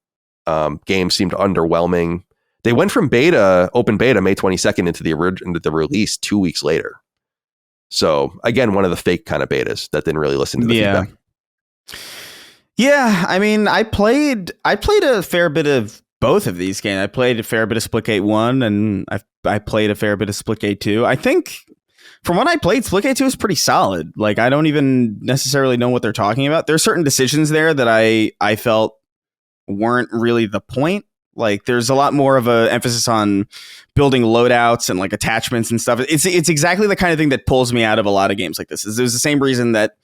Game seemed underwhelming. They went from open beta, May 22nd into the release 2 weeks later. So, again, one of the fake kind of betas that didn't really listen to the feedback. Yeah, I mean, I played a fair bit of both of these games. I played a fair bit of Splitgate 1, and I played a fair bit of Splitgate 2. I think from what I played, Splitgate 2 is pretty solid. Like, I don't even necessarily know what they're talking about. There's certain decisions there that I felt weren't really the point. Like, there's a lot more of a emphasis on building loadouts and like attachments and stuff. It's exactly the kind of thing that pulls me out of a lot of games like this. There's the same reason that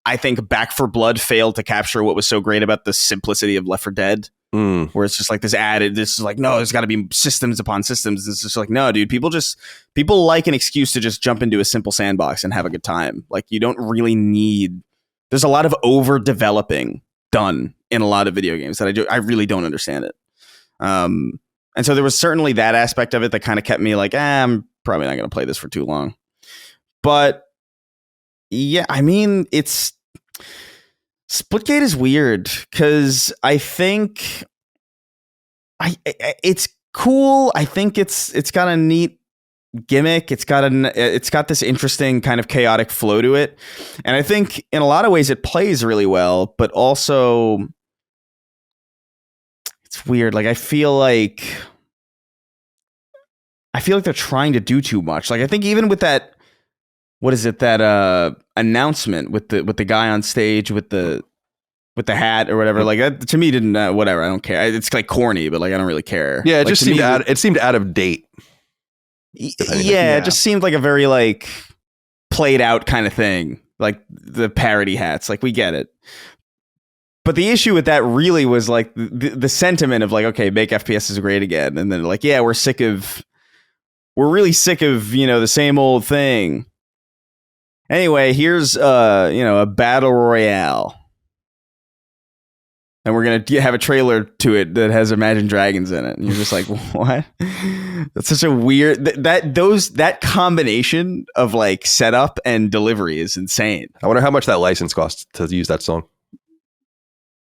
I think Back 4 Blood failed to capture what was so great about the simplicity of Left 4 Dead, where it's just like this is like, no, there's got to be systems upon systems. It's just like, no, dude, people like an excuse to just jump into a simple sandbox and have a good time. Like, you don't really need. There's a lot of over developing done in a lot of video games that I really don't understand it. And so there was certainly that aspect of it that kind of kept me like, I'm probably not going to play this for too long. But yeah, I mean, Splitgate is weird because I think it's cool. I think it's got a neat gimmick. It's got this interesting kind of chaotic flow to it. And I think in a lot of ways it plays really well, but also it's weird. Like I feel like they're trying to do too much. Like I think even with that, what is it, that announcement with the guy on stage with the hat or whatever, like that to me didn't whatever. I don't care. It's like corny, but like I don't really care. Yeah, it like, just seemed out of date. Yeah, it just seemed like a very like played out kind of thing. Like the parody hats, like we get it. But the issue with that really was like the sentiment of like, okay, make FPSs great again, and then like, yeah, we're really sick of the same old thing. Anyway, here's a battle royale, and we're gonna have a trailer to it that has Imagine Dragons in it, and you're just like, what? That's such a weird that combination of like setup and delivery is insane. I wonder how much that license cost to use that song.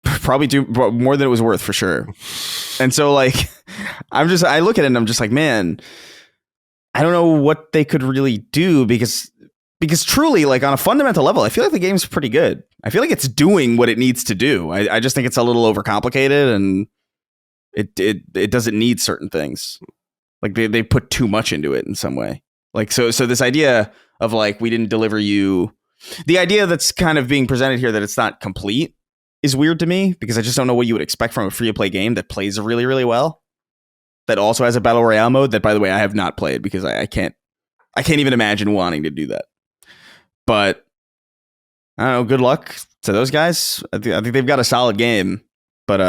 Probably do more than it was worth for sure. And so like, I look at it and I'm just like, man, I don't know what they could really do because truly, like on a fundamental level, I feel like the game's pretty good. I feel like it's doing what it needs to do. I just think it's a little overcomplicated and it doesn't need certain things. Like they put too much into it in some way. Like, so this idea of like, we didn't deliver you, the idea that's kind of being presented here that it's not complete is weird to me because I just don't know what you would expect from a free-to-play game that plays really, really well. That also has a battle royale mode that, by the way, I have not played because I can't even imagine wanting to do that. But I don't know. Good luck to those guys. I think they've got a solid game. But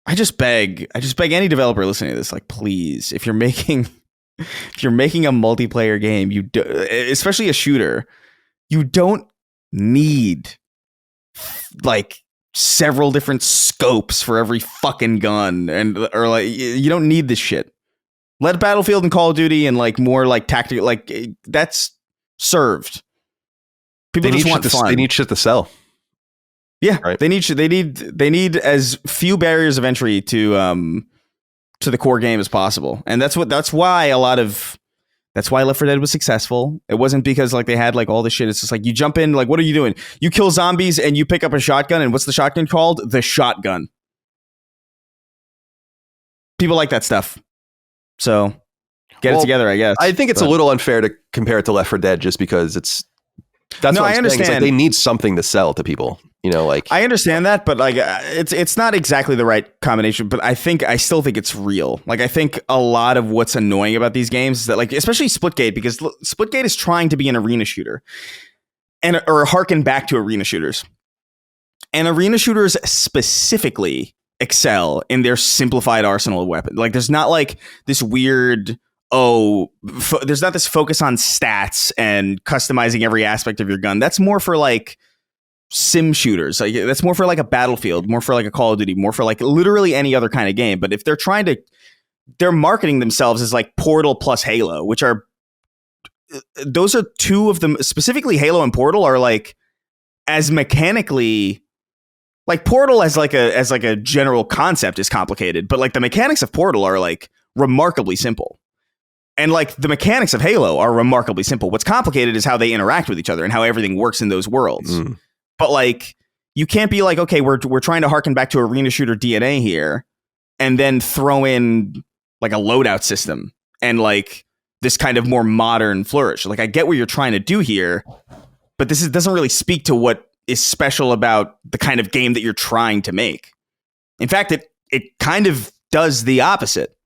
I just beg any developer listening to this, like, please, if you're making a multiplayer game, especially a shooter, you don't need like several different scopes for every fucking gun or like you don't need this shit. Let Battlefield and Call of Duty and like more like tactical, like that's served. People just want fun. They need shit to sell. Yeah, right? They need as few barriers of entry to the core game as possible, and that's why Left 4 Dead was successful. It wasn't because like they had like all this shit. It's just like you jump in, like, what are you doing? You kill zombies and you pick up a shotgun. And what's the shotgun called? The shotgun. People like that stuff. So get it together, I guess. I think it's a little unfair to compare it to Left 4 Dead just because that's what I understand. Like they need something to sell to people. Like I understand that, but like it's not exactly the right combination. But I still think it's real. Like I think a lot of what's annoying about these games is that, like, especially Splitgate, because Splitgate is trying to be an arena shooter or harken back to arena shooters, and arena shooters specifically excel in their simplified arsenal of weapons. Like there's not like this weird there's not this focus on stats and customizing every aspect of your gun. That's more for like sim shooters. Like that's more for like a Battlefield, more for like a Call of Duty, more for like literally any other kind of game. But if they're they're marketing themselves as like Portal plus Halo, which are those are two of them. Specifically Halo and Portal are like as mechanically, like Portal as like a general concept is complicated, but like the mechanics of Portal are like remarkably simple. And like the mechanics of Halo are remarkably simple. What's complicated is how they interact with each other and how everything works in those worlds. But like, you can't be like, okay, we're trying to harken back to arena shooter DNA here, and then throw in like a loadout system and like this kind of more modern flourish. Like, I get what you're trying to do here, but this doesn't really speak to what is special about the kind of game that you're trying to make. In fact, it kind of does the opposite.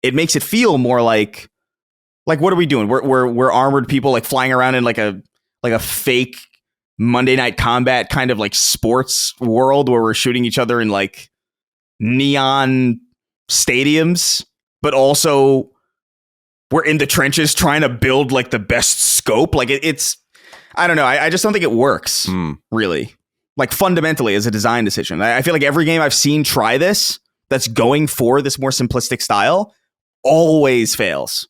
It makes it feel more like what are we doing? We're armored people like flying around in like a fake Monday Night Combat kind of like sports world where we're shooting each other in like neon stadiums, but also we're in the trenches trying to build like the best scope. Like it's, I don't know. I just don't think it works really, like fundamentally as a design decision. I feel like every game I've seen try this that's going for this more simplistic style always fails.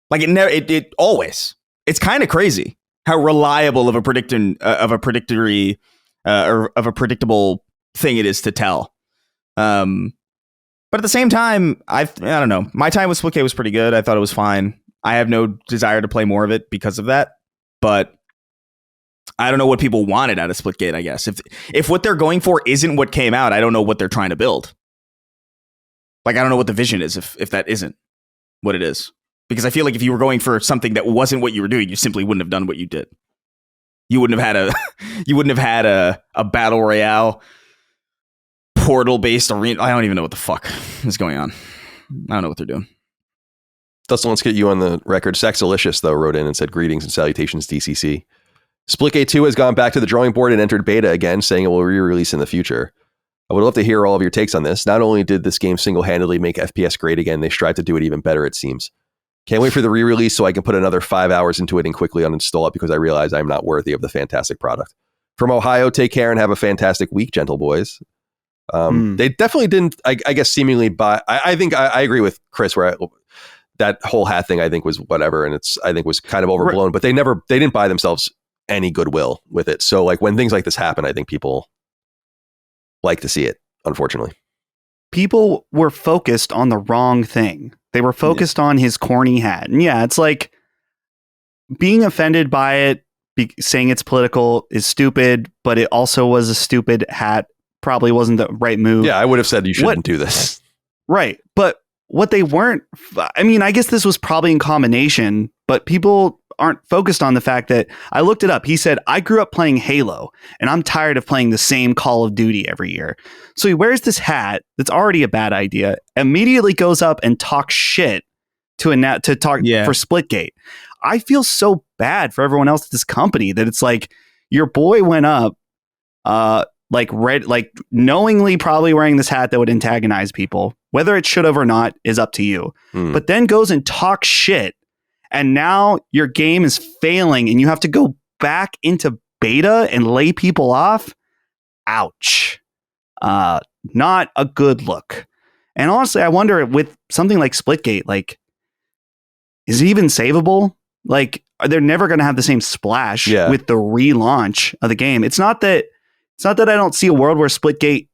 Like it always, it's kind of crazy how reliable of a predictable thing it is to tell. But at the same time, I don't know. My time with Splitgate was pretty good. I thought it was fine. I have no desire to play more of it because of that. But I don't know what people wanted out of Splitgate, I guess. If what they're going for isn't what came out, I don't know what they're trying to build. Like, I don't know what the vision is if that isn't what it is. Because I feel like if you were going for something that wasn't what you were doing, you simply wouldn't have done what you did. You wouldn't have had a battle royale portal-based arena. I don't even know what the fuck is going on. I don't know what they're doing. Dustin, let's get you on the record. Sexalicious, though, wrote in and said, greetings and salutations, DCC. Splitgate 2 has gone back to the drawing board and entered beta again, saying it will re-release in the future. I would love to hear all of your takes on this. Not only did this game single-handedly make FPS great again, they strive to do it even better, it seems. Can't wait for the re-release so I can put another 5 hours into it and quickly uninstall it because I realize I'm not worthy of the fantastic product. From Ohio, take care and have a fantastic week, gentle boys. They definitely didn't, I guess, seemingly buy. I think I agree with Chris where that whole hat thing, I think, was whatever, and I think was kind of overblown. But they didn't buy themselves any goodwill with it. So like when things like this happen, I think people like to see it. Unfortunately, people were focused on the wrong thing. They were focused on his corny hat, and yeah, it's like being offended by it, saying it's political is stupid. But it also was a stupid hat. Probably wasn't the right move. Yeah, I would have said you shouldn't do this. Right, but what they weren't, I mean, I guess this was probably in combination, but people aren't focused on the fact that I looked it up. He said, I grew up playing Halo and I'm tired of playing the same Call of Duty every year. So he wears this hat that's already a bad idea, immediately goes up and talks shit to talk for Splitgate. I feel so bad for everyone else at this company that it's like your boy went up, knowingly probably wearing this hat that would antagonize people. Whether it should have or not is up to you. But then goes and talks shit. And now your game is failing and you have to go back into beta and lay people off. Ouch. Not a good look. And honestly, I wonder with something like Splitgate, like, is it even savable? Like, they're never going to have the same splash with the relaunch of the game. It's not that I don't see a world where Splitgate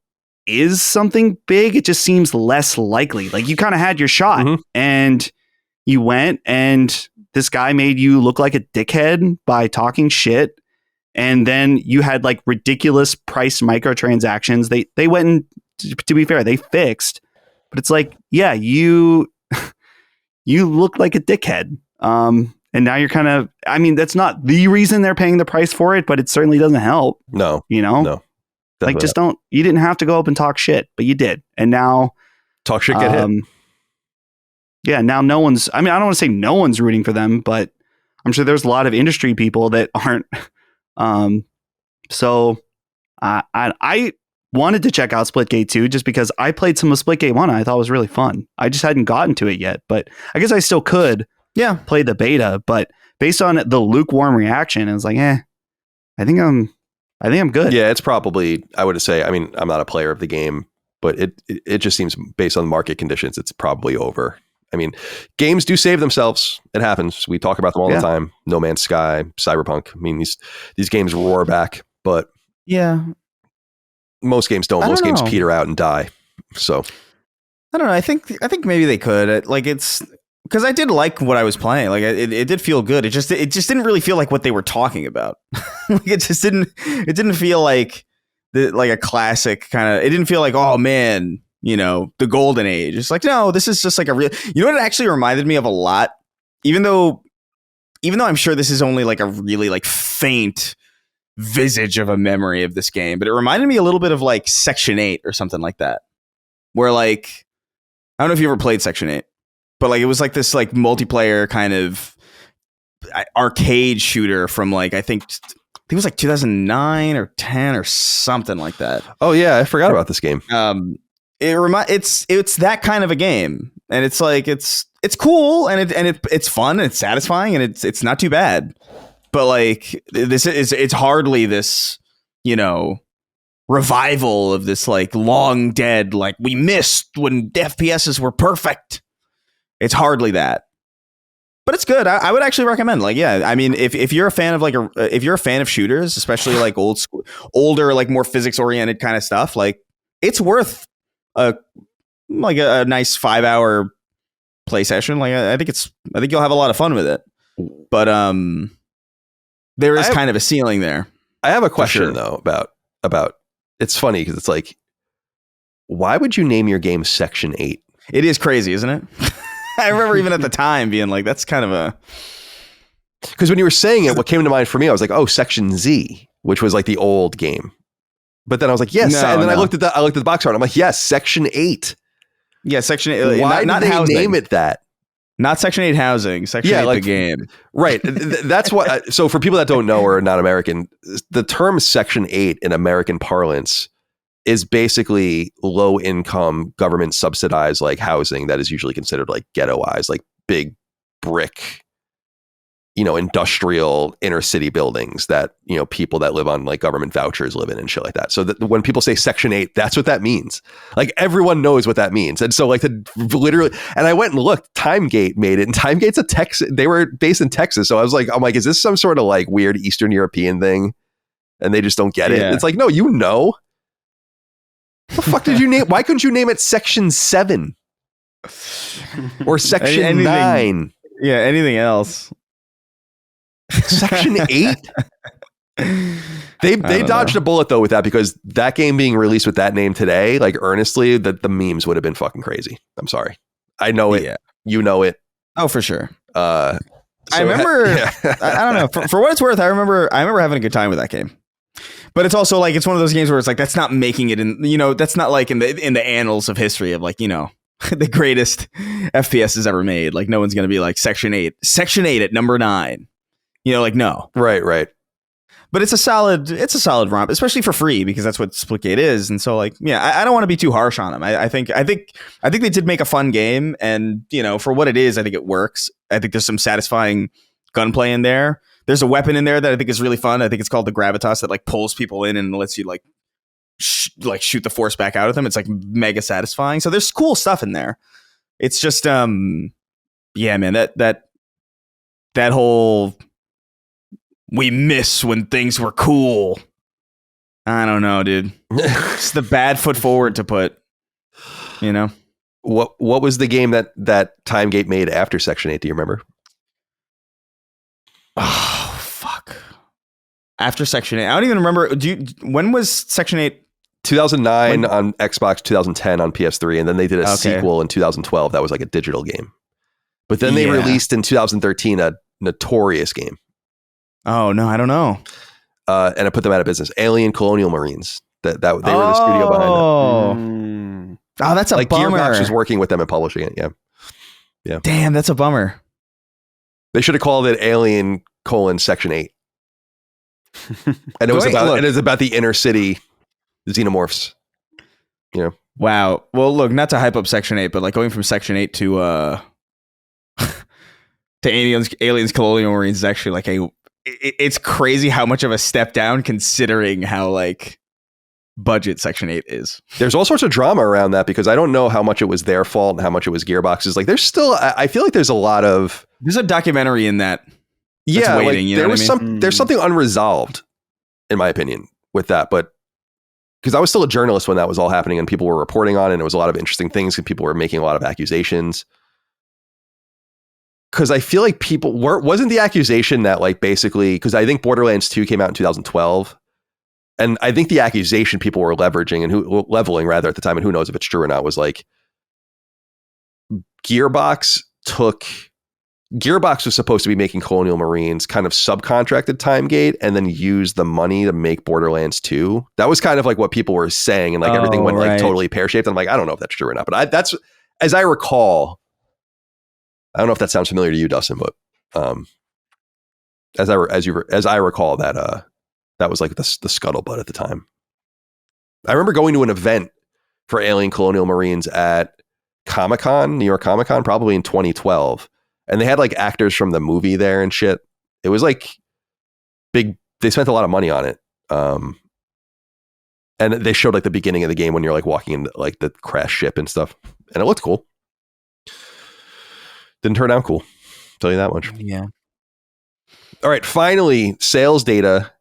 is something big. It just seems less likely. Like you kind of had your shot and you went and this guy made you look like a dickhead by talking shit. And then you had like ridiculous price microtransactions. They went and to be fair, they fixed, but it's like, yeah, you look like a dickhead. And now you're kind of, I mean, that's not the reason they're paying the price for it, but it certainly doesn't help. No, No. Like, just don't, you didn't have to go up and talk shit, but you did. And now talk shit, get hit. Yeah. Now I don't want to say no one's rooting for them, but I'm sure there's a lot of industry people that aren't. So I wanted to check out Splitgate 2 just because I played some of Splitgate 1. I thought it was really fun. I just hadn't gotten to it yet, but I guess I still could play the beta, but based on the lukewarm reaction, it was like, I think I'm good. Yeah, it's probably, I would say, I mean, I'm not a player of the game, but it just seems based on market conditions, it's probably over. I mean, games do save themselves. It happens. We talk about them all the time. No Man's Sky, Cyberpunk. I mean, these games roar back, but most games don't. Most games peter out and die. So I don't know. I think maybe they could. Like, it's because I did like what I was playing. Like, it did feel good. It just didn't really feel like what they were talking about. Like, it didn't feel like a classic kind of. It didn't feel like, oh man, the golden age. It's like, no, this is just like a real. You know what it actually reminded me of a lot. Even though I'm sure this is only like a really like faint visage of a memory of this game, but it reminded me a little bit of like Section 8 or something like that, where like, I don't know if you ever played Section 8, but like it was like this like multiplayer kind of arcade shooter from like I think it was like 2009 or 10 or something like that. Oh yeah, I forgot about this game. It's that kind of a game, and it's like it's cool and it's fun and it's satisfying and it's not too bad. But like it's hardly this, revival of this like long dead, like we missed when FPSs were perfect. It's hardly that. But it's good. I would actually recommend. Like, yeah, I mean, if you're a fan of like if you're a fan of shooters, especially like older, like more physics oriented kind of stuff, like it's worth a nice 5-hour play session. Like, I think you'll have a lot of fun with it. But there is kind of a ceiling there. I have a question though about it's funny because it's like, why would you name your game Section 8? It is crazy, isn't it? I remember even at the time being like, that's kind of a... Because when you were saying it, what came to mind for me, I was like, oh, Section Z, which was like the old game. But then I was like, yes. And then I looked at the box art. I'm like, yes, Section 8. Yeah, Section 8. Why did they housing. name it that? Not Section 8 housing. Section 8 the game. Right. That's what. So for people that don't know or are not American, the term Section 8 in American parlance is basically low income government subsidized like housing that is usually considered like ghettoized, like big brick, industrial inner city buildings that, people that live on like government vouchers live in and shit like that. So when people say Section 8, that's what that means. Like everyone knows what that means. And so like literally, and I went and looked, Timegate made it, and Timegate's a Texas, they were based in Texas. So I'm like, is this some sort of like weird Eastern European thing? And they just don't get it. It's like, no, the fuck did you name? Why couldn't you name it Section 7 or Section 9? Yeah, anything else. Section 8? They dodged a bullet though with that, because that game being released with that name today, like earnestly, that the memes would have been fucking crazy. I'm sorry. I know it. Yeah. You know it. Oh, for sure. I remember, I don't know, for what it's worth, I remember having a good time with that game. But it's also like, it's one of those games where it's like, that's not making it in, that's not like in the annals of history of like, the greatest FPS ever made. Like no one's going to be like Section 8 at number 9. Like no. Right. But it's a solid romp, especially for free, because that's what Splitgate is. And so like, yeah, I don't want to be too harsh on them. I think they did make a fun game, and for what it is, I think it works. I think there's some satisfying gunplay in there. There's a weapon in there that I think is really fun. I think it's called the Gravitas, that like pulls people in and lets you like shoot the force back out of them. It's like mega satisfying. So there's cool stuff in there. It's just yeah, man, that whole we miss when things were cool. I don't know, dude. It's the bad foot forward to put. What was the game that Timegate made after Section 8? Do you remember? Oh, fuck. After Section 8. I don't even remember. When was Section 8? 2009 on Xbox, 2010 on PS3, and then they did a sequel in 2012 that was like a digital game. But then they released in 2013 a notorious game. Oh, no, I don't know. And I put them out of business. Alien Colonial Marines. They were the studio behind that. Oh, that's a like bummer. Gearbox was working with them and publishing it. Yeah. Damn, that's a bummer. They should have called it Alien: Section 8. And it's about the inner city xenomorphs. Wow. Well, look, not to hype up Section 8, but like going from Section 8 to Aliens Colonial Marines is actually like it's crazy how much of a step down considering how like budget Section 8 is. There's all sorts of drama around that, because I don't know how much it was their fault and how much it was Gearbox's. Like there's still, I feel like there's a documentary in that. Yeah, waiting, like, there's something unresolved in my opinion with that, but because I was still a journalist when that was all happening and people were reporting on it, and it was a lot of interesting things and people were making a lot of accusations. Because I feel like wasn't the accusation that like basically, because I think Borderlands 2 came out in 2012, and I think the accusation people were leveraging and leveling rather at the time, and who knows if it's true or not, was like Gearbox was supposed to be making Colonial Marines, kind of subcontracted Timegate, and then used the money to make Borderlands 2. That was kind of like what people were saying, and like everything went like totally pear-shaped. I'm like, I don't know if that's true or not, but that's as I recall. I don't know if that sounds familiar to you, Dustin, but as I recall that that was like the scuttlebutt at the time. I remember going to an event for Alien Colonial Marines at Comic-Con, New York Comic-Con, probably in 2012. And they had like actors from the movie there and shit. It was like big. They spent a lot of money on it. And they showed like the beginning of the game when you're like walking into like the crash ship and stuff. And it looked cool. Didn't turn out cool. I'll tell you that much. Yeah. All right. Finally, sales data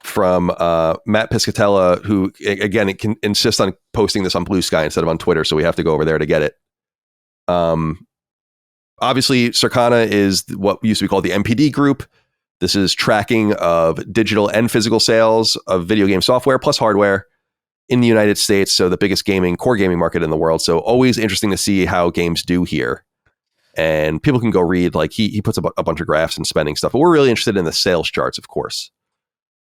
from Matt Piscatella, who again, it can insist on posting this on Blue Sky instead of on Twitter. So we have to go over there to get it. Obviously, Circana is what used to be called the MPD group. This is tracking of digital and physical sales of video game software plus hardware in the United States. So the biggest core gaming market in the world. So always interesting to see how games do here. And people can go read, like he puts a bunch of graphs and spending stuff. But we're really interested in the sales charts, of course.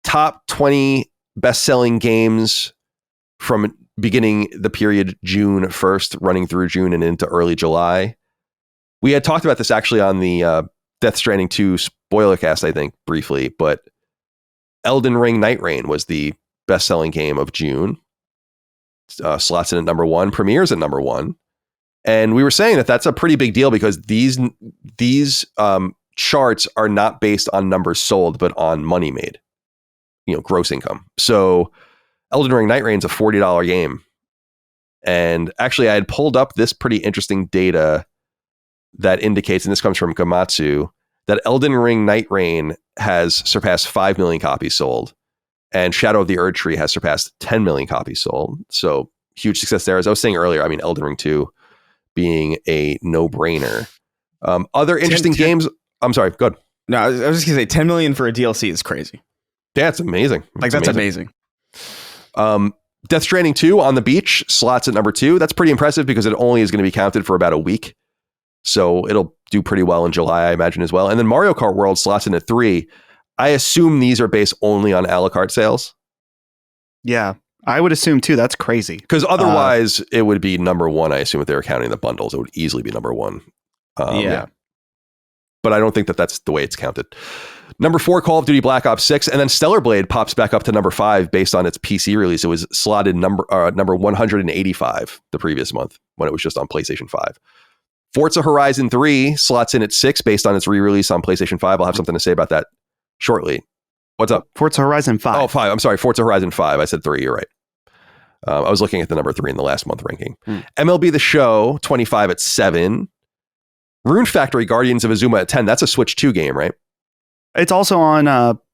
Top 20 best-selling games from beginning the period June 1st, running through June and into early July. We had talked about this actually on the Death Stranding 2 spoiler cast, I think, briefly, but Elden Ring Night Reign was the best-selling game of June. Slots in at number 1, premieres at number 1. And we were saying that that's a pretty big deal because these charts are not based on numbers sold, but on money made, gross income. So Elden Ring Night Reign's a $40 game. And actually, I had pulled up this pretty interesting data that indicates, and this comes from Gamatsu, that Elden Ring Night Reign has surpassed 5 million copies sold, and Shadow of the Erd Tree has surpassed 10 million copies sold. So huge success there. As I was saying earlier, I mean, Elden Ring 2 being a no-brainer. Other interesting games. I'm sorry, go ahead. No, I was just going to say 10 million for a DLC is crazy. Yeah, it's amazing. That's amazing. Death Stranding 2 on the beach slots at number 2. That's pretty impressive because it only is going to be counted for about a week. So it'll do pretty well in July, I imagine, as well. And then Mario Kart World slots in at 3. I assume these are based only on a la carte sales. Yeah, I would assume too. That's crazy. Because otherwise it would be number 1. I assume if they were counting the bundles, it would easily be number 1. Yeah. But I don't think that that's the way it's counted. Number 4, Call of Duty Black Ops 6. And then Stellar Blade pops back up to number 5 based on its PC release. It was slotted number 185 the previous month when it was just on PlayStation 5. Forza Horizon 3 slots in at 6 based on its re-release on PlayStation 5. I'll have something to say about that shortly. What's up? Forza Horizon 5. Oh, 5. I'm sorry. Forza Horizon 5. I said 3. You're right. I was looking at the number 3 in the last month ranking. MLB The Show 25 at 7. Rune Factory Guardians of Azuma at 10. That's a Switch 2 game, right? It's also on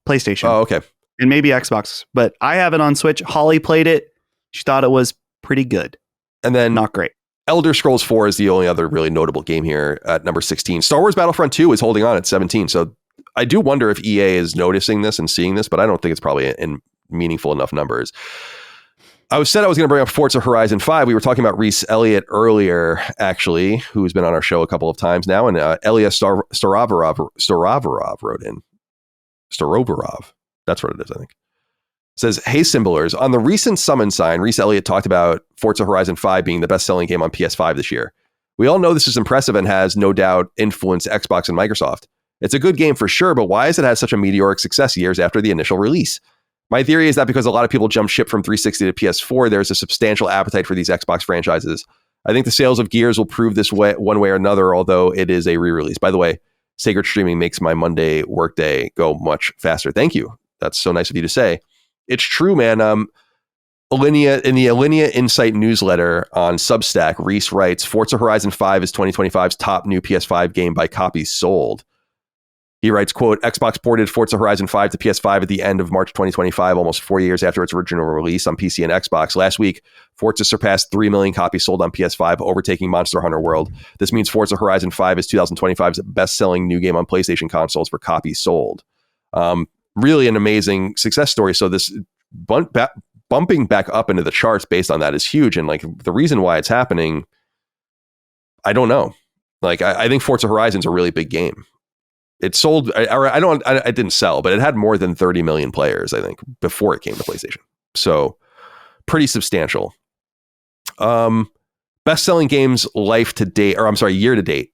PlayStation. Oh, okay. And maybe Xbox. But I have it on Switch. Holly played it. She thought it was pretty good. And then not great. Elder Scrolls 4 is the only other really notable game here at number 16. Star Wars Battlefront 2 is holding on at 17. So I do wonder if EA is noticing this and seeing this, but I don't think it's probably in meaningful enough numbers. I was going to bring up Forza Horizon 5. We were talking about Reese Elliott earlier, actually, who's been on our show a couple of times now. And Elia Starovarov wrote in. Starovarov. That's what it is, I think. Says, hey, Symbolers, on the recent summon sign, Reese Elliott talked about Forza Horizon 5 being the best-selling game on PS5 this year. We all know this is impressive and has no doubt influenced Xbox and Microsoft. It's a good game for sure, but why has it had such a meteoric success years after the initial release? My theory is that because a lot of people jumped ship from 360 to PS4, there's a substantial appetite for these Xbox franchises. I think the sales of Gears will prove this way, one way or another, although it is a re-release. By the way, Sacred Streaming makes my Monday workday go much faster. Thank you. That's so nice of you to say. It's true, man. Alinea, in the Alinea Insight newsletter on Substack, Reese writes, Forza Horizon 5 is 2025's top new PS5 game by copies sold. He writes, quote, Xbox ported Forza Horizon 5 to PS5 at the end of March 2025, almost 4 years after its original release on PC and Xbox. Last week, Forza surpassed 3 million copies sold on PS5, overtaking Monster Hunter World. This means Forza Horizon 5 is 2025's best-selling new game on PlayStation consoles for copies sold. Really an amazing success story. So this bumping back up into the charts based on that is huge. And like the reason why it's happening, I don't know. Like I think Forza Horizon's a really big game. It sold, it didn't sell, but it had more than 30 million players, I think, before it came to PlayStation. So pretty substantial. Best-selling games year to date.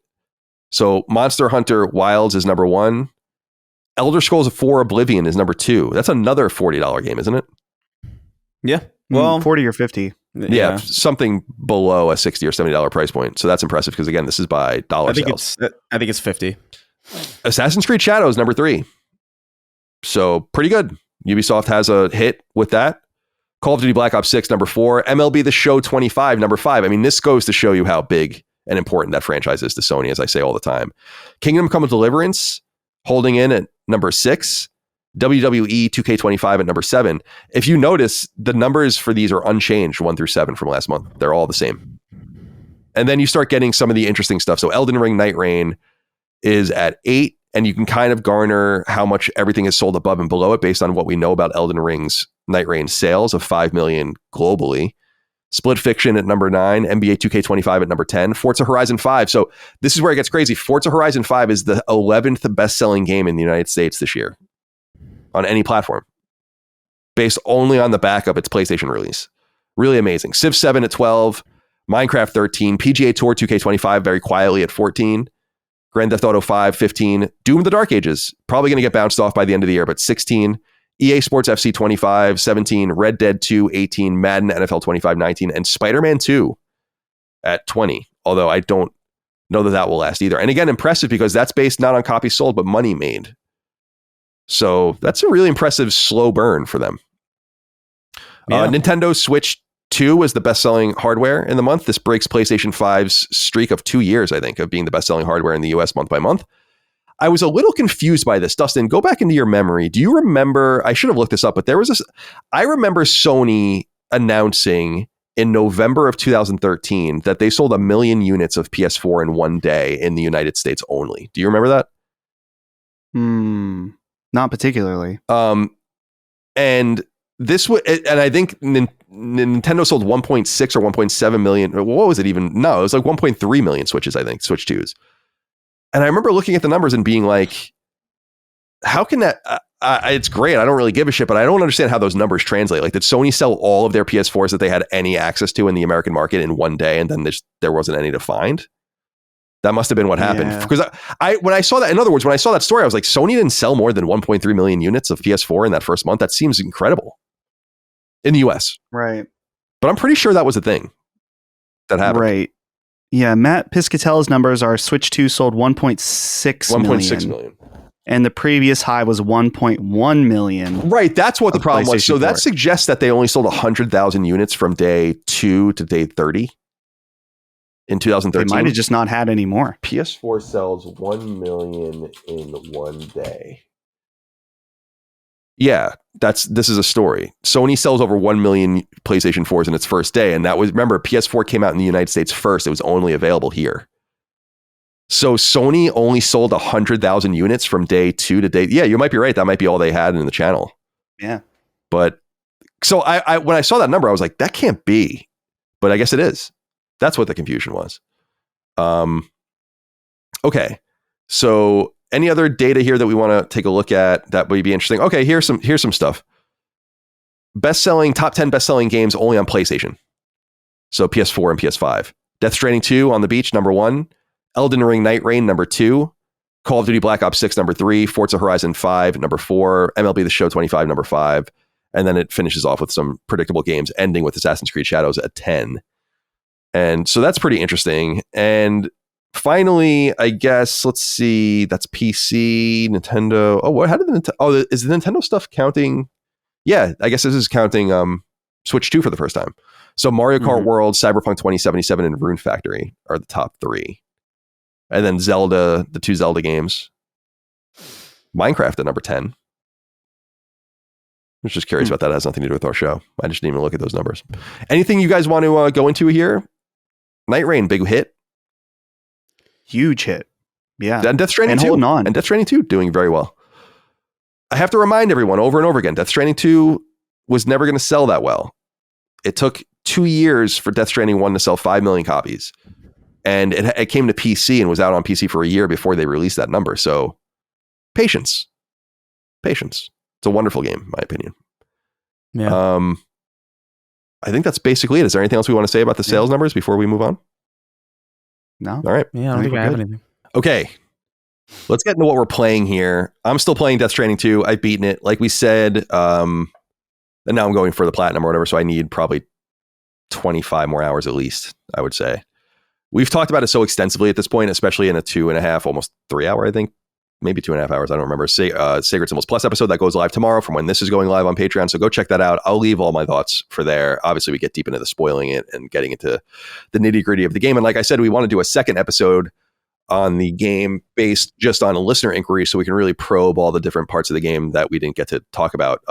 So Monster Hunter Wilds is number 1. Elder Scrolls 4 Oblivion is number 2. That's another $40 game, isn't it? Yeah. Well, 40 or 50. Yeah, something below a $60 or $70 price point. So that's impressive because, again, this is by dollar sales. I think it's 50. Assassin's Creed Shadows, number 3. So pretty good. Ubisoft has a hit with that. Call of Duty Black Ops 6, number 4. MLB The Show 25, number 5. I mean, this goes to show you how big and important that franchise is to Sony, as I say all the time. Kingdom Come Deliverance, holding in at number 6. WWE 2K25 at number 7. If you notice, the numbers for these are unchanged, 1 through 7 from last month. They're all the same. And then you start getting some of the interesting stuff. So Elden Ring Night Reign is at 8. and you can kind of garner how much everything is sold above and below it based on what we know about Elden Ring's Night Rain sales of 5 million globally. Split Fiction at number 9, NBA 2K25 at number 10, Forza Horizon 5. So this is where it gets crazy. Forza Horizon 5 is the 11th best-selling game in the United States this year on any platform, based only on the back of its PlayStation release. Really amazing. Civ 7 at 12, Minecraft 13, PGA Tour 2K25 very quietly at 14, Grand Theft Auto 5, 15, Doom the Dark Ages, probably going to get bounced off by the end of the year, but 16, EA Sports FC 25, 17, Red Dead 2, 18, Madden NFL 25, 19, and Spider-Man 2 at 20. Although I don't know that will last either. And again, impressive because that's based not on copies sold, but money made. So that's a really impressive slow burn for them. Yeah. Nintendo Switch 2 was the best-selling hardware in the month. This breaks PlayStation 5's streak of 2 years, I think, of being the best-selling hardware in the US month by month. I was a little confused by this. Dustin, go back into your memory. Do you remember, I should have looked this up, but there was this, I remember Sony announcing in November of 2013 that they sold 1 million units of PS4 in one day in the United States only. Do you remember that? Not particularly. And this would, and I think Nintendo sold 1.6 or 1.7 million. What was it even? No, it was like 1.3 million Switches, I think, Switch 2s. And I remember looking at the numbers and being like, how can that, it's great. I don't really give a shit, but I don't understand how those numbers translate. Like, did Sony sell all of their PS4s that they had any access to in the American market in one day, and then there wasn't any to find? That must have been what happened. Yeah. Because when I saw that, in other words, when I saw that story, I was like, Sony didn't sell more than 1.3 million units of PS4 in that first month. That seems incredible in the US. Right. But I'm pretty sure that was a thing that happened. Right. Yeah, Matt Piscatella's numbers are Switch 2 sold 1.6 million. 1.6 million. And the previous high was 1.1 million. Right, that's what the problem was. So that 4. suggests that they only sold 100,000 units from day 2 to day 30 in 2013. They might have just not had any more. PS4 sells 1 million in one day. Yeah, this is a story. Sony sells over 1 million PlayStation 4s in its first day. And that was, remember, PS4 came out in the United States first. It was only available here. So Sony only sold 100,000 units from day 2 to day. Yeah, you might be right. That might be all they had in the channel. Yeah. But so I when I saw that number, I was like, that can't be. But I guess it is. That's what the confusion was. Okay. So any other data here that we want to take a look at that would be interesting? Okay, here's some stuff. Top 10 best-selling games only on PlayStation. So PS4 and PS5. Death Stranding 2 on the beach, number 1. Elden Ring Night Rain, number 2. Call of Duty Black Ops 6, number 3. Forza Horizon 5, number 4. MLB The Show 25, number 5. And then it finishes off with some predictable games, ending with Assassin's Creed Shadows at 10. And so that's pretty interesting. And finally, I guess, let's see, that's PC, Nintendo. Oh, what? How did is the Nintendo stuff counting? Yeah, I guess this is counting Switch 2 for the first time. So Mario Kart World, Cyberpunk 2077, and Rune Factory are the top 3. And then Zelda, the 2 Zelda games. Minecraft at number 10. I was just curious about that. It has nothing to do with our show. I just didn't even look at those numbers. Anything you guys want to go into here? Night Rain, big hit. Huge hit. Yeah. And Death Stranding 2. Holding on. And Death Stranding 2 doing very well. I have to remind everyone over and over again, Death Stranding 2 was never going to sell that well. It took 2 years for Death Stranding 1 to sell 5 million copies. And it came to PC and was out on PC for a year before they released that number. So patience. It's a wonderful game, in my opinion. Yeah. I think that's basically it. Is there anything else we want to say about the sales numbers before we move on? No. All right. Yeah, I don't think I have anything. Okay. Let's get into what we're playing here. I'm still playing Death Stranding 2. I've beaten it. Like we said, and now I'm going for the platinum or whatever, so I need probably 25 more hours at least, I would say. We've talked about it so extensively at this point, especially in a 2.5, almost 3 hour, I think. Maybe 2.5 hours. I don't remember. Sacred Symbols Plus episode that goes live tomorrow from when this is going live on Patreon. So go check that out. I'll leave all my thoughts for there. Obviously, we get deep into the spoiling it and getting into the nitty gritty of the game. And like I said, we want to do a second episode on the game based just on a listener inquiry, so we can really probe all the different parts of the game that we didn't get to talk about.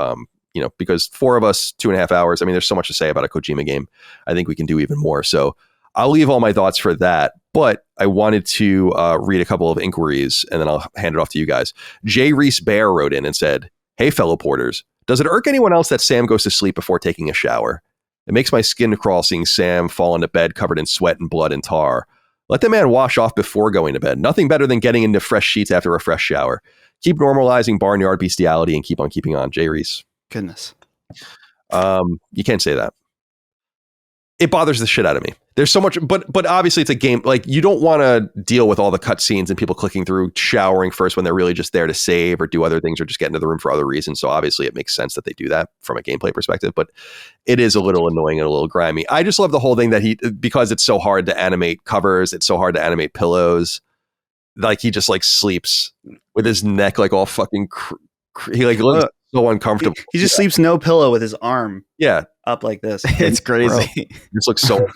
Because 4 of us, 2.5 hours. I mean, there's so much to say about a Kojima game. I think we can do even more. So I'll leave all my thoughts for that. But I wanted to read a couple of inquiries, and then I'll hand it off to you guys. J. Reese Bear wrote in and said, "Hey, fellow porters, does it irk anyone else that Sam goes to sleep before taking a shower? It makes my skin crawl seeing Sam fall into bed covered in sweat and blood and tar. Let the man wash off before going to bed. Nothing better than getting into fresh sheets after a fresh shower. Keep normalizing barnyard bestiality and keep on keeping on." J. Reese. Goodness. You can't say that. It bothers the shit out of me. There's so much, but obviously it's a game. Like, you don't want to deal with all the cutscenes and people clicking through, showering first when they're really just there to save or do other things or just get into the room for other reasons. So obviously it makes sense that they do that from a gameplay perspective, but it is a little annoying and a little grimy. I just love the whole thing that because it's so hard to animate covers, it's so hard to animate pillows. Like, he just like sleeps with his neck like all fucking, he like looks so uncomfortable. He just sleeps no pillow with his arm. Yeah. Up like this. It's crazy. This looks so.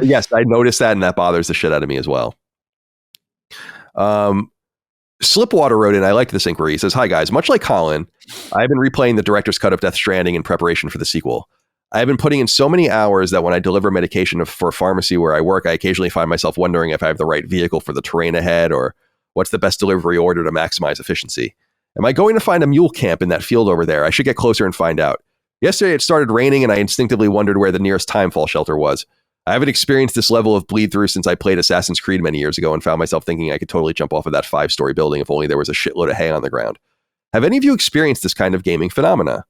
Yes, I noticed that, and that bothers the shit out of me as well. Slipwater wrote in, I liked this inquiry. He says, "Hi guys, much like Colin, I've been replaying the director's cut of Death Stranding in preparation for the sequel. I have been putting in so many hours that when I deliver medication for a pharmacy where I work, I occasionally find myself wondering if I have the right vehicle for the terrain ahead, or what's the best delivery order to maximize efficiency. Am I going to find a mule camp in that field over there? I should get closer and find out. Yesterday it started raining and I instinctively wondered where the nearest timefall shelter was. I haven't experienced this level of bleed through since I played Assassin's Creed many years ago and found myself thinking I could totally jump off of that 5-story building if only there was a shitload of hay on the ground. Have any of you experienced this kind of gaming phenomena?"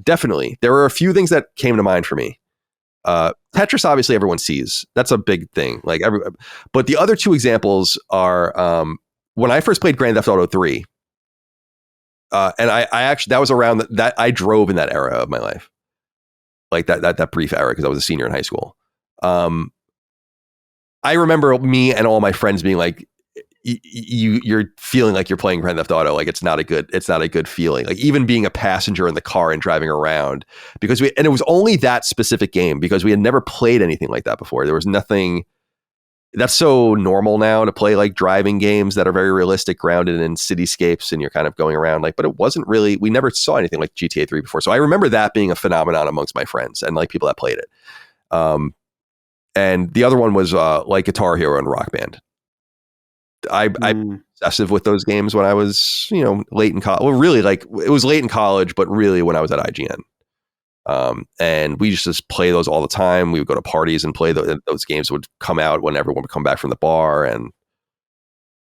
Definitely. There are a few things that came to mind for me. Tetris, obviously everyone sees. That's a big thing. But the other two examples are when I first played Grand Theft Auto 3, and I actually, that was around that I drove in that era of my life, like that brief era, because I was a senior in high school. I remember me and all my friends being like, "You're feeling like you're playing Grand Theft Auto. Like, it's not a good feeling." Like, even being a passenger in the car and driving around, and it was only that specific game because we had never played anything like that before. There was nothing. That's so normal now to play like driving games that are very realistic, grounded in cityscapes, and you're kind of going around but it wasn't really, we never saw anything like GTA 3 before. So I remember that being a phenomenon amongst my friends and like people that played it. And the other one was like Guitar Hero and Rock Band. I'm obsessive with those games when I was, late in college. Well, really, like, it was late in college, but really when I was at IGN. And we used to just play those all the time. We would go to parties and play those games would come out when everyone would come back from the bar, and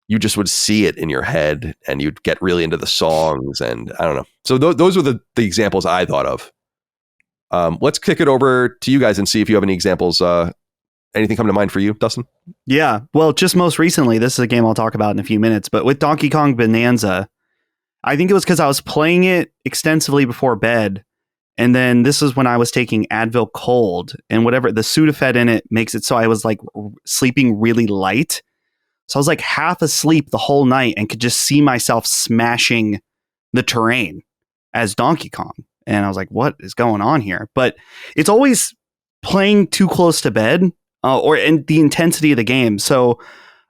you just would see it in your head and you'd get really into the songs, and I don't know. So those were the examples I thought of. Let's kick it over to you guys and see if you have any examples. Anything come to mind for you, Dustin? Yeah. Well, just most recently, this is a game I'll talk about in a few minutes, but with Donkey Kong Bonanza, I think it was because I was playing it extensively before bed. And then this is when I was taking Advil Cold, and whatever the Sudafed in it makes it so I was like sleeping really light. So I was like half asleep the whole night and could just see myself smashing the terrain as Donkey Kong. And I was like, what is going on here? But it's always playing too close to bed and the intensity of the game. So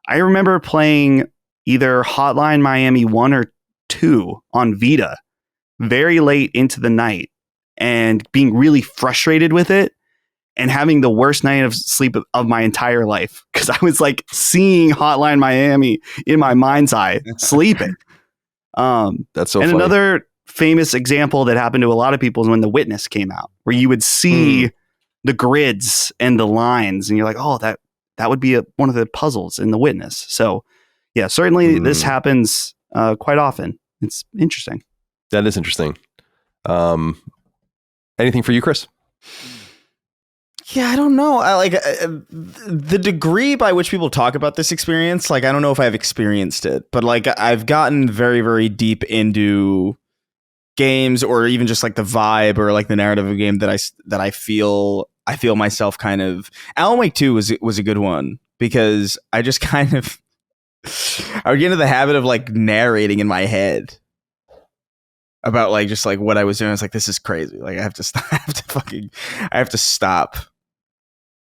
I remember playing either Hotline Miami 1 or 2 on Vita very late into the night, and being really frustrated with it and having the worst night of sleep of my entire life because I was like seeing Hotline Miami in my mind's eye sleeping. That's so and funny. Another famous example that happened to a lot of people is when The Witness came out, where you would see the grids and the lines and you're like, oh, that would be one of the puzzles in The Witness. So yeah, certainly this happens quite often. It's interesting. That is interesting. Anything for you, Chris? Yeah, I don't know. I like the degree by which people talk about this experience. Like, I don't know if I've experienced it, but like I've gotten very, very deep into games, or even just like the vibe or like the narrative of a game that I feel myself kind of. Alan Wake 2 was a good one because I just kind of I would get into the habit of like narrating in my head about like just like what I was doing. I was like, this is crazy. Like, I have to stop. I have to stop.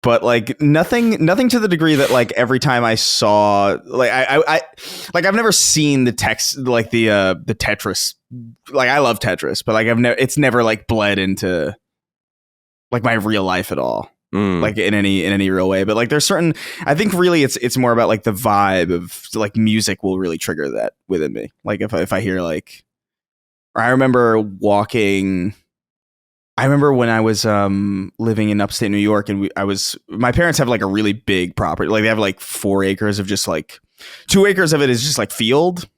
But like nothing to the degree that like every time I saw like I like I've never seen the text like the Tetris. Like, I love Tetris, but like it's never like bled into like my real life at all. like in any real way. But like there's certain, I think really it's more about like the vibe of like music will really trigger that within me. Like if I hear like, or I remember when I was living in upstate New York, and my parents have like a really big property. Like they have like 4 acres of just like 2 acres of it is just like field.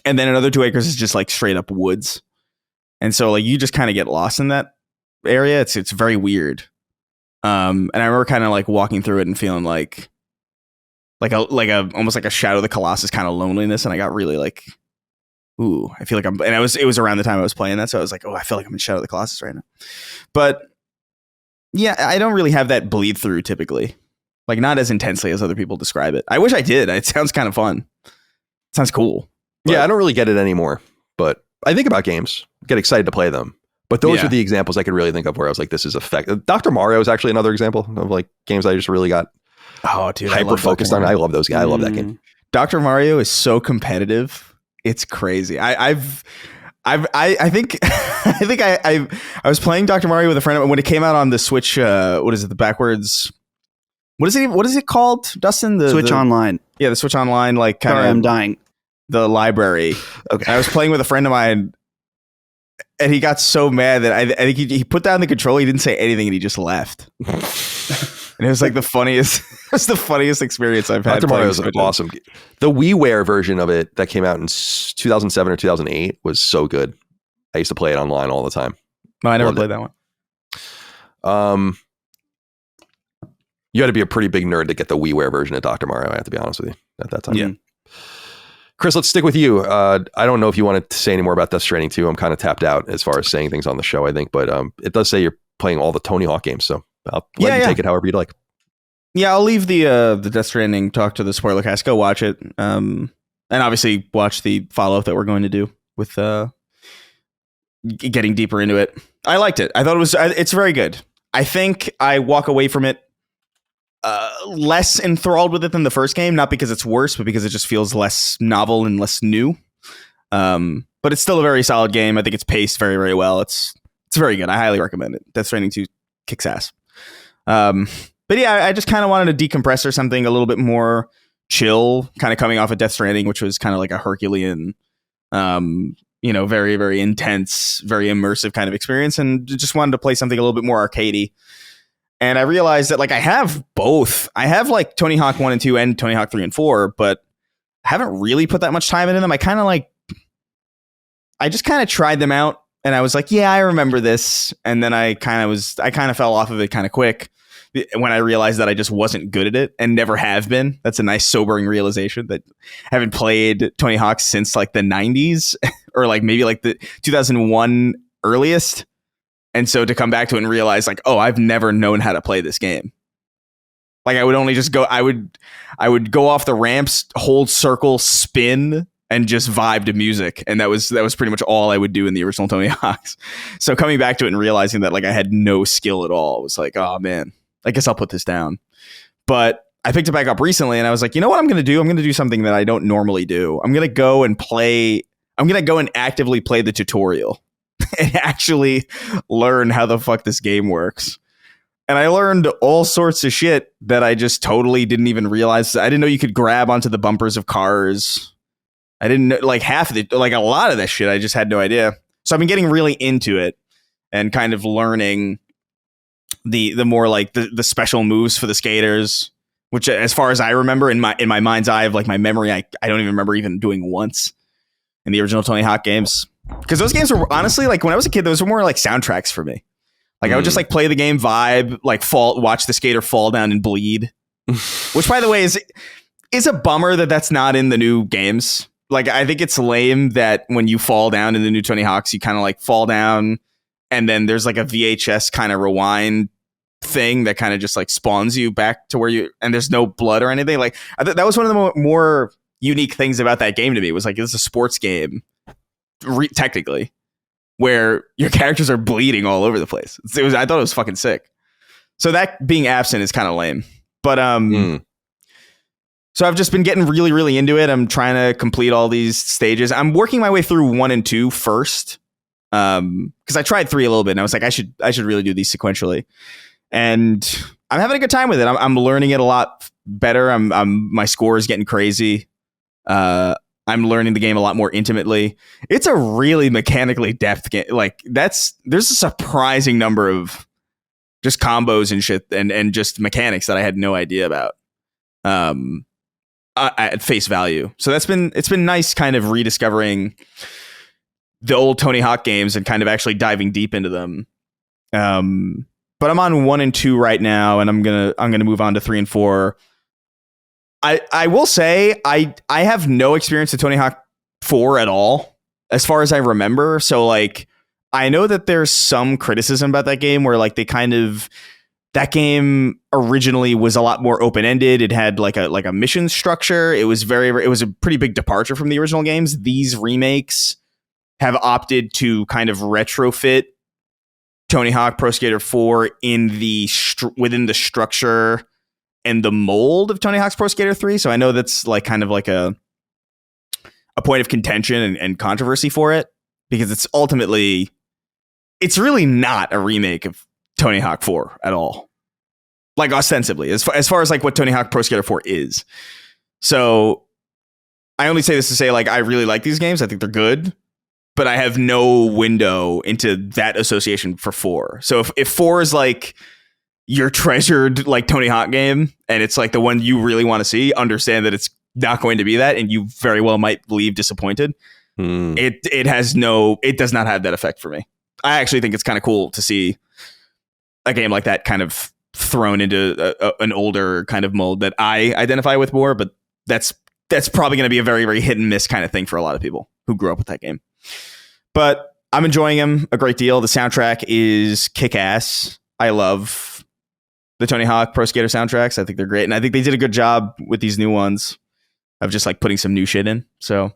And then another 2 acres is just like straight up woods. And so like you just kind of get lost in that area. It's very weird. And I remember kind of like walking through it and feeling like a almost like a Shadow of the Colossus kind of loneliness. And I got really like, ooh, I feel like it was around the time I was playing that. So I was like, oh, I feel like I'm in Shadow of the Colossus right now. But yeah, I don't really have that bleed through typically. Like not as intensely as other people describe it. I wish I did. It sounds kind of fun. It sounds cool. But yeah, I don't really get it anymore, but I think about games, get excited to play them. But those are the examples I could really think of where I was like, this is effective. Dr. Mario is actually another example of like games I just really got hyper focused on. I love those guys. I love that game. Dr. Mario is so competitive. It's crazy. I think I was playing Dr. Mario with a friend when it came out on the Switch. What is it? The backwards. What is it called, Dustin? Switch Online. Yeah, the Switch Online. Like kind of. I'm dying. The library. Okay. I was playing with a friend of mine, and he got so mad that I think he put down the controller. He didn't say anything, and he just left. And it was like the funniest. It's the funniest experience I've had. Dr. Mario is awesome. The WiiWare version of it that came out in 2007 or 2008 was so good. I used to play it online all the time. No, I never played that one. You had to be a pretty big nerd to get the WiiWare version of Dr. Mario. I have to be honest with you at that time. Yeah. Chris, let's stick with you. I don't know if you wanted to say any more about Death Stranding 2. I'm kind of tapped out as far as saying things on the show, I think, but it does say you're playing all the Tony Hawk games, so I'll let you take it however you'd like. Yeah, I'll leave the Death Stranding talk to the spoiler cast. Go watch it, and obviously watch the follow-up that we're going to do with getting deeper into it. I liked it. I thought it's very good. I think I walk away from it less enthralled with it than the first game, not because it's worse, but because it just feels less novel and less new. But it's still a very solid game. I think it's paced very, very well. It's very good. I highly recommend it. Death Stranding 2 kicks ass. But yeah, I just kind of wanted to decompress or something a little bit more chill, kind of coming off of Death Stranding, which was kind of like a Herculean, very, very intense, very immersive kind of experience, and just wanted to play something a little bit more arcadey. And I realized that like I have both. I have like Tony Hawk 1 and 2 and Tony Hawk 3 and 4, but I haven't really put that much time into them. I just kind of tried them out, and I was like, yeah, I remember this. And then I kind of fell off of it kind of quick when I realized that I just wasn't good at it and never have been. That's a nice sobering realization that I haven't played Tony Hawk since like the 90s or like maybe like the 2001 earliest. And so to come back to it and realize like, oh, I've never known how to play this game. Like I would only just go, I would go off the ramps, hold circle, spin, and just vibe to music. And that was pretty much all I would do in the original Tony Hawks. So coming back to it and realizing that like I had no skill at all was like, oh man, I guess I'll put this down. But I picked it back up recently and I was like, you know what I'm going to do? I'm going to do something that I don't normally do. I'm going to go and actively play the tutorial and actually learn how the fuck this game works. And I learned all sorts of shit that I just totally didn't even realize. I didn't know you could grab onto the bumpers of cars. I didn't know like a lot of that shit. I just had no idea. So I've been getting really into it and kind of learning the more like the special moves for the skaters, which as far as I remember in my mind's eye of like my memory, I don't even remember even doing once in the original Tony Hawk games. Because those games were honestly like when I was a kid, those were more like soundtracks for me. Like I would just like play the game, vibe, like watch the skater fall down and bleed. Which, by the way, is a bummer that that's not in the new games. Like I think it's lame that when you fall down in the new Tony Hawks, you kind of like fall down, and then there's like a VHS kind of rewind thing that kind of just like spawns you back to where you, and there's no blood or anything. Like that was one of the more unique things about that game to me. Was like it's a sports game, technically, where your characters are bleeding all over the place. I thought it was fucking sick. So that being absent is kind of lame. But so I've just been getting really, really into it. I'm trying to complete all these stages. I'm working my way through 1 and 2 first. Because I tried 3 a little bit and I was like, I should really do these sequentially. and I'm having a good time with it. I'm learning it a lot better. My score is getting crazy. I'm learning the game a lot more intimately. It's a really mechanically depth game. Like there's a surprising number of just combos and shit and just mechanics that I had no idea about. At face value. So it's been nice kind of rediscovering the old Tony Hawk games and kind of actually diving deep into them. But I'm on 1 and 2 right now, and I'm gonna move on to 3 and 4. I will say I have no experience with Tony Hawk 4 at all, as far as I remember. So like I know that there's some criticism about that game where like that game originally was a lot more open-ended. It had like a mission structure. It was it was a pretty big departure from the original games. These remakes have opted to kind of retrofit Tony Hawk Pro Skater 4 in within the structure and the mold of Tony Hawk's Pro Skater 3. So I know that's like kind of like a point of contention and controversy for it, because it's really not a remake of Tony Hawk 4 at all. Like ostensibly, as far as like what Tony Hawk Pro Skater 4 is. So I only say this to say like I really like these games. I think they're good, but I have no window into that association for 4. So if 4 is like your treasured like Tony Hawk game and it's like the one you really want to see, understand that it's not going to be that, and you very well might leave disappointed. It does not have that effect for me. I actually think it's kind of cool to see a game like that kind of thrown into an older kind of mold that I identify with more, but that's probably going to be a very, very hit and miss kind of thing for a lot of people who grew up with that game. But I'm enjoying them a great deal. The soundtrack is kick-ass. I love the Tony Hawk Pro Skater soundtracks. I think they're great, and I think they did a good job with these new ones of just like putting some new shit in. So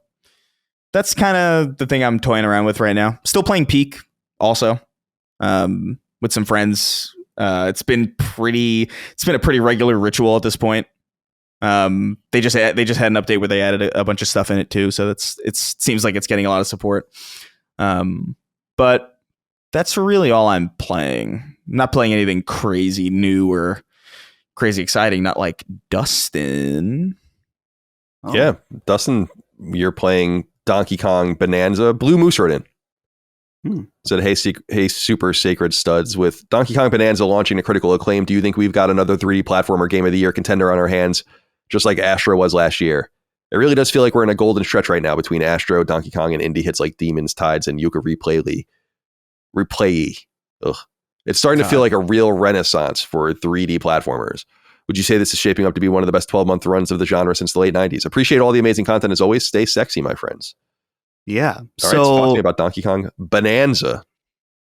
that's kind of the thing I'm toying around with right now. Still playing Peak also with some friends. It's been a pretty regular ritual at this point. They just had an update where they added a bunch of stuff in it too, so it seems like it's getting a lot of support. But that's really all I'm playing. I'm not playing anything crazy new or crazy exciting. Not like Dustin. Oh. Yeah, Dustin, you're playing Donkey Kong Bonanza. Blue Moose wrote in. Said, hey, super sacred studs. With Donkey Kong Bonanza launching to critical acclaim, do you think we've got another 3D platformer game of the year contender on our hands, just like Astro was last year? It really does feel like we're in a golden stretch right now between Astro, Donkey Kong, and indie hits like Demons, Tides, and Yuka Replay. Ugh. It's starting to feel like a real renaissance for 3D platformers. Would you say this is shaping up to be one of the best 12-month runs of the genre since the late 90s? Appreciate all the amazing content as always. Stay sexy, my friends. Yeah. All right, so talk to me about Donkey Kong Bonanza.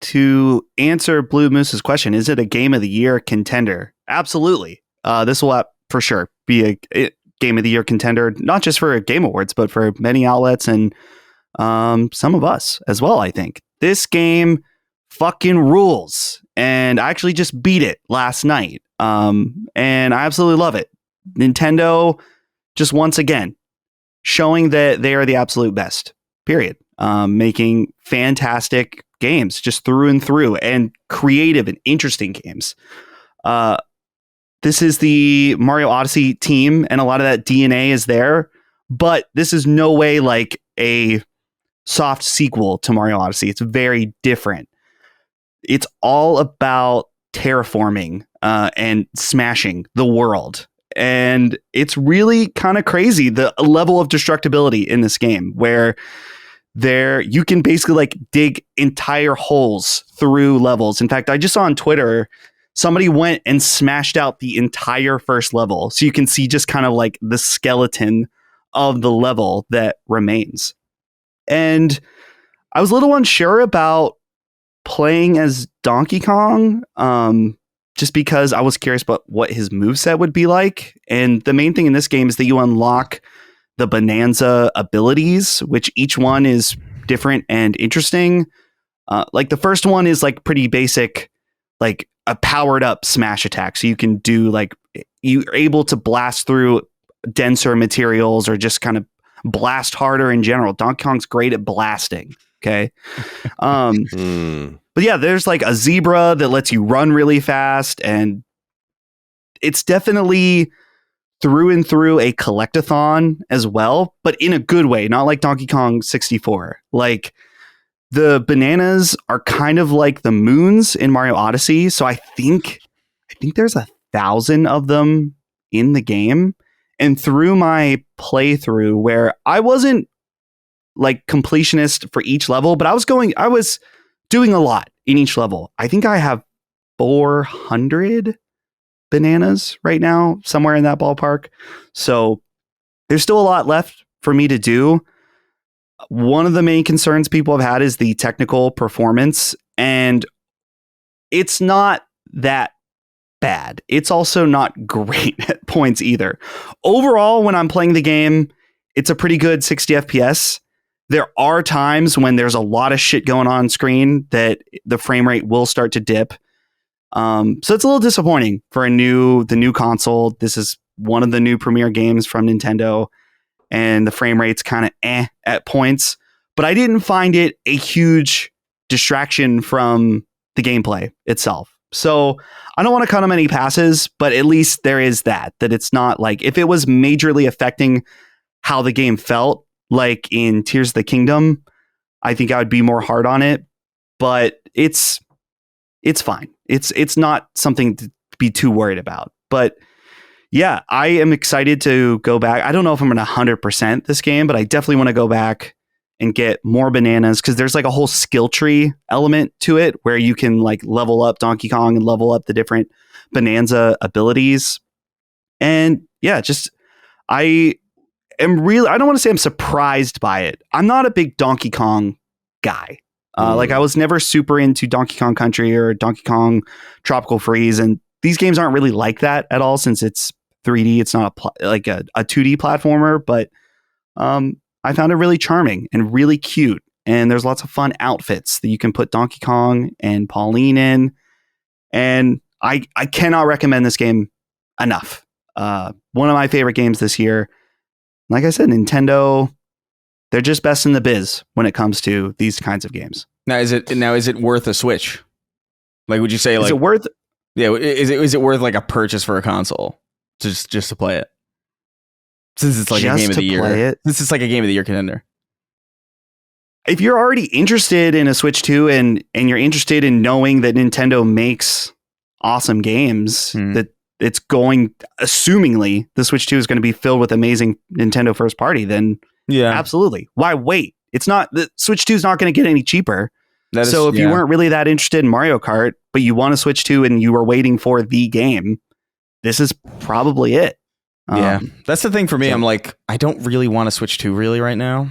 To answer Blue Moose's question, is it a game of the year contender? Absolutely. This will for sure be a game of the year contender, not just for Game Awards, but for many outlets and some of us as well, I think. This game fucking rules. And I actually just beat it last night. And I absolutely love it. Nintendo just once again showing that they are the absolute best. Period. Making fantastic games just through and through, and creative and interesting games. This is the Mario Odyssey team, and a lot of that DNA is there, but this is no way like a soft sequel to Mario Odyssey. It's very different. It's all about terraforming and smashing the world. And it's really kind of crazy, the level of destructibility in this game, where you can basically like dig entire holes through levels. In fact, I just saw on Twitter, somebody went and smashed out the entire first level. So you can see just kind of like the skeleton of the level that remains. And I was a little unsure about playing as Donkey Kong, just because I was curious about what his moveset would be like. And the main thing in this game is that you unlock the Bonanza abilities, which each one is different and interesting. Like the first one is like pretty basic, like a powered up smash attack. So you can do like, you're able to blast through denser materials or just kind of blast harder in general. Donkey Kong's great at blasting. Okay. But yeah, there's like a zebra that lets you run really fast, and it's definitely through and through a collectathon as well, but in a good way, not like Donkey Kong 64. Like the bananas are kind of like the moons in Mario Odyssey. So I think there's 1,000 of them in the game. And through my playthrough, where I wasn't like completionist for each level, but I was doing a lot in each level. I think I have 400 bananas right now, somewhere in that ballpark. So there's still a lot left for me to do. One of the main concerns people have had is the technical performance, and it's not that bad. It's also not great at points either. Overall, when I'm playing the game, it's a pretty good 60 FPS. There are times when there's a lot of shit going on screen that the frame rate will start to dip. So it's a little disappointing for the new console. This is one of the new premier games from Nintendo, and the frame rate's kind of at points, but I didn't find it a huge distraction from the gameplay itself. So I don't want to cut them any passes, but at least there is that it's not like if it was majorly affecting how the game felt, like in Tears of the Kingdom, I think I would be more hard on it, but it's fine. It's not something to be too worried about. But yeah, I am excited to go back. I don't know if I'm going to 100% this game, but I definitely want to go back and get more bananas, because there's like a whole skill tree element to it where you can like level up Donkey Kong and level up the different Bonanza abilities. And yeah, I don't want to say I'm surprised by it. I'm not a big Donkey Kong guy. Like I was never super into Donkey Kong Country or Donkey Kong Tropical Freeze, and these games aren't really like that at all since it's 3D. It's not like a 2D platformer, but I found it really charming and really cute. And there's lots of fun outfits that you can put Donkey Kong and Pauline in. And I cannot recommend this game enough. One of my favorite games this year. Like I said, Nintendo, they're just best in the biz when it comes to these kinds of games. Now is it worth a Switch? Like, would you say like is it worth? Yeah, is it worth like a purchase for a console just to play it? Since it's like a game of the year. This is like a game of the year contender. If you're already interested in a Switch 2 and you're interested in knowing that Nintendo makes awesome games, that it's going, assumingly the Switch 2 is going to be filled with amazing Nintendo first party, then yeah, absolutely. Why wait? The Switch 2 is not going to get any cheaper. If you weren't really that interested in Mario Kart, but you want to Switch 2 and you were waiting for the game, this is probably it. Yeah, that's the thing for me. I'm like, I don't really want to Switch 2 really right now,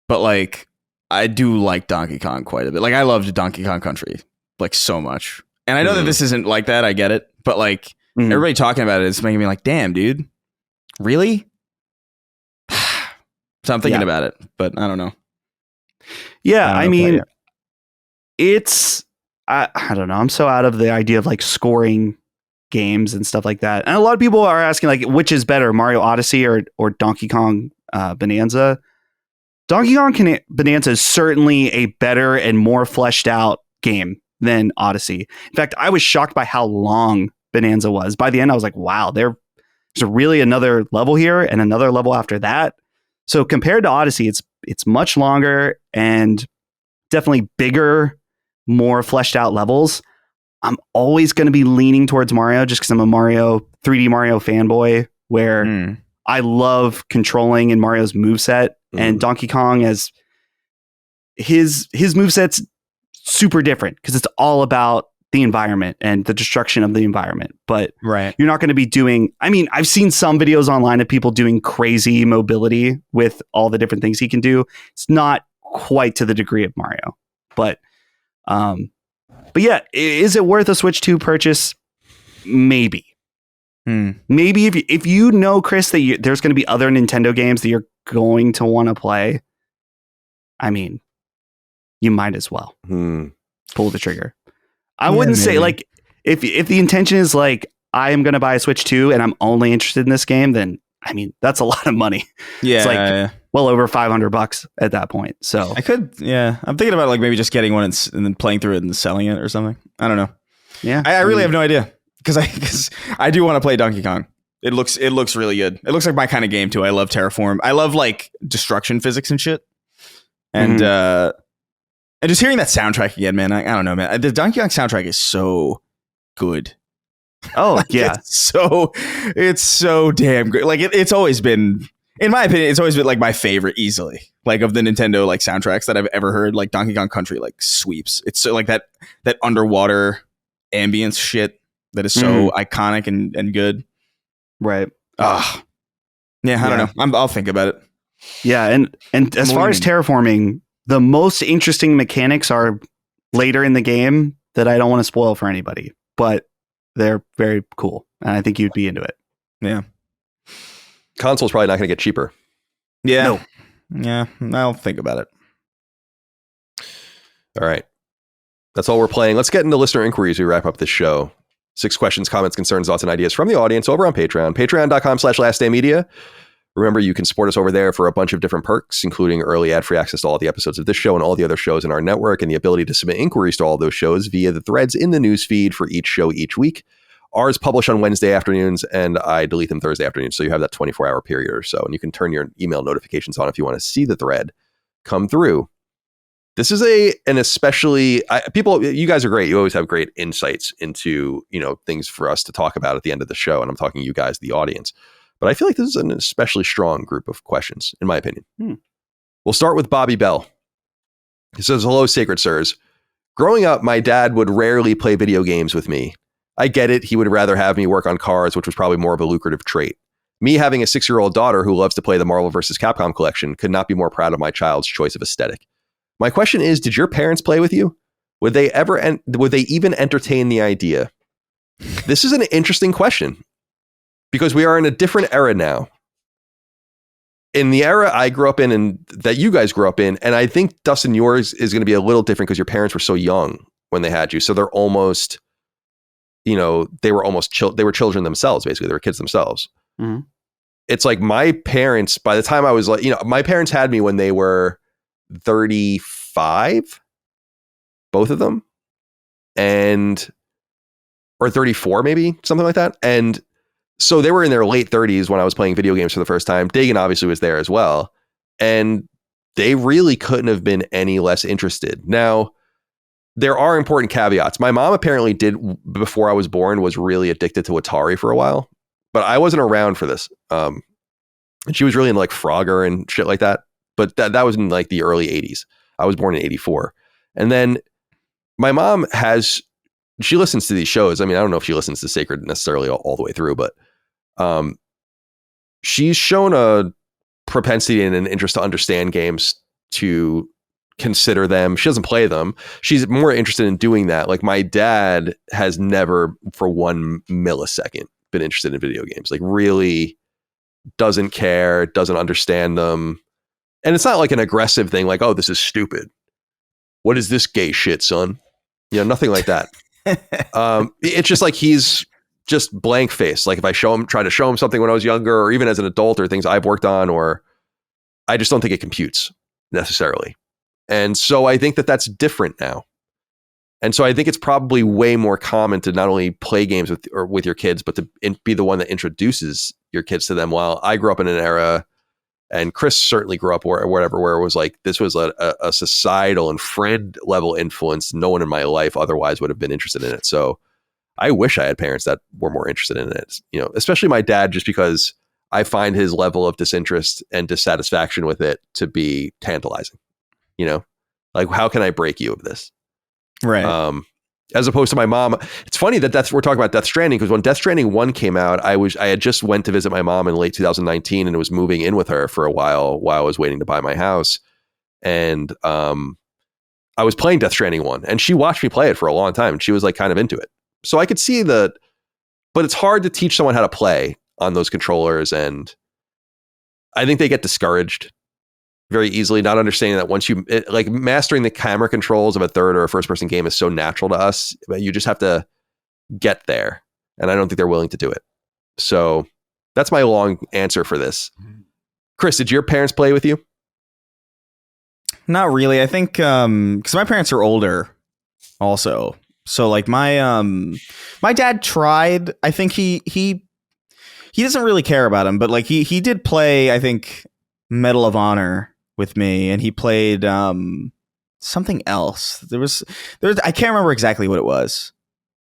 but like, I do like Donkey Kong quite a bit. Like, I loved Donkey Kong Country like so much, and I know that this isn't like that. I get it, but like everybody talking about it is making me like, damn, dude, really? So I'm thinking about it, but I don't know. Yeah, I mean, it's I don't know. I'm so out of the idea of like scoring games and stuff like that. And a lot of people are asking like, which is better, Mario Odyssey or Donkey Kong Bonanza? Donkey Kong Bonanza is certainly a better and more fleshed out game than Odyssey. In fact, I was shocked by how long Bonanza was. By the end, I was like, wow, there's really another level here and another level after that. So compared to Odyssey, it's much longer and definitely bigger, more fleshed out levels. I'm always going to be leaning towards Mario just because I'm a 3D Mario fanboy, where I love controlling in Mario's moveset, and Donkey Kong as his moveset's super different because it's all about the environment and the destruction of the environment. But you're not going to be doing, I mean, I've seen some videos online of people doing crazy mobility with all the different things he can do. It's not quite to the degree of Mario, but yeah, is it worth a Switch 2 purchase? Maybe. Maybe if you know, Chris, that there's going to be other Nintendo games that you're going to want to play, I mean, you might as well pull the trigger. I wouldn't say like if the intention is like I am going to buy a Switch 2 and I'm only interested in this game, then I mean that's a lot of money. Yeah, it's like well over $500 at that point. So I could, yeah. I'm thinking about like maybe just getting one and then playing through it and selling it or something. I don't know. yeah, I really have no idea because I do want to play Donkey Kong. It looks really good. It looks like my kind of game too. I love Terraform. I love like destruction physics and shit. And and just hearing that soundtrack again, man. I don't know, man. The Donkey Kong soundtrack is so good. Oh Like, yeah. it's so damn good. Like it's always been, in my opinion, it's always been like my favorite easily. Like of the Nintendo like soundtracks that I've ever heard, like Donkey Kong Country like sweeps. It's so like that underwater ambience shit that is so iconic and good. Right. Ah, yeah. I don't know. I'll think about it. Yeah, and as far as terraforming, the most interesting mechanics are later in the game that I don't want to spoil for anybody, but they're very cool, and I think you'd be into it. Yeah. Console's probably not going to get cheaper. Yeah. No. Yeah. I'll think about it. All right. That's all we're playing. Let's get into listener inquiries as we wrap up this show. 6 questions, comments, concerns, thoughts, and ideas from the audience over on Patreon. Patreon.com/lastdaymedia. Remember, you can support us over there for a bunch of different perks, including early ad-free access to all the episodes of this show and all the other shows in our network, and the ability to submit inquiries to all those shows via the threads in the news feed for each show each week. Ours publish on Wednesday afternoons, and I delete them Thursday afternoons, so you have that 24-hour period or so, and you can turn your email notifications on if you want to see the thread come through. This is an especially people. You guys are great. You always have great insights into things for us to talk about at the end of the show, and I'm talking you guys, the audience. But I feel like this is an especially strong group of questions, in my opinion. We'll start with Bobby Bell. He says, "Hello, Sacred Sirs. Growing up, my dad would rarely play video games with me. I get it. He would rather have me work on cars, which was probably more of a lucrative trait. Me having a 6-year-old daughter who loves to play the Marvel vs. Capcom collection could not be more proud of my child's choice of aesthetic. My question is, did your parents play with you? Would they even entertain the idea?" This is an interesting question because we are in a different era now. In the era I grew up in and that you guys grew up in, and I think, Dustin, yours is going to be a little different because your parents were so young when they had you. So they're almost, they were children themselves, basically. They were kids themselves. Mm-hmm. It's like my parents, by the time I was like, my parents had me when they were 35, both of them, or 34, maybe something like that. And so they were in their late 30s when I was playing video games for the first time. Dagan obviously was there as well. And they really couldn't have been any less interested. Now, there are important caveats. My mom apparently before I was born, was really addicted to Atari for a while, but I wasn't around for this. And she was really into like Frogger and shit like that. But that was in like the early 80s. I was born in 84. And then my mom she listens to these shows. I mean, I don't know if she listens to Sacred necessarily all the way through, but she's shown a propensity and an interest to understand games, to consider them. She doesn't play them. She's more interested in doing that. Like my dad has never for 1 millisecond been interested in video games. Like really doesn't care, doesn't understand them. And it's not like an aggressive thing like, oh, this is stupid. What is this gay shit, son? Nothing like that. It's just like he's just blank face. Like if I try to show him something when I was younger, or even as an adult, or things I've worked on, or I just don't think it computes necessarily. And so I think that that's different now. And so I think it's probably way more common to not only play games with your kids, but to be the one that introduces your kids to them. While I grew up in an era, and Chris certainly grew up where it was like, this was a societal and friend level influence. No one in my life otherwise would have been interested in it. So I wish I had parents that were more interested in it, especially my dad, just because I find his level of disinterest and dissatisfaction with it to be tantalizing, like, how can I break you of this? Right. As opposed to my mom. It's funny that we're talking about Death Stranding, because when Death Stranding 1 came out, I had just went to visit my mom in late 2019 and was moving in with her for a while I was waiting to buy my house. And I was playing Death Stranding 1, and she watched me play it for a long time, and she was like kind of into it. So I could see that, but it's hard to teach someone how to play on those controllers, and I think they get discouraged very easily, not understanding that once like mastering the camera controls of a third or a first person game is so natural to us, but you just have to get there. And I don't think they're willing to do it. So that's my long answer for this. Chris, did your parents play with you? Not really. I think because my parents are older also. So like my dad tried. I think he doesn't really care about him, but like he did play, I think, Medal of Honor with me, and he played something else. There was I can't remember exactly what it was.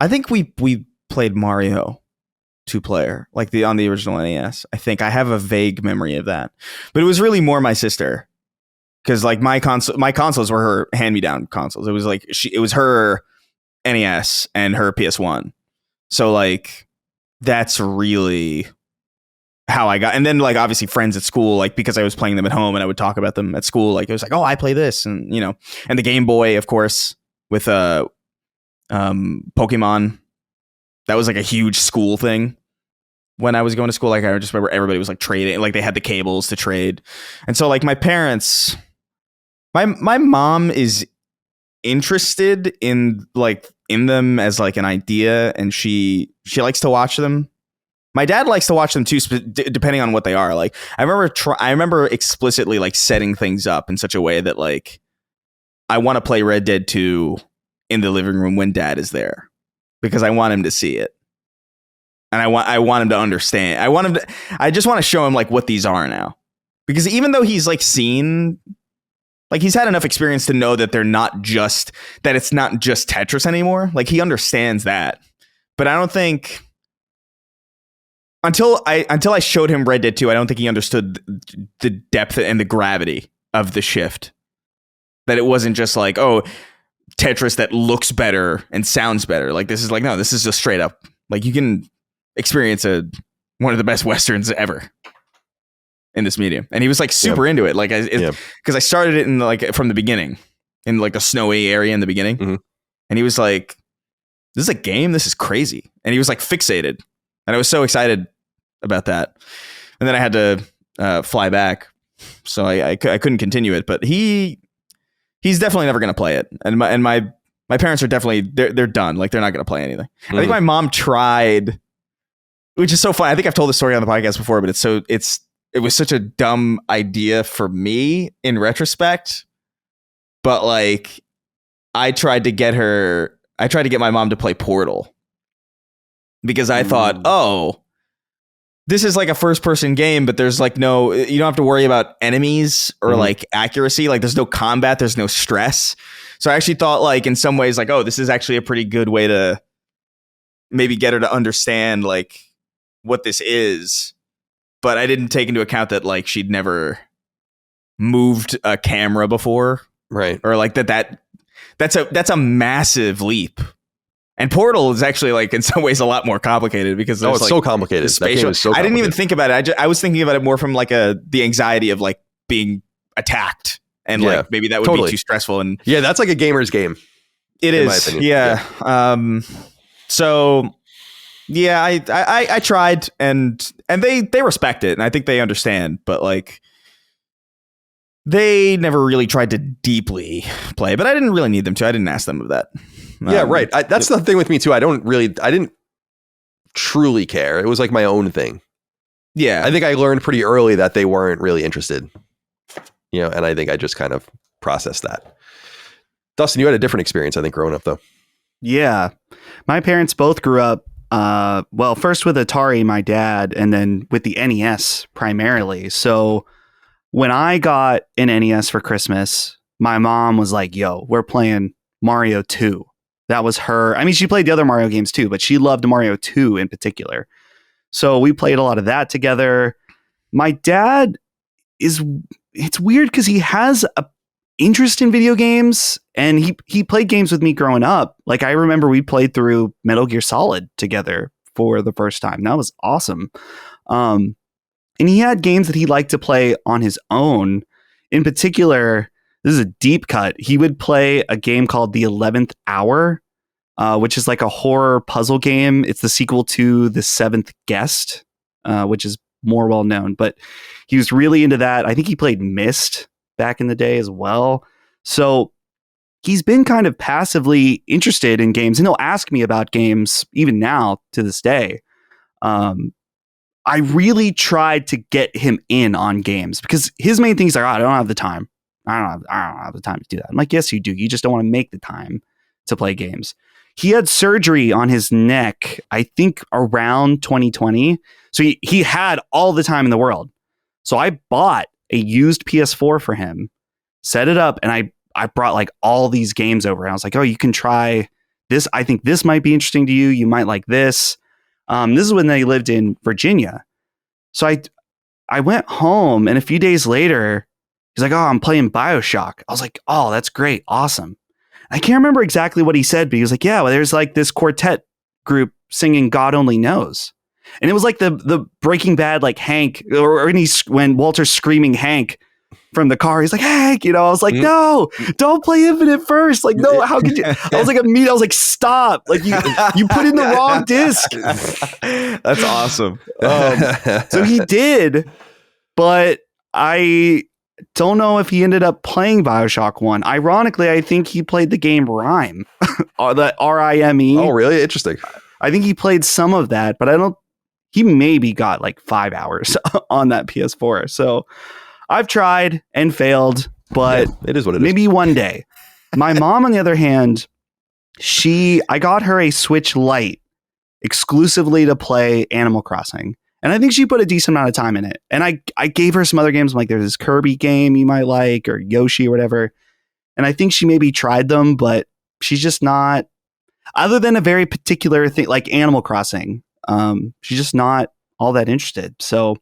I think we played Mario 2-player, like on the original NES. I think I have a vague memory of that, but it was really more my sister, because like my consoles were her hand-me-down consoles. It was like it was her NES and her PS1. So like that's really how I got. And then like obviously friends at school, like because I was playing them at home and I would talk about them at school, like it was like, oh, I play this, and you know, and the Game Boy, of course, with Pokemon. That was like a huge school thing when I was going to school. Like I just remember everybody was like trading, like they had the cables to trade. And so like my parents, my mom is interested in them as like an idea, and she likes to watch them. My dad likes to watch them too, depending on what they are. Like I remember explicitly like setting things up in such a way that like I want to play Red Dead 2 in the living room when dad is there, because I want him to see it. And I want him to understand. I just want to show him like what these are now. Because even though he's like seen, like he's had enough experience to know that it's not just Tetris anymore. Like he understands that. But I don't think until I showed him Red Dead 2, I don't think he understood the depth and the gravity of the shift. That it wasn't just like, oh, Tetris that looks better and sounds better. Like this is like, no, this is just straight up. Like you can experience one of the best Westerns ever in this medium. And he was like super into it. Like, because I started it in like from the beginning in like a snowy area in the beginning. Mm-hmm. And he was like, this is a game. This is crazy. And he was like fixated. And I was so excited about that. And then I had to fly back. So I couldn't continue it, but he's definitely never going to play it. And my parents are definitely, they're done. Like they're not going to play anything. Mm-hmm. I think my mom tried, which is so funny. I think I've told this story on the podcast before, but it was such a dumb idea for me in retrospect. But like, I tried to get my mom to play Portal because I thought, oh, this is like a first person game, but there's like you don't have to worry about enemies or like accuracy. Like there's no combat, there's no stress. So I actually thought like in some ways like, oh, this is actually a pretty good way to maybe get her to understand like what this is. But I didn't take into account that like she'd never moved a camera before. Right. Or like that's a massive leap. And Portal is actually like in some ways a lot more complicated because it's like, so complicated. That game is so complicated. I didn't even think about it. I was thinking about it more from like the anxiety of like being attacked and like maybe that would be too stressful. And yeah, that's like a gamer's game. It is. Yeah. So yeah, I tried and they respect it and I think they understand, but like they never really tried to deeply play, but I didn't really need them to. I didn't ask them of that. Yeah, right. That's the thing with me too. I didn't truly care. It was like my own thing. Yeah. I think I learned pretty early that they weren't really interested, and I think I just kind of processed that. Dustin, you had a different experience, I think, growing up though. Yeah. My parents both grew up, first with Atari, my dad, and then with the NES primarily. So when I got an NES for Christmas, my mom was like, yo, we're playing Mario 2. That was her. I mean, she played the other Mario games too, but she loved Mario 2 in particular. So we played a lot of that together. My dad it's weird because he has a interest in video games and he played games with me growing up. Like I remember we played through Metal Gear Solid together for the first time. That was awesome. And he had games that he liked to play on his own. In particular, this is a deep cut. He would play a game called The 11th Hour, which is like a horror puzzle game. It's the sequel to The Seventh Guest, which is more well known. But he was really into that. I think he played Myst back in the day as well. So he's been kind of passively interested in games, and he'll ask me about games even now to this day. I really tried to get him in on games because his main thing is like, I don't have the time. I don't have the time to do that. I'm like, yes, you do. You just don't want to make the time to play games. He had surgery on his neck, I think around 2020. So he had all the time in the world. So I bought a used PS4 for him, set it up, and I brought like all these games over. And I was like, oh, you can try this. I think this might be interesting to you. You might like this. This is when they lived in Virginia. So I went home, and a few days later, he's like, oh, I'm playing BioShock. I was like, oh, that's great. Awesome. I can't remember exactly what he said, but he was like, yeah, well, there's like this quartet group singing God Only Knows. And it was like the Breaking Bad, like Hank, or when Walter's screaming Hank from the car, he's like, Hank, I was like, no, don't play Infinite first. Like, no, how could you? I was like, stop. Like you put in the wrong disc. That's awesome. So he did, but I don't know if he ended up playing BioShock 1. Ironically, I think he played the game Rime, the RIME. Oh, really? Interesting. I think he played some of that, but he maybe got like 5 hours on that PS4. So I've tried and failed, but it is what it is. Maybe one day. My mom, on the other hand, I got her a Switch Lite exclusively to play Animal Crossing. And I think she put a decent amount of time in it. And I gave her some other games. I'm like, there's this Kirby game you might like, or Yoshi or whatever. And I think she maybe tried them, but she's just not, other than a very particular thing like Animal Crossing, she's just not all that interested. So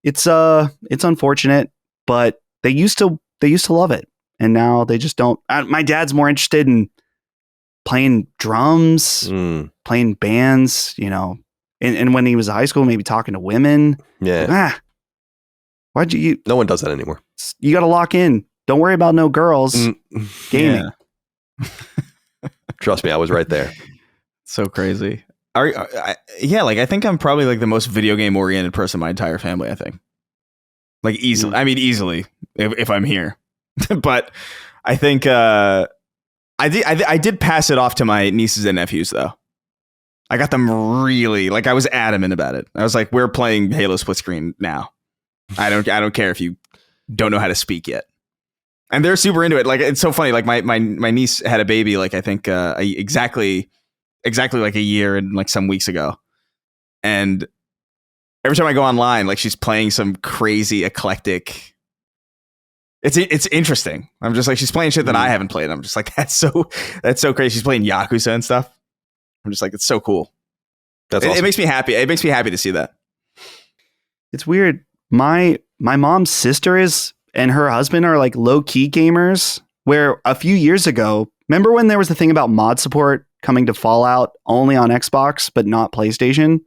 it's unfortunate, but they used to love it. And now they just don't. My dad's more interested in playing drums, playing bands, And when he was in high school, maybe talking to women. Yeah. Why'd you? No one does that anymore. You got to lock in. Don't worry about no girls. Gaming. Yeah. Trust me, I was right there. So crazy. I think I'm probably like the most video game oriented person in my entire family. I think, like easily. I mean, easily if I'm here, but I think I did pass it off to my nieces and nephews though. I got them really, like, I was adamant about it. I was like, we're playing Halo Split Screen now. I don't care if you don't know how to speak yet. And they're super into it. Like, it's so funny. Like my niece had a baby, like, I think exactly like a year and like some weeks ago. And every time I go online, like, she's playing some crazy eclectic. It's interesting. I'm just like, she's playing shit that I haven't played. I'm just like, that's so crazy. She's playing Yakuza and stuff. I'm just like, it's so cool. That's awesome. It makes me happy. It makes me happy to see that. It's weird. My mom's sister and her husband are like low key gamers, where a few years ago, remember when there was the thing about mod support coming to Fallout only on Xbox, but not PlayStation?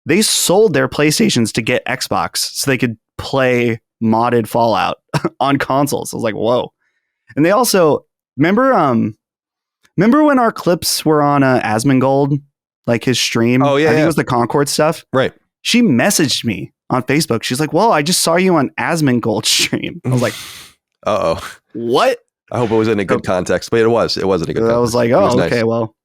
They sold their PlayStations to get Xbox so they could play modded Fallout on consoles. I was like, whoa. And they also, remember when our clips were on Asmongold, like his stream? Oh, yeah. I think it was the Concord stuff. Right. She messaged me on Facebook. She's like, well, I just saw you on Asmongold stream. I was like, uh-oh. What? I hope it was in a good context, but it was in a good context. I was like, oh, nice. Okay, well,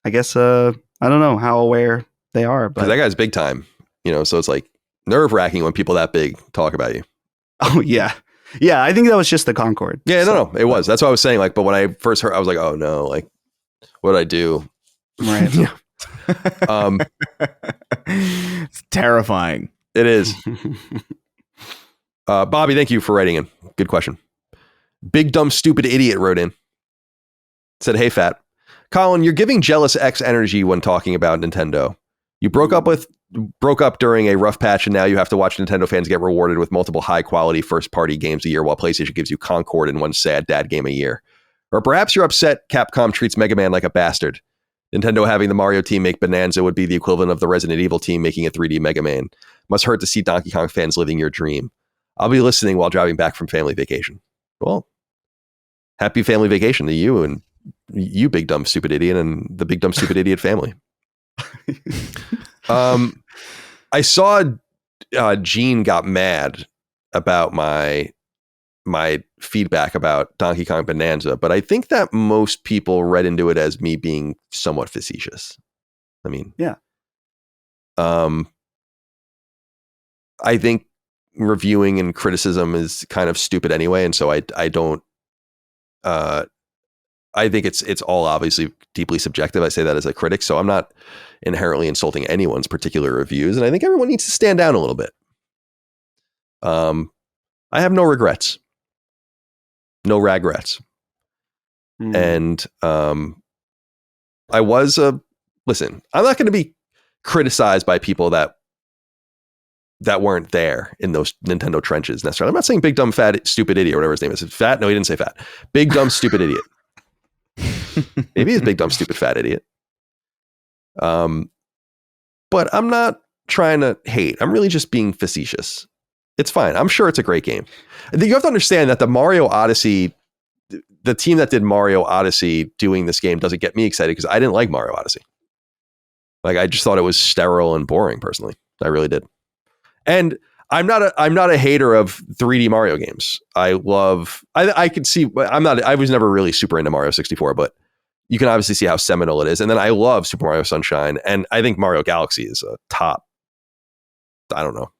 I guess, I don't know how aware they are. But that guy's big time, so it's like nerve-wracking when people that big talk about you. Oh, yeah. Yeah, I think that was just the Concord. Yeah, no, it was. That's what I was saying. Like, but when I first heard, I was like, oh no, like, what did I do? Right. Yeah. It's terrifying. It is. Bobby, thank you for writing in. Good question. Big dumb stupid idiot wrote in. Said, hey Fat. Colin, you're giving jealous X energy when talking about Nintendo. You broke up during a rough patch, and now you have to watch Nintendo fans get rewarded with multiple high-quality first-party games a year, while PlayStation gives you Concord and one sad dad game a year. Or perhaps you're upset Capcom treats Mega Man like a bastard. Nintendo having the Mario team make Bonanza would be the equivalent of the Resident Evil team making a 3D Mega Man. Must hurt to see Donkey Kong fans living your dream. I'll be listening while driving back from family vacation. Well, happy family vacation to you and you big dumb stupid idiot and the big dumb stupid idiot family. I saw Gene got mad about my feedback about Donkey Kong Bonanza, but I think that most people read into it as me being somewhat facetious. I mean, yeah. I think reviewing and criticism is kind of stupid anyway, and so I don't. I think it's all obviously deeply subjective. I say that as a critic, so I'm not inherently insulting anyone's particular reviews, and I think everyone needs to stand down a little bit. I have no regrets, no regrets, and I was listen. I'm not going to be criticized by people that weren't there in those Nintendo trenches necessarily. I'm not saying big, dumb, fat, stupid idiot or whatever his name is. Fat? No, he didn't say fat. Big, dumb, stupid idiot. Maybe he's big, dumb, stupid, fat idiot. But I'm not trying to hate. I'm really just being facetious. It's fine. I'm sure it's a great game. I think you have to understand that the Mario Odyssey, the team that did Mario Odyssey doing this game doesn't get me excited because I didn't like Mario Odyssey. Like, I just thought it was sterile and boring personally. I really did. And I'm not a hater of 3D Mario games. I could see, I was never really super into Mario 64, but you can obviously see how seminal it is. And then I love Super Mario Sunshine. And I think Mario Galaxy is a top, I don't know,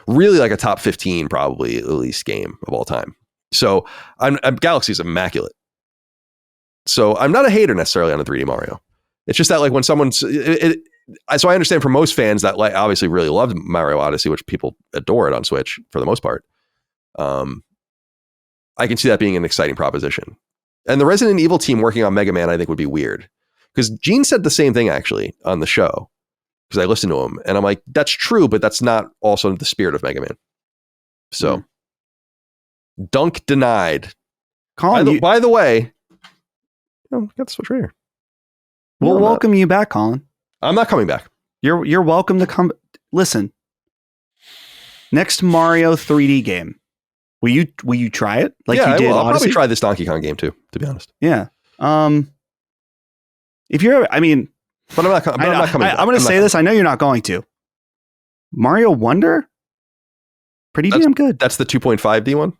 really like a top 15, probably at least game of all time. So Galaxy is immaculate. So I'm not a hater necessarily on a 3D Mario. It's just that like when someone's, so I understand for most fans that like obviously really loved Mario Odyssey, which people adore it on Switch for the most part. I can see that being an exciting proposition. And the Resident Evil team working on Mega Man, I think would be weird because Gene said the same thing actually on the show because I listened to him and I'm like, that's true, but that's not also the spirit of Mega Man. So dunk denied. Colin, by the way, got the Switch right here. We'll welcome you back, Colin. I'm not coming back. You're welcome to come. Listen, next Mario 3D game. Will you try it? Like you did I'll Odyssey? probably try this Donkey Kong game too, to be honest. Yeah. If you're, I mean, but I'm not coming. I'm going to say this. I know you're not going to. Mario Wonder, damn good. That's the 2.5D one.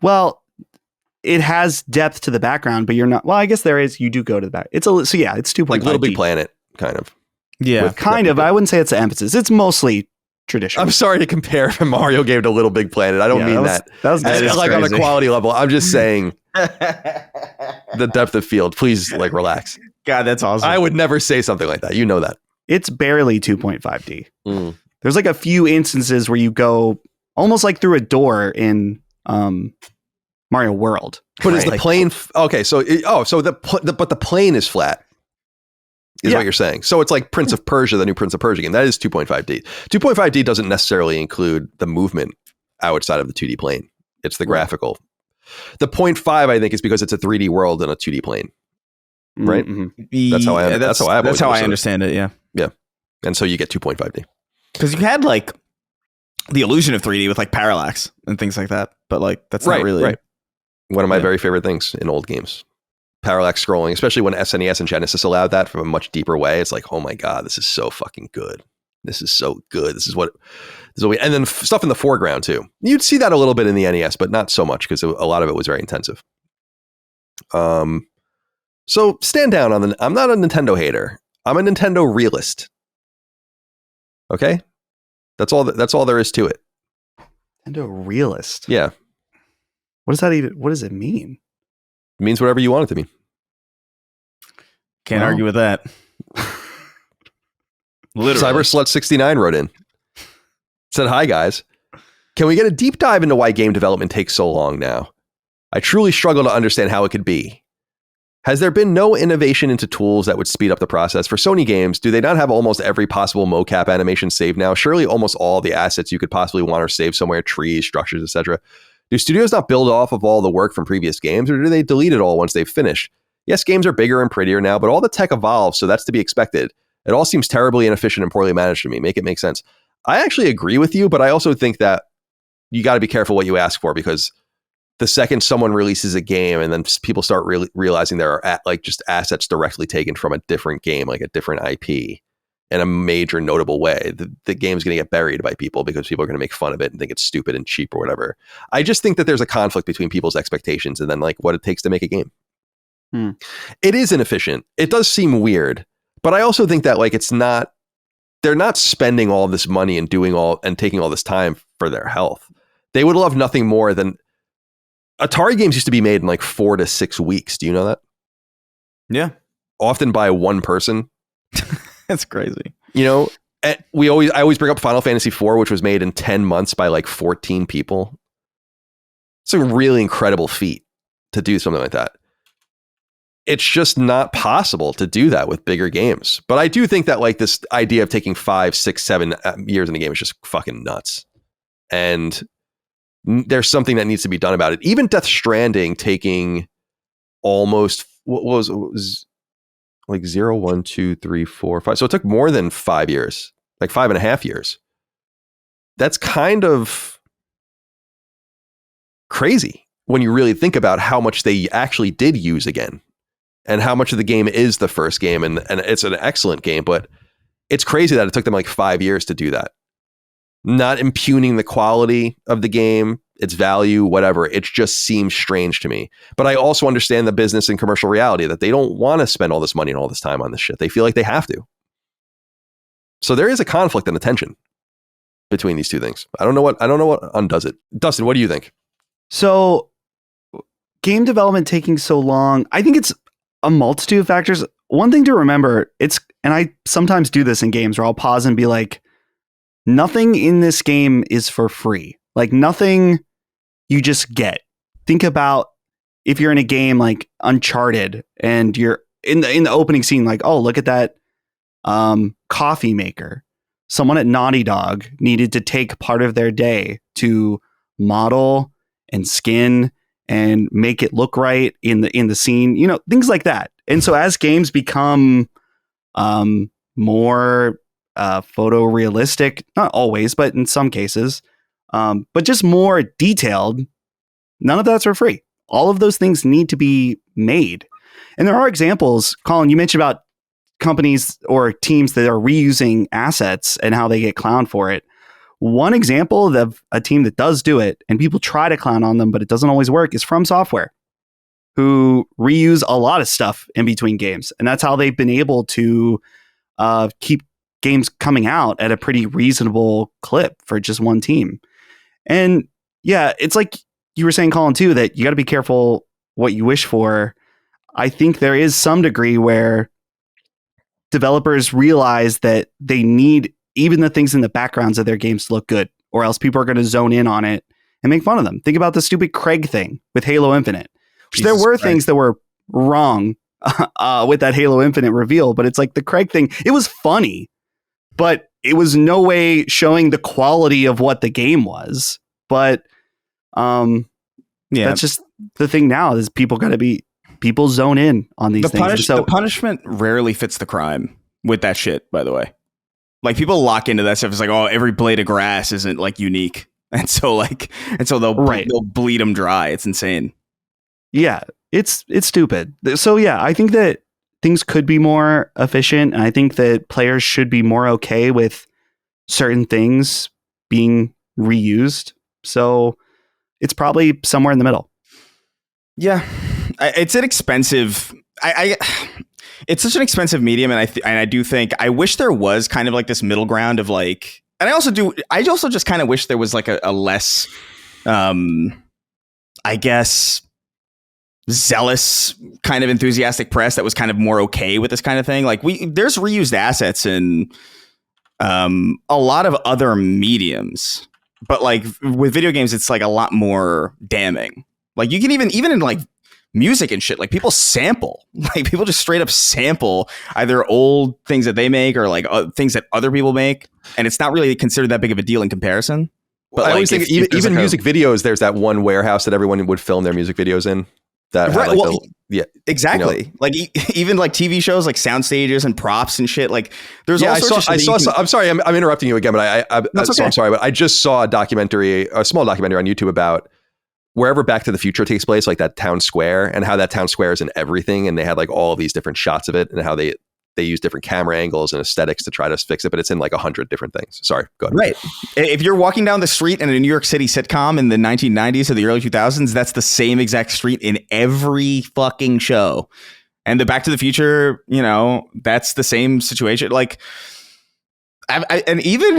Well, it has depth to the background, but you're not. Well, I guess there is. You do go to the back. It's 2.5. Like Little Big Planet, kind of. Yeah, kind of. I wouldn't say it's the emphasis. It's mostly traditional. I'm sorry to compare a Mario game to Little Big Planet. I don't mean that. That was like on a quality level. I'm just saying the depth of field. Please, like, relax. God, that's awesome. I would never say something like that. You know that. It's barely 2.5D. There's like a few instances where you go almost like through a door in Mario World. But is the plane okay? So but the plane is flat. Is what you're saying. So it's like Prince of Persia, the new Prince of Persia game. That is 2.5D. 2.5D doesn't necessarily include the movement outside of the 2D plane. It's the graphical. The 0.5, I think, is because it's a 3D world in a 2D plane. Right? Mm-hmm. That's how I understand it. Yeah. Yeah. And so you get 2.5D. Because you had like the illusion of 3D with like parallax and things like that. But like that's not really one of my very favorite things in old games. Parallax scrolling, especially when SNES and Genesis allowed that from a much deeper way. It's like, oh my God, this is so fucking good. This is so good. This is what and then stuff in the foreground too. You'd see that a little bit in the NES, but not so much because a lot of it was very intensive. So stand down on I'm not a Nintendo hater. I'm a Nintendo realist. Okay? That's all there is to it. Nintendo realist. Yeah. What does it mean? It means whatever you want it to mean. Can't argue with that. Literally. CyberSlut69 wrote in. Said, hi guys. Can we get a deep dive into why game development takes so long now? I truly struggle to understand how it could be. Has there been no innovation into tools that would speed up the process? For Sony games, do they not have almost every possible mocap animation saved now? Surely almost all the assets you could possibly want are saved somewhere, trees, structures, etc. Do studios not build off of all the work from previous games, or do they delete it all once they've finished? Yes, games are bigger and prettier now, but all the tech evolves, so that's to be expected. It all seems terribly inefficient and poorly managed to me. Make it make sense. I actually agree with you, but I also think that you got to be careful what you ask for, because the second someone releases a game and then people start realizing there are just assets directly taken from a different game, like a different IP, in a major notable way, the game's going to get buried by people because people are going to make fun of it and think it's stupid and cheap or whatever. I just think that there's a conflict between people's expectations and then like what it takes to make a game. It is inefficient. It does seem weird, but I also think that like it's not, they're not spending all this money and taking all this time for their health. They would love nothing more than Atari games used to be made in like 4 to 6 weeks. Do you know that? Yeah. Often by one person. That's crazy. You know, I always bring up Final Fantasy IV, which was made in 10 months by like 14 people. It's a really incredible feat to do something like that. It's just not possible to do that with bigger games. But I do think that like this idea of taking 5, 6, 7 years in a game is just fucking nuts. And there's something that needs to be done about it. Even Death Stranding taking almost, what was like 0, 1, 2, 3, 4, 5. So it took more than 5 years, like 5.5 years. That's kind of crazy when you really think about how much they actually did use again. And how much of the game is the first game. And it's an excellent game, but it's crazy that it took them like 5 years to do that. Not impugning the quality of the game, its value, whatever. It just seems strange to me. But I also understand the business and commercial reality that they don't want to spend all this money and all this time on this shit. They feel like they have to. So there is a conflict and a tension between these two things. I don't know what undoes it. Dustin, what do you think? So game development taking so long, I think it's a multitude of factors. One thing to remember, and I sometimes do this in games where I'll pause and be like, nothing in this game is for free. Like nothing you just get. Think about if you're in a game like Uncharted and you're in the opening scene, like, oh, look at that coffee maker. Someone at Naughty Dog needed to take part of their day to model and skin and make it look right in the scene, you know, things like that. And so as games become more photorealistic, not always, but in some cases, but just more detailed, none of that's for free. All of those things need to be made. And there are examples, Colin, you mentioned about companies or teams that are reusing assets and how they get clowned for it. One example of a team that does do it, and people try to clown on them, but it doesn't always work, is FromSoft, who reuse a lot of stuff in between games. And that's how they've been able to keep games coming out at a pretty reasonable clip for just one team. And yeah, it's like you were saying, Colin, too, that you got to be careful what you wish for. I think there is some degree where developers realize that they need even the things in the backgrounds of their games to look good, or else people are going to zone in on it and make fun of them. Think about the stupid Craig thing with Halo Infinite. There were things that were wrong with that Halo Infinite reveal, but it's like the Craig thing. It was funny, but it was no way showing the quality of what the game was. But that's just the thing now is people zone in on these things. The punishment rarely fits the crime with that shit, by the way. Like people lock into that stuff. It's like, oh, every blade of grass isn't like unique. And so they'll bleed them dry. It's insane. Yeah, it's stupid. So yeah, I think that things could be more efficient, and I think that players should be more okay with certain things being reused. So it's probably somewhere in the middle. Yeah, it's an expensive. It's such an expensive medium, and I do think I wish there was kind of like this middle ground of like, and I also just kind of wish there was like a less, I guess, zealous kind of enthusiastic press that was kind of more okay with this kind of thing. Like there's reused assets in a lot of other mediums, but like with video games, it's like a lot more damning. Like you can even in like music and shit, like people sample, like people just straight up sample either old things that they make or like things that other people make, and it's not really considered that big of a deal in comparison. But I always think even music videos, there's that one warehouse that everyone would film their music videos in. That right, had like exactly. You know, like even like TV shows, like sound stages and props and shit. Like there's all sorts of shit. I'm sorry, I'm interrupting you again, but I'm sorry, but I just saw a small documentary on YouTube about wherever Back to the Future takes place, like that town square, and how that town square is in everything, and they had like all of these different shots of it, and how they use different camera angles and aesthetics to try to fix it, but it's in like 100 different things. Sorry, go ahead. Right. If you're walking down the street in a New York City sitcom in the 1990s or the early 2000s, that's the same exact street in every fucking show. And the Back to the Future, you know, that's the same situation. Like, and even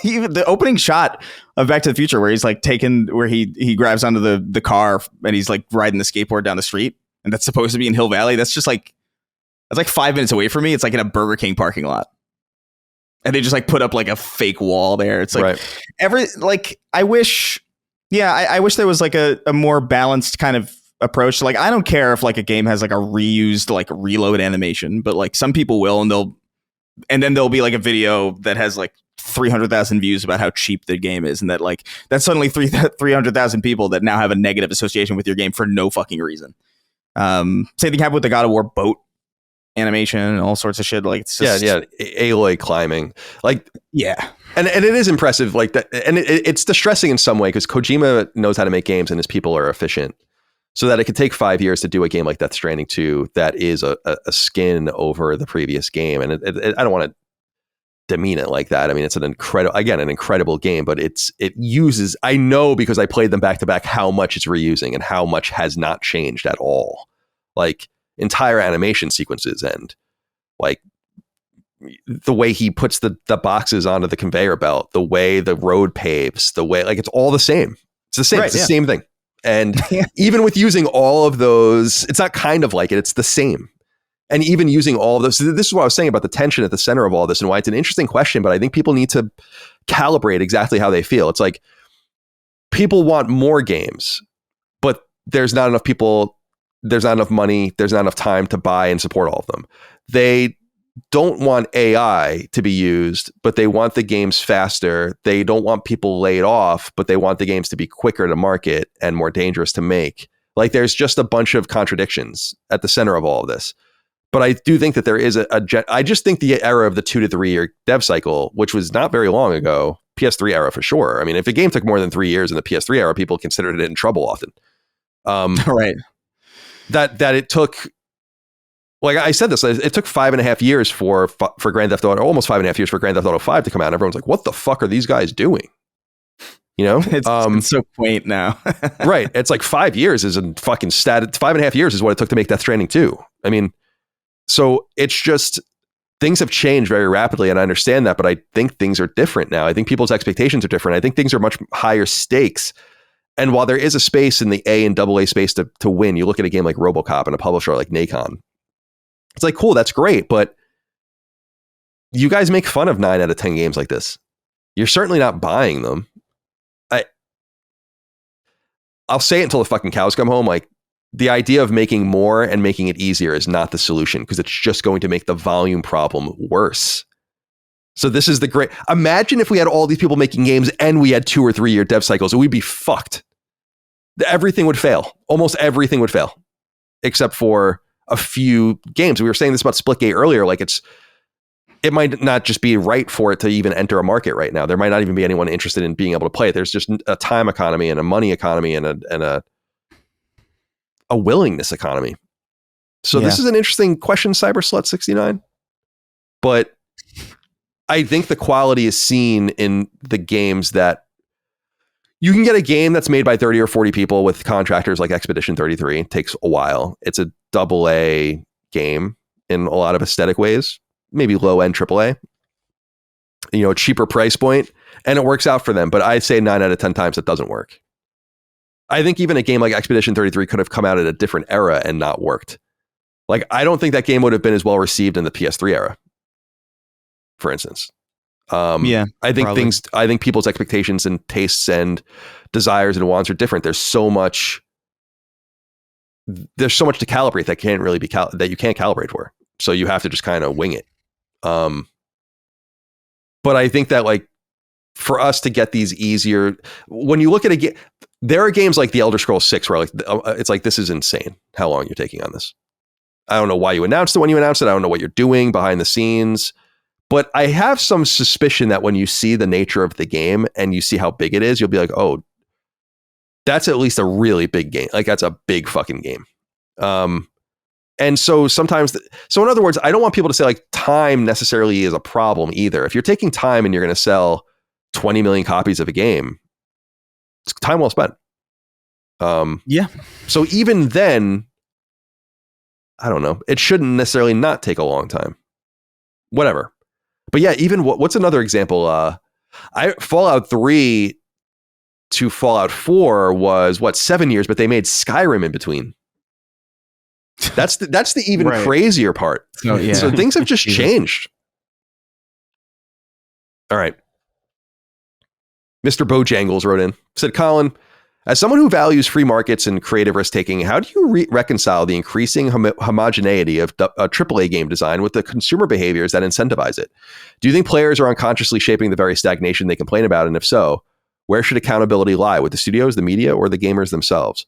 even the opening shot of Back to the Future, where he's like where he grabs onto the car and he's like riding the skateboard down the street, and that's supposed to be in Hill Valley. That's just like 5 minutes away from me. It's like in a Burger King parking lot, and they just like put up like a fake wall there. It's like I wish there was like a more balanced kind of approach. Like, I don't care if like a game has like a reused like reload animation, but like some people will, and then there'll be like a video that has like 300,000 views about how cheap the game is, and that's suddenly 300,000 people that now have a negative association with your game for no fucking reason. Same thing happened with the God of War boat animation and all sorts of shit. Like, it's just, Aloy climbing, like, yeah. And it is impressive, like that, and it's distressing in some way because Kojima knows how to make games and his people are efficient. So that it could take 5 years to do a game like Death Stranding 2 that is a skin over the previous game. And I don't want to demean it like that. I mean, it's an incredible game, but it uses, I know because I played them back to back, how much it's reusing and how much has not changed at all. Like entire animation sequences and like the way he puts the boxes onto the conveyor belt, the way the road paves, the way, like, it's all the same. It's the same. Right, it's the same thing. And even with using all of those, it's not kind of like it, it's the same. And even using all of those, this is what I was saying about the tension at the center of all this and why it's an interesting question, but I think people need to calibrate exactly how they feel. It's like people want more games, but there's not enough people, there's not enough money, there's not enough time to buy and support all of them. They don't want AI to be used, but they want the games faster. They don't want people laid off, but they want the games to be quicker to market and more dangerous to make. Like, there's just a bunch of contradictions at the center of all of this. But I do think that there is I just think the era of the 2 to 3 year dev cycle, which was not very long ago, PS3 era for sure. I mean, if a game took more than 3 years in the PS3 era, people considered it in trouble often. Right. That it took, like I said this, it took 5.5 years for Grand Theft Auto, almost 5.5 years for Grand Theft Auto 5 to come out. And everyone's like, what the fuck are these guys doing? You know, it's so quaint now. Right. It's like 5 years is a fucking 5.5 years is what it took to make Death Stranding 2. I mean, so it's just, things have changed very rapidly, and I understand that, but I think things are different now. I think people's expectations are different. I think things are much higher stakes. And while there is a space in the A and AA space to win, you look at a game like RoboCop and a publisher like Nacon. It's like, cool, that's great, but you guys make fun of 9 out of 10 games like this. You're certainly not buying them. I'll say it until the fucking cows come home. Like, the idea of making more and making it easier is not the solution, because it's just going to make the volume problem worse. So this is the great, imagine if we had all these people making games and we had 2 or 3 year dev cycles, we'd be fucked. Everything would fail. Almost everything would fail, except for a few games. We were saying this about Splitgate earlier. Like, it might not just be right for it to even enter a market right now. There might not even be anyone interested in being able to play it. There's just a time economy and a money economy and a willingness economy. So This is an interesting question, CyberSlut69. But I think the quality is seen in the games that you can get a game that's made by 30 or 40 people with contractors like Expedition 33. It takes a while. It's a AA game in a lot of aesthetic ways, maybe low end AAA, cheaper price point, and it works out for them. But I'd say 9 out of 10 times it doesn't work. I think even a game like Expedition 33 could have come out at a different era and not worked. Like, I don't think that game would have been as well received in the PS3 era, for instance. I think people's expectations and tastes and desires and wants are different. There's so much to calibrate that can't really be that you can't calibrate for. So you have to just kind of wing it. But I think that, like, for us to get these easier, when you look at a game, there are games like The Elder Scrolls 6 where, like, it's like, this is insane how long you're taking on this. I don't know why you announced it when you announced it. I don't know what you're doing behind the scenes. But I have some suspicion that when you see the nature of the game and you see how big it is, you'll be like, oh, that's at least a really big game. Like, that's a big fucking game. And so sometimes, so in other words, I don't want people to say, like, time necessarily is a problem either. If you're taking time and you're going to sell 20 million copies of a game, it's time well spent. So even then, I don't know, it shouldn't necessarily not take a long time. Whatever. But yeah, even what's another example? Fallout 3 to Fallout 4 was 7 years, but they made Skyrim in between. That's the even crazier part. Oh, yeah. So things have just changed. All right. Mr. Bojangles wrote in, said, Colin, as someone who values free markets and creative risk-taking, how do you reconcile the increasing homogeneity of AAA game design with the consumer behaviors that incentivize it? Do you think players are unconsciously shaping the very stagnation they complain about? And if so, where should accountability lie, with the studios, the media, or the gamers themselves?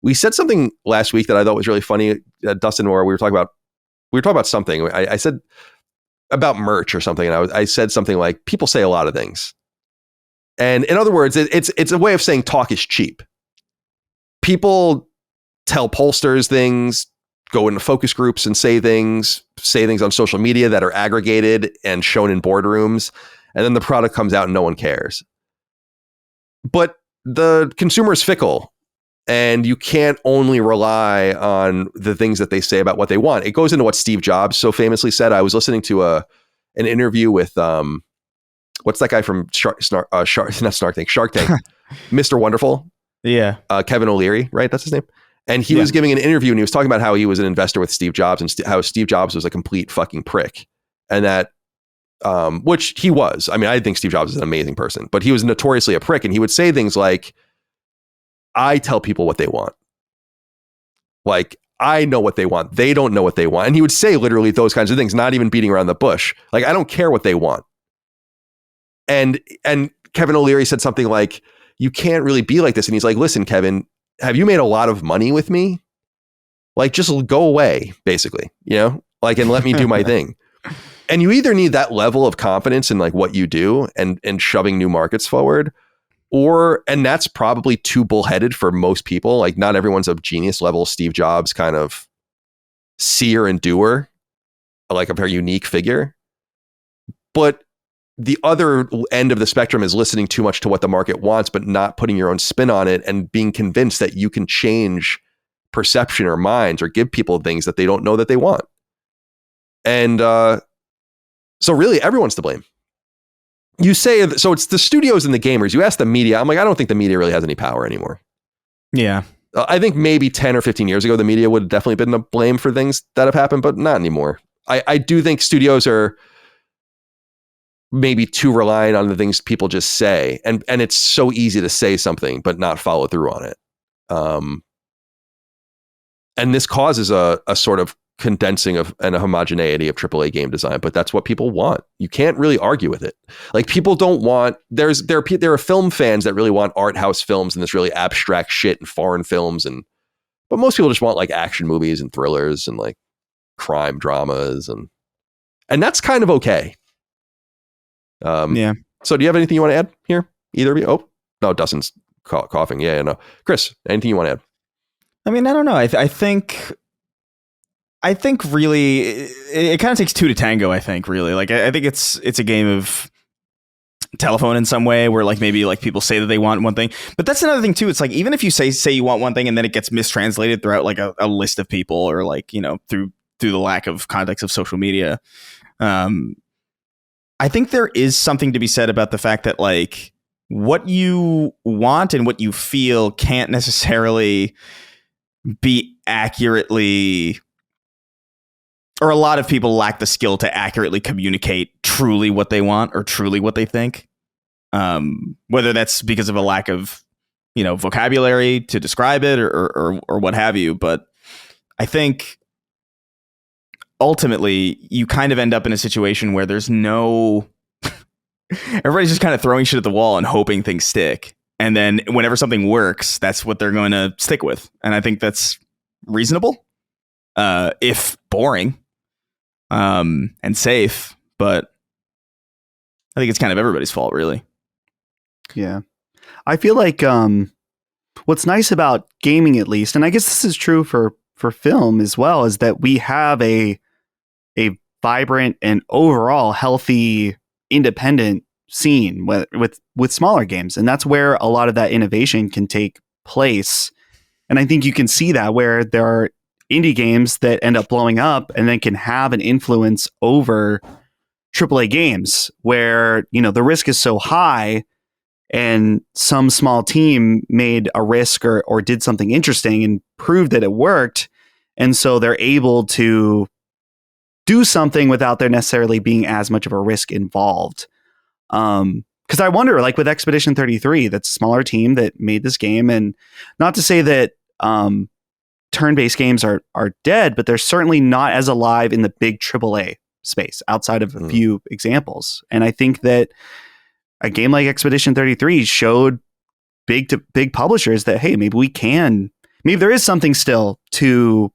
We said something last week that I thought was really funny, Dustin, where we were talking about something. I said about merch or something, and I said something like, people say a lot of things. And in other words, it's a way of saying talk is cheap. People tell pollsters things, go into focus groups and say things on social media that are aggregated and shown in boardrooms, and then the product comes out and no one cares. But the consumer is fickle, and you can't only rely on the things that they say about what they want. It goes into what Steve Jobs so famously said. I was listening to an interview with what's that guy from Shark Tank, Mr. Wonderful? Yeah. Kevin O'Leary, right? That's his name. And he was giving an interview, and he was talking about how he was an investor with Steve Jobs, and how Steve Jobs was a complete fucking prick. And that, which he was. I mean, I think Steve Jobs is an amazing person, but he was notoriously a prick. And he would say things like, I tell people what they want. Like, I know what they want. They don't know what they want. And he would say literally those kinds of things, not even beating around the bush. Like, I don't care what they want. And Kevin O'Leary said something like, you can't really be like this. And he's like, listen, Kevin, have you made a lot of money with me? Like, just go away, basically, and let me do my thing. And you either need that level of confidence in like what you do and shoving new markets forward, and that's probably too bullheaded for most people. Like, not everyone's a genius level Steve Jobs kind of seer and doer, like a very unique figure. But the other end of the spectrum is listening too much to what the market wants, but not putting your own spin on it and being convinced that you can change perception or minds or give people things that they don't know that they want. And so really everyone's to blame. You say, so it's the studios and the gamers. You ask the media. I'm like, I don't think the media really has any power anymore. Yeah. I think maybe 10 or 15 years ago, the media would have definitely been to blame for things that have happened, but not anymore. I do think studios are maybe too reliant on the things people just say. And it's so easy to say something, but not follow through on it. And this causes a sort of condensing and a homogeneity of AAA game design, but that's what people want. You can't really argue with it. Like, people don't want, there are film fans that really want art house films and this really abstract shit and foreign films. But most people just want like action movies and thrillers and like crime dramas. And that's kind of okay. Yeah. So do you have anything you want to add here? Either of you? Oh, no, Dustin's coughing. Yeah, no. Chris, anything you want to add? I mean, I don't know. I think really it kind of takes two to tango. I think really, like, I think it's a game of telephone in some way, where like maybe like people say that they want one thing, but that's another thing too. It's like, even if you say you want one thing and then it gets mistranslated throughout like a list of people, or like, through the lack of context of social media. I think there is something to be said about the fact that like what you want and what you feel can't necessarily be accurately, or a lot of people lack the skill to accurately communicate truly what they want or truly what they think. Whether that's because of a lack of, vocabulary to describe it or what have you. But I think ultimately you kind of end up in a situation where there's no, everybody's just kind of throwing shit at the wall and hoping things stick. And then whenever something works, that's what they're going to stick with. And I think that's reasonable, if boring, and safe. But I think it's kind of everybody's fault, really. Yeah. I feel like what's nice about gaming, at least, and I guess this is true for film as well, is that we have a vibrant and overall healthy independent scene with smaller games, and that's where a lot of that innovation can take place. And I think you can see that where there are indie games that end up blowing up and then can have an influence over AAA games where, the risk is so high and some small team made a risk or did something interesting and proved that it worked. And so they're able to do something without there necessarily being as much of a risk involved. Because I wonder, like with Expedition 33, that's a smaller team that made this game. And not to say that turn-based games are dead, but they're certainly not as alive in the big AAA space outside of a few examples. And I think that a game like Expedition 33 showed big publishers that, hey, maybe there is something still to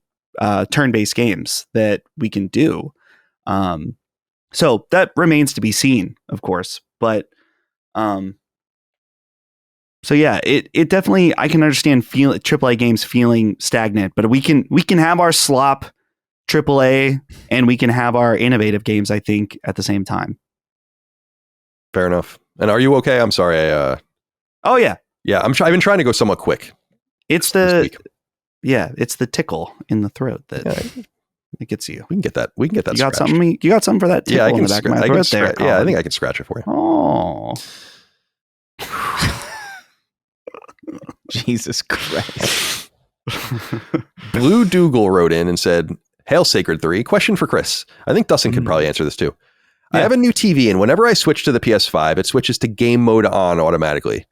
turn-based games that we can do. So that remains to be seen, of course. But so yeah, it definitely, I can understand AAA games feeling stagnant, but we can have our slop AAA and we can have our innovative games, I think, at the same time. Fair enough. And are you okay? I'm sorry. Oh yeah. Yeah, I've been trying to go somewhat quick. It's the tickle in the throat that it gets you. We can get that. You got something? You got something for that tickle in the back of my throat there? Yeah, I think I can scratch it for you. Oh. Jesus Christ. Blue Dougal wrote in and said, "Hail Sacred 3, question for Chris. I think Dustin could probably answer this too. Yeah. I have a new TV, and whenever I switch to the PS5, it switches to game mode on automatically.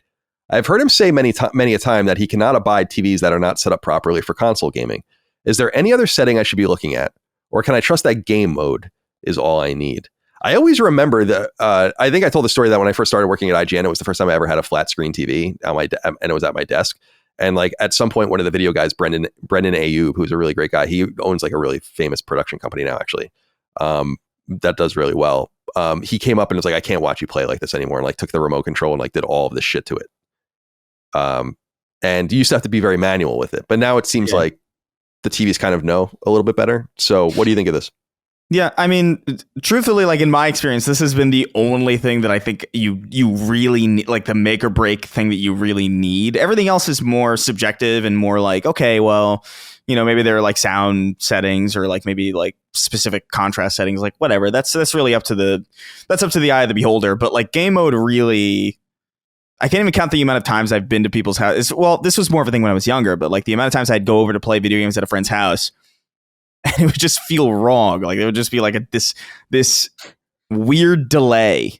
I've heard him say many a time that he cannot abide TVs that are not set up properly for console gaming. Is there any other setting I should be looking at? Or can I trust that game mode is all I need?" I always remember that, I think I told the story that when I first started working at IGN, it was the first time I ever had a flat screen TV and it was at my desk. And like at some point, one of the video guys, Brendan Ayub, who's a really great guy, he owns like a really famous production company now, actually, that does really well. He came up and was like, "I can't watch you play like this anymore," and like took the remote control and like did all of this shit to it. And you used to have to be very manual with it, but now it seems like the TVs kind of know a little bit better. So what do you think of this? Yeah, I mean, truthfully, like in my experience, this has been the only thing that I think you really need, like the make or break thing that you really need. Everything else is more subjective and more like, okay, well, maybe there are like sound settings or like maybe like specific contrast settings, like whatever. That's really up to the eye of the beholder. But like game mode really, I can't even count the amount of times I've been to people's houses. Well, this was more of a thing when I was younger, but like the amount of times I'd go over to play video games at a friend's house and it would just feel wrong. Like it would just be like this weird delay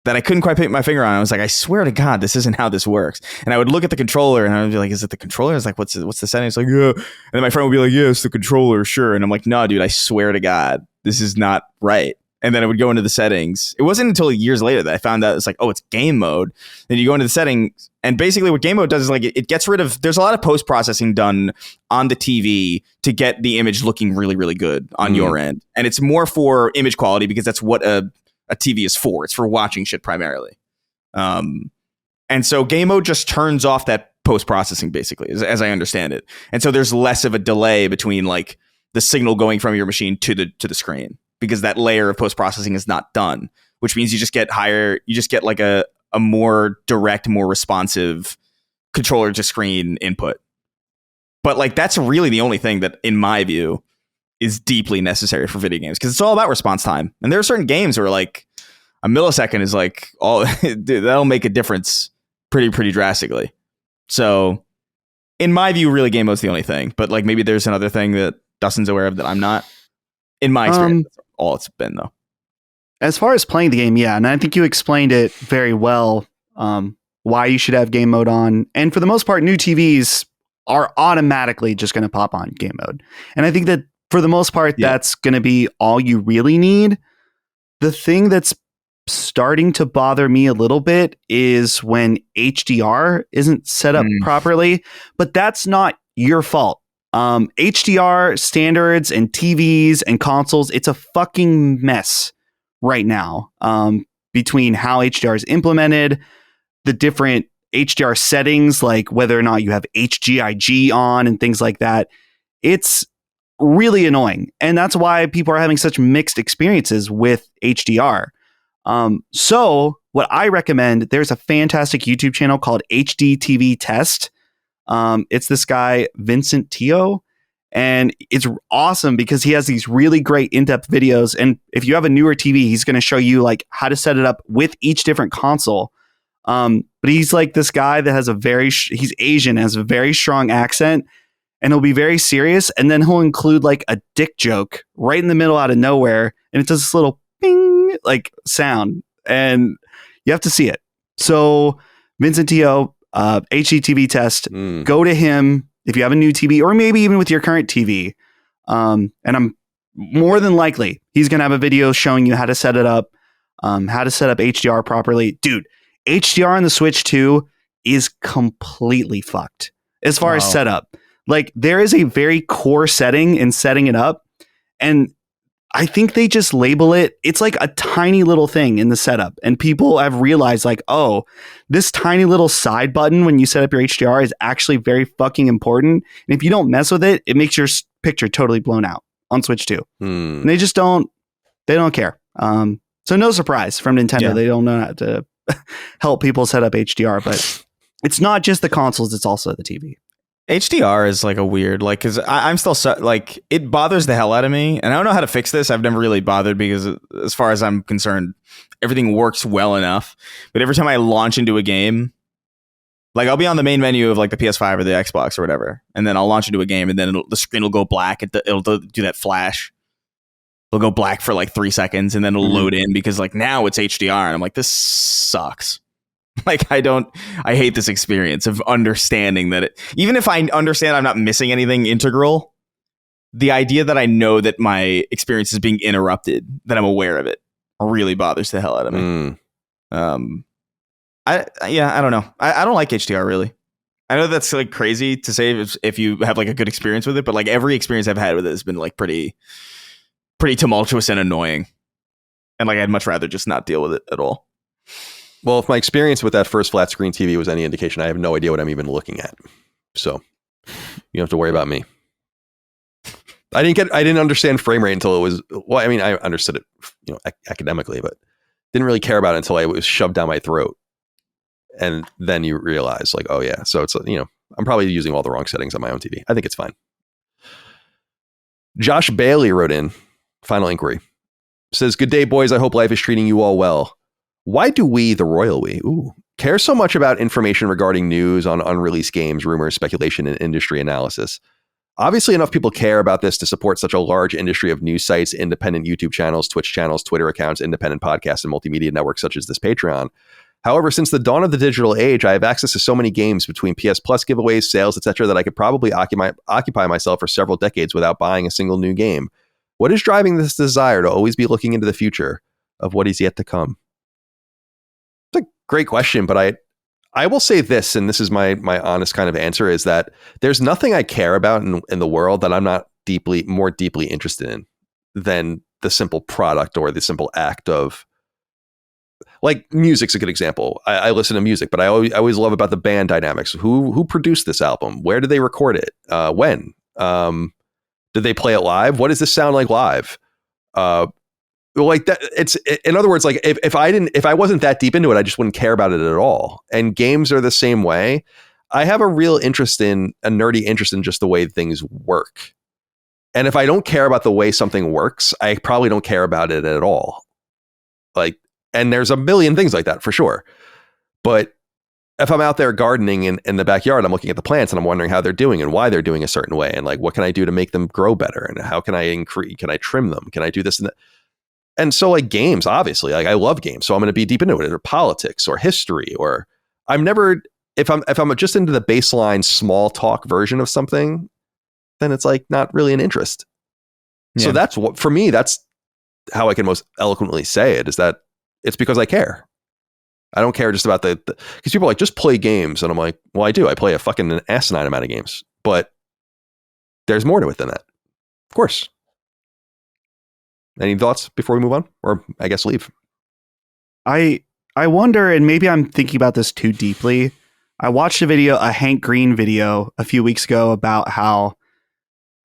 that I couldn't quite put my finger on. I was like, I swear to God, this isn't how this works. And I would look at the controller and I would be like, is it the controller? It's like, what's the setting? It's like, yeah. And then my friend would be like, yeah, it's the controller, sure. And I'm like, no, dude, I swear to God, this is not right. And then I would go into the settings. It wasn't until years later that I found out it's like, oh, it's game mode. Then you go into the settings, and basically what game mode does is like it gets rid of. There's a lot of post processing done on the TV to get the image looking really, really good on your end, and it's more for image quality because that's what a TV is for. It's for watching shit primarily. And so game mode just turns off that post processing basically, as I understand it, and so there's less of a delay between like the signal going from your machine to the screen, because that layer of post-processing is not done, which means you just get like a more direct, more responsive controller to screen input. But like, that's really the only thing that, in my view, is deeply necessary for video games, because it's all about response time. And there are certain games where like a millisecond is like, that'll make a difference pretty drastically. So in my view, really game mode's the only thing, but like maybe there's another thing that Dustin's aware of that I'm not. In my experience, that's all it's been, though. As far as playing the game, yeah, and I think you explained it very well, why you should have game mode on. And for the most part, new TVs are automatically just going to pop on game mode. And I think that for the most part, that's going to be all you really need. The thing that's starting to bother me a little bit is when HDR isn't set up properly, but that's not your fault. HDR standards and TVs and consoles, it's a fucking mess right now, between how HDR is implemented, the different HDR settings, like whether or not you have HGIG on and things like that. It's really annoying. And that's why people are having such mixed experiences with HDR. So what I recommend, there's a fantastic YouTube channel called HD TV Test. It's this guy, Vincent Teo, And it's awesome because he has these really great in-depth videos. And if you have a newer TV, he's going to show you like how to set it up with each different console. But he's like this guy that has he's Asian, has a very strong accent, and he'll be very serious. And then he'll include like a dick joke right in the middle out of nowhere. And it does this little bing like sound, and you have to see it. So Vincent Tio, HDTV test, go to him. If you have a new TV, or maybe even with your current TV, and I'm more than likely he's going to have a video showing you how to set it up, how to set up HDR properly. Dude, HDR on the Switch 2 is completely fucked as far as setup. Like, there is a very core setting in setting it up, and I think they just label it. It's like a tiny little thing in the setup, and people have realized like, oh, this tiny little side button when you set up your HDR is actually very fucking important. And if you don't mess with it, it makes your picture totally blown out on Switch 2. And they just don't care. So no surprise from Nintendo. Yeah. They don't know how to help people set up HDR, but it's not just the consoles. It's also the TV. HDR is like a weird, like, because I'm still like, it bothers the hell out of me, and I don't know how to fix this. I've never really bothered because, as far as I'm concerned, everything works well enough. But every time I launch into a game, like, I'll be on the main menu of like the PS5 or the Xbox or whatever, and then I'll launch into a game, and then the screen will go black. It'll do that flash. It'll go black for like 3 seconds, and then it'll load in because like now it's HDR, and I'm like, this sucks. Like, I hate this experience of understanding that even if I understand I'm not missing anything integral, the idea that I know that my experience is being interrupted, that I'm aware of it, really bothers the hell out of me. I don't know. I don't like HDR really. I know that's like crazy to say if you have like a good experience with it, but like every experience I've had with it has been like pretty tumultuous and annoying. And like, I'd much rather just not deal with it at all. Well, if my experience with that first flat screen TV was any indication, I have no idea what I'm even looking at. So you don't have to worry about me. I didn't understand frame rate until it was, well, I mean, I understood it, academically, but didn't really care about it until it was shoved down my throat. And then you realize like, oh yeah. So it's, I'm probably using all the wrong settings on my own TV. I think it's fine. Josh Bailey wrote in, final inquiry, says, "Good day, boys. I hope life is treating you all well. Why do we, the royal we, care so much about information regarding news on unreleased games, rumors, speculation, and industry analysis? Obviously, enough people care about this to support such a large industry of news sites, independent YouTube channels, Twitch channels, Twitter accounts, independent podcasts, and multimedia networks such as this Patreon. However, since the dawn of the digital age, I have access to so many games between PS Plus giveaways, sales, etc., that I could probably occupy myself for several decades without buying a single new game. What is driving this desire to always be looking into the future of what is yet to come?" It's a great question, but I will say this, and this is my honest kind of answer, is that there's nothing I care about in the world that I'm not more deeply interested in than the simple product or the simple act of, like, music's a good example. I listen to music, but I always love about the band dynamics. Who produced this album? Where did they record it? When? Did they play it live? What does this sound like live? Like that, it's, in other words, like if I wasn't that deep into it, I just wouldn't care about it at all. And games are the same way. I have a nerdy interest in just the way things work. And if I don't care about the way something works, I probably don't care about it at all. Like, and there's a million things like that for sure. But if I'm out there gardening in the backyard, I'm looking at the plants and I'm wondering how they're doing and why they're doing a certain way. And like, what can I do to make them grow better? And how can I trim them? Can I do this and that? And so like games, obviously, like I love games. So I'm going to be deep into it, or politics or history, or I'm never, if I'm just into the baseline small talk version of something, then it's like not really an interest. Yeah. So that's what, for me, that's how I can most eloquently say it, is that it's because I care. I don't care just about because people are like, just play games. And I'm like, well, I do. I play a fucking asinine amount of games, but there's more to it than that. Of course. Any thoughts before we move on? Or I guess leave. I wonder, and maybe I'm thinking about this too deeply. I watched a Hank Green video a few weeks ago about how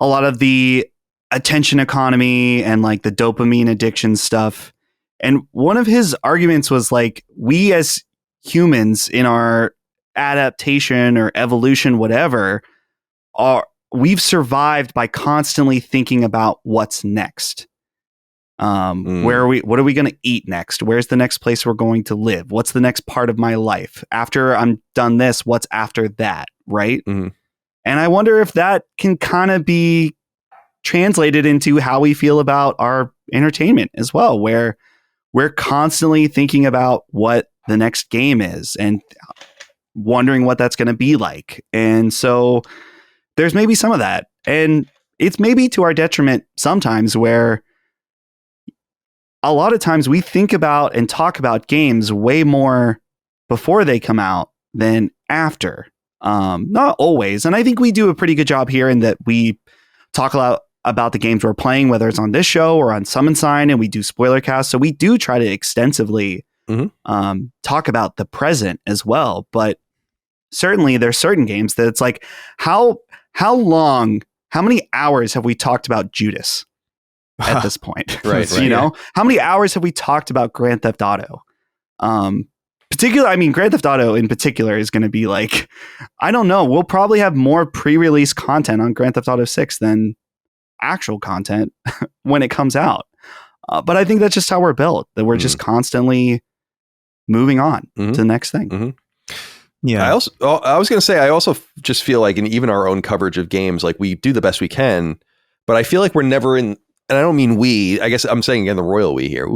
a lot of the attention economy and like the dopamine addiction stuff. And one of his arguments was like, we as humans in our adaptation or evolution, whatever, we've survived by constantly thinking about what's next. Where are we? What are we going to eat next? Where's the next place we're going to live? What's the next part of my life? After I'm done this, what's after that? Right. Mm-hmm. And I wonder if that can kind of be translated into how we feel about our entertainment as well, where we're constantly thinking about what the next game is and wondering what that's going to be like. And so there's maybe some of that. And it's maybe to our detriment sometimes, where a lot of times we think about and talk about games way more before they come out than after. Not always. And I think we do a pretty good job here in that we talk a lot about the games we're playing, whether it's on this show or on Summon Sign, and we do spoiler casts. So we do try to extensively talk about the present as well. But certainly there's certain games that it's like, how many hours have we talked about Judas at this point? Right. You know, how many hours have we talked about Grand Theft Auto? Grand Theft Auto in particular is going to be like, I don't know. We'll probably have more pre-release content on Grand Theft Auto 6 than actual content when it comes out. But I think that's just how we're built, that we're just constantly moving on to the next thing. Mm-hmm. Yeah. I was going to say, I also just feel like in even our own coverage of games, like we do the best we can, but I feel like we're never in, and I don't mean we, I guess I'm saying again, the royal we here,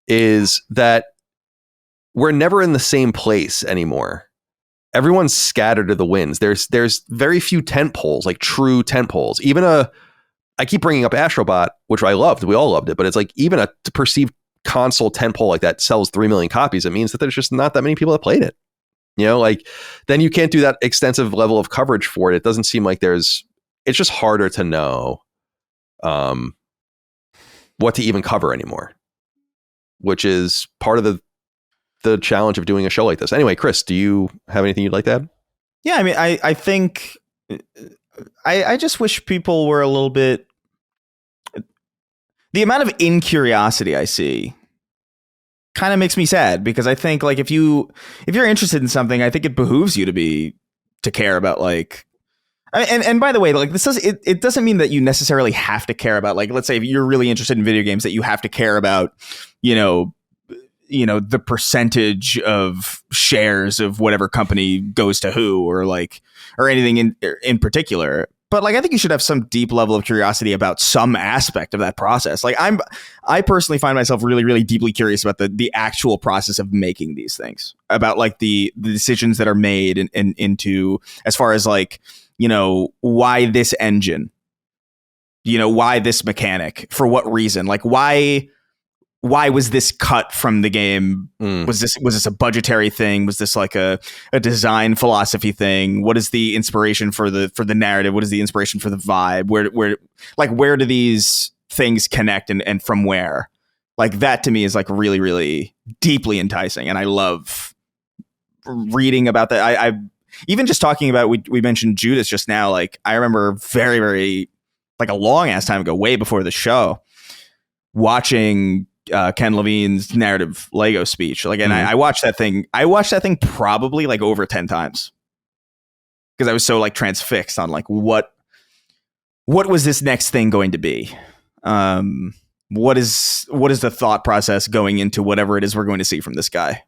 is that we're never in the same place anymore. Everyone's scattered to the winds. There's very few tent poles, like true tent poles. Even I keep bringing up Astrobot, which I loved. We all loved it, but it's like even a perceived console tent pole like that sells 3 million copies. It means that there's just not that many people that played it. You know, like then you can't do that extensive level of coverage for it. It doesn't seem like it's just harder to know what to even cover anymore, which is part of the challenge of doing a show like this. Anyway, Chris, do you have anything you'd like to add? Yeah, I mean, I think I just wish people were a little bit. The amount of incuriosity I see kind of makes me sad, because I think like if you're interested in something, I think it behooves you to care about, like, and by the way, like it doesn't mean that you necessarily have to care about, like, let's say if you're really interested in video games, that you have to care about, the percentage of shares of whatever company goes to who, or anything in particular. But like, I think you should have some deep level of curiosity about some aspect of that process. Like I personally find myself really, really deeply curious about the actual process of making these things, about like the decisions that are made into as far as like, why this engine, why this mechanic, for what reason, like why was this cut from the game? Was this a budgetary thing? Was this like a design philosophy thing? What is the inspiration for the narrative? What is the inspiration for the vibe? Where do these things connect, and from where? Like that to me is like really, really deeply enticing. And I love reading about that. I even just talking about, we mentioned Judas just now. Like I remember very, very, like a long ass time ago, way before the show, watching Ken Levine's narrative Lego speech. Like, and I watched that thing. I watched that thing probably like over 10 times, because I was so like transfixed on like what was this next thing going to be? What is the thought process going into whatever it is we're going to see from this guy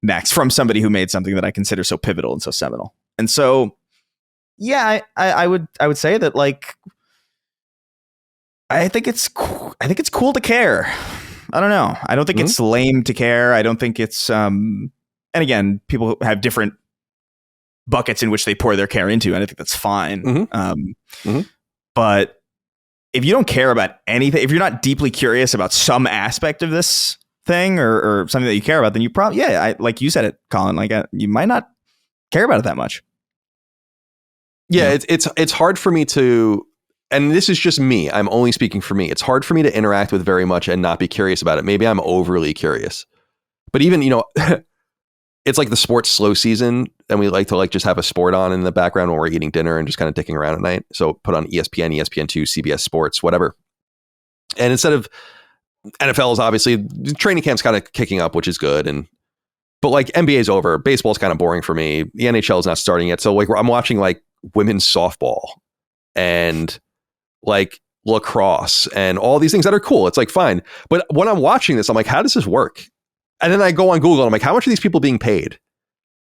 next, from somebody who made something that I consider so pivotal and so seminal. And so, yeah, I would say that, like, I think it's cool to care. I don't know. I don't think it's lame to care. I don't think it's and again, people have different buckets in which they pour their care into, and I think that's fine. But if you don't care about anything, if you're not deeply curious about some aspect of this thing or something that you care about, then you probably, like you said it, Colin, like you might not care about it that much. Yeah, it's hard for me to. And this is just me. I'm only speaking for me. It's hard for me to interact with very much and not be curious about it. Maybe I'm overly curious. But even, it's like the sports slow season, and we like to like just have a sport on in the background when we're eating dinner and just kind of dicking around at night. So put on ESPN, ESPN2, CBS Sports, whatever. And instead of NFL is obviously, training camp's kind of kicking up, which is good. But like NBA's over. Baseball's kind of boring for me. The NHL is not starting yet. So like I'm watching like women's softball. and like lacrosse and all these things that are cool. It's like fine. But when I'm watching this, I'm like, how does this work? And then I go on Google and I'm like, how much are these people being paid?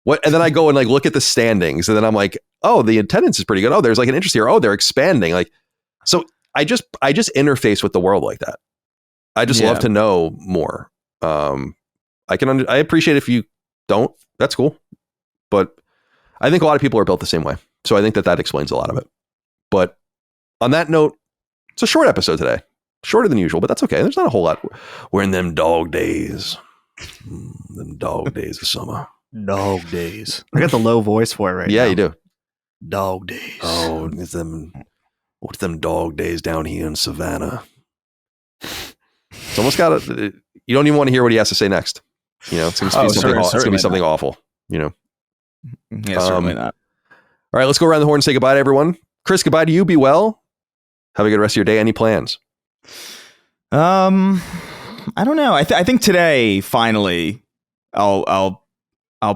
What? And then I go and like look at the standings, and then I'm like, oh, the attendance is pretty good. Oh, there's like an interest here. Oh, they're expanding. Like, so I just interface with the world like that. I just love to know more. I appreciate if you don't. That's cool. But I think a lot of people are built the same way. So I think that explains a lot of it. But on that note, it's a short episode today. Shorter than usual, but that's okay. There's not a whole lot. We're in them dog days. Them dog days of summer. Dog days. I got the low voice for it right now. Yeah, you do. Dog days. Oh, what's them dog days down here in Savannah? It's almost got a. You don't even want to hear what he has to say next. You know, it's going to be something. It's going to be something awful. You know. Yeah, certainly not. All right, let's go around the horn and say goodbye to everyone. Chris, goodbye to you. Be well. Have a good rest of your day. Any plans? I don't know. I think today finally I'll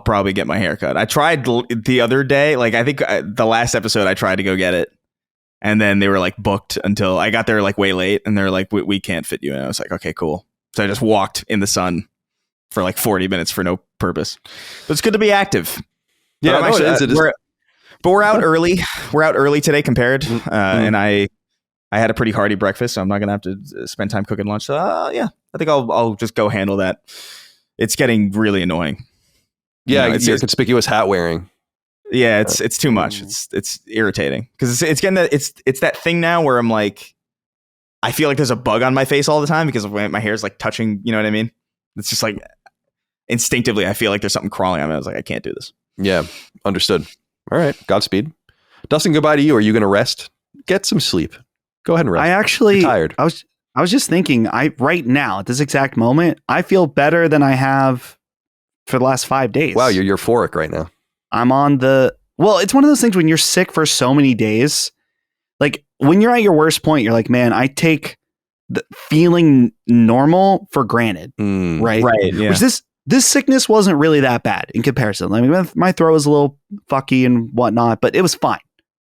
probably get my hair cut. I tried the other day. Like I think the last episode I tried to go get it, and then they were like booked until I got there like way late, and they're like, we can't fit you in. I was like, okay, cool. So I just walked in the sun for like 40 minutes for no purpose. But it's good to be active. Yeah, but we're out early. We're out early today compared, and I had a pretty hearty breakfast, so I'm not gonna have to spend time cooking lunch. So yeah, I think I'll just go handle that. It's getting really annoying. Yeah, it's your conspicuous hat wearing. Yeah, it's too much. It's irritating because it's getting that it's that thing now where I'm like, I feel like there's a bug on my face all the time because my hair is like touching. You know what I mean? It's just like instinctively, I feel like there's something crawling on me. I was like, I can't do this. Yeah, understood. All right, Godspeed. Dustin, goodbye to you. Are you going to rest? Get some sleep. Go ahead and rest. I actually You're tired. I was just thinking. Right now at this exact moment, I feel better than I have for the last 5 days. Wow, you're euphoric right now. I'm on it's one of those things when you're sick for so many days. Like when you're at your worst point, you're like, man, I take the feeling normal for granted. Right. Yeah. Which this sickness wasn't really that bad in comparison. I mean, my throat was a little fucky and whatnot, but it was fine.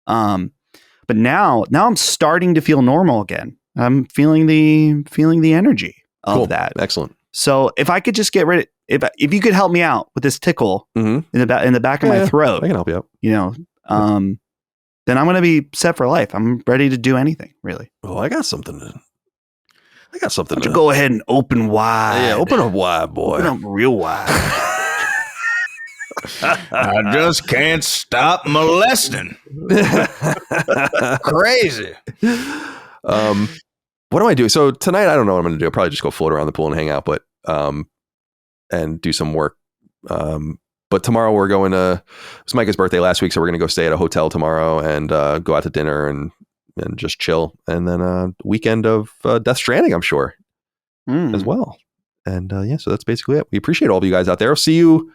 But now I'm starting to feel normal again. I'm feeling the energy of that. Excellent. So if I could just get rid of, if you could help me out with this tickle in the back of my throat, I can help you out. You know, then I'm going to be set for life. I'm ready to do anything, really. Oh, I got something to Go ahead and open wide. Yeah, open up wide, boy. Open up real wide. I just can't stop molesting. Crazy. What am I doing? So tonight, I don't know what I'm going to do. I'll probably just go float around the pool and hang out, but and do some work. But tomorrow we're going to. It was Micah's birthday last week, so we're going to go stay at a hotel tomorrow and go out to dinner and just chill. And then a weekend of Death Stranding, I'm sure, as well. And so that's basically it. We appreciate all of you guys out there. I'll see you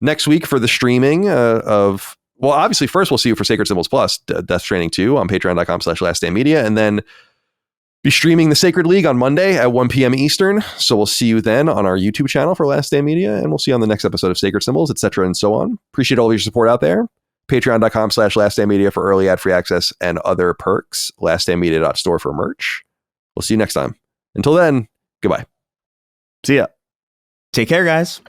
next week for the streaming of. Well, obviously, first we'll see you for Sacred Symbols Plus, Death Stranding 2 on patreon.com/laststandmedia, and then be streaming the Sacred League on Monday at 1 p.m. Eastern. So we'll see you then on our YouTube channel for Last Stand Media, and we'll see you on the next episode of Sacred Symbols, etc. and so on. Appreciate all of your support out there. Patreon.com/laststandmedia for early ad-free access and other perks. Laststandmedia.store for merch. We'll see you next time. Until then, goodbye. See ya. Take care, guys.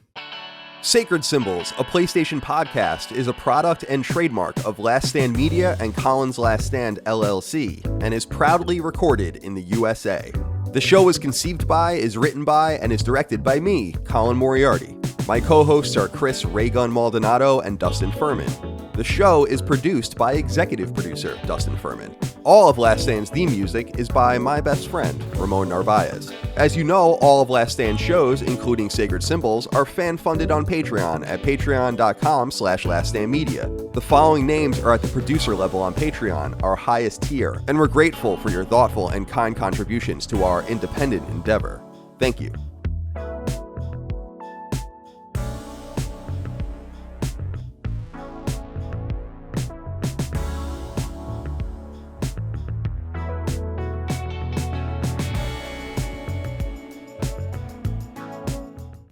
Sacred Symbols, a PlayStation podcast, is a product and trademark of Last Stand Media and Colin's Last Stand LLC, and is proudly recorded in the USA. The show is conceived by, is written by, and is directed by me, Colin Moriarty. My co-hosts are Chris Raygun Maldonado and Dustin Furman. The show is produced by executive producer Dustin Furman. All of Last Stand's theme music is by my best friend, Ramon Narvaez. As you know, all of Last Stand's shows, including Sacred Symbols, are fan-funded on Patreon at patreon.com/laststandmedia. The following names are at the producer level on Patreon, our highest tier, and we're grateful for your thoughtful and kind contributions to our independent endeavor. Thank you.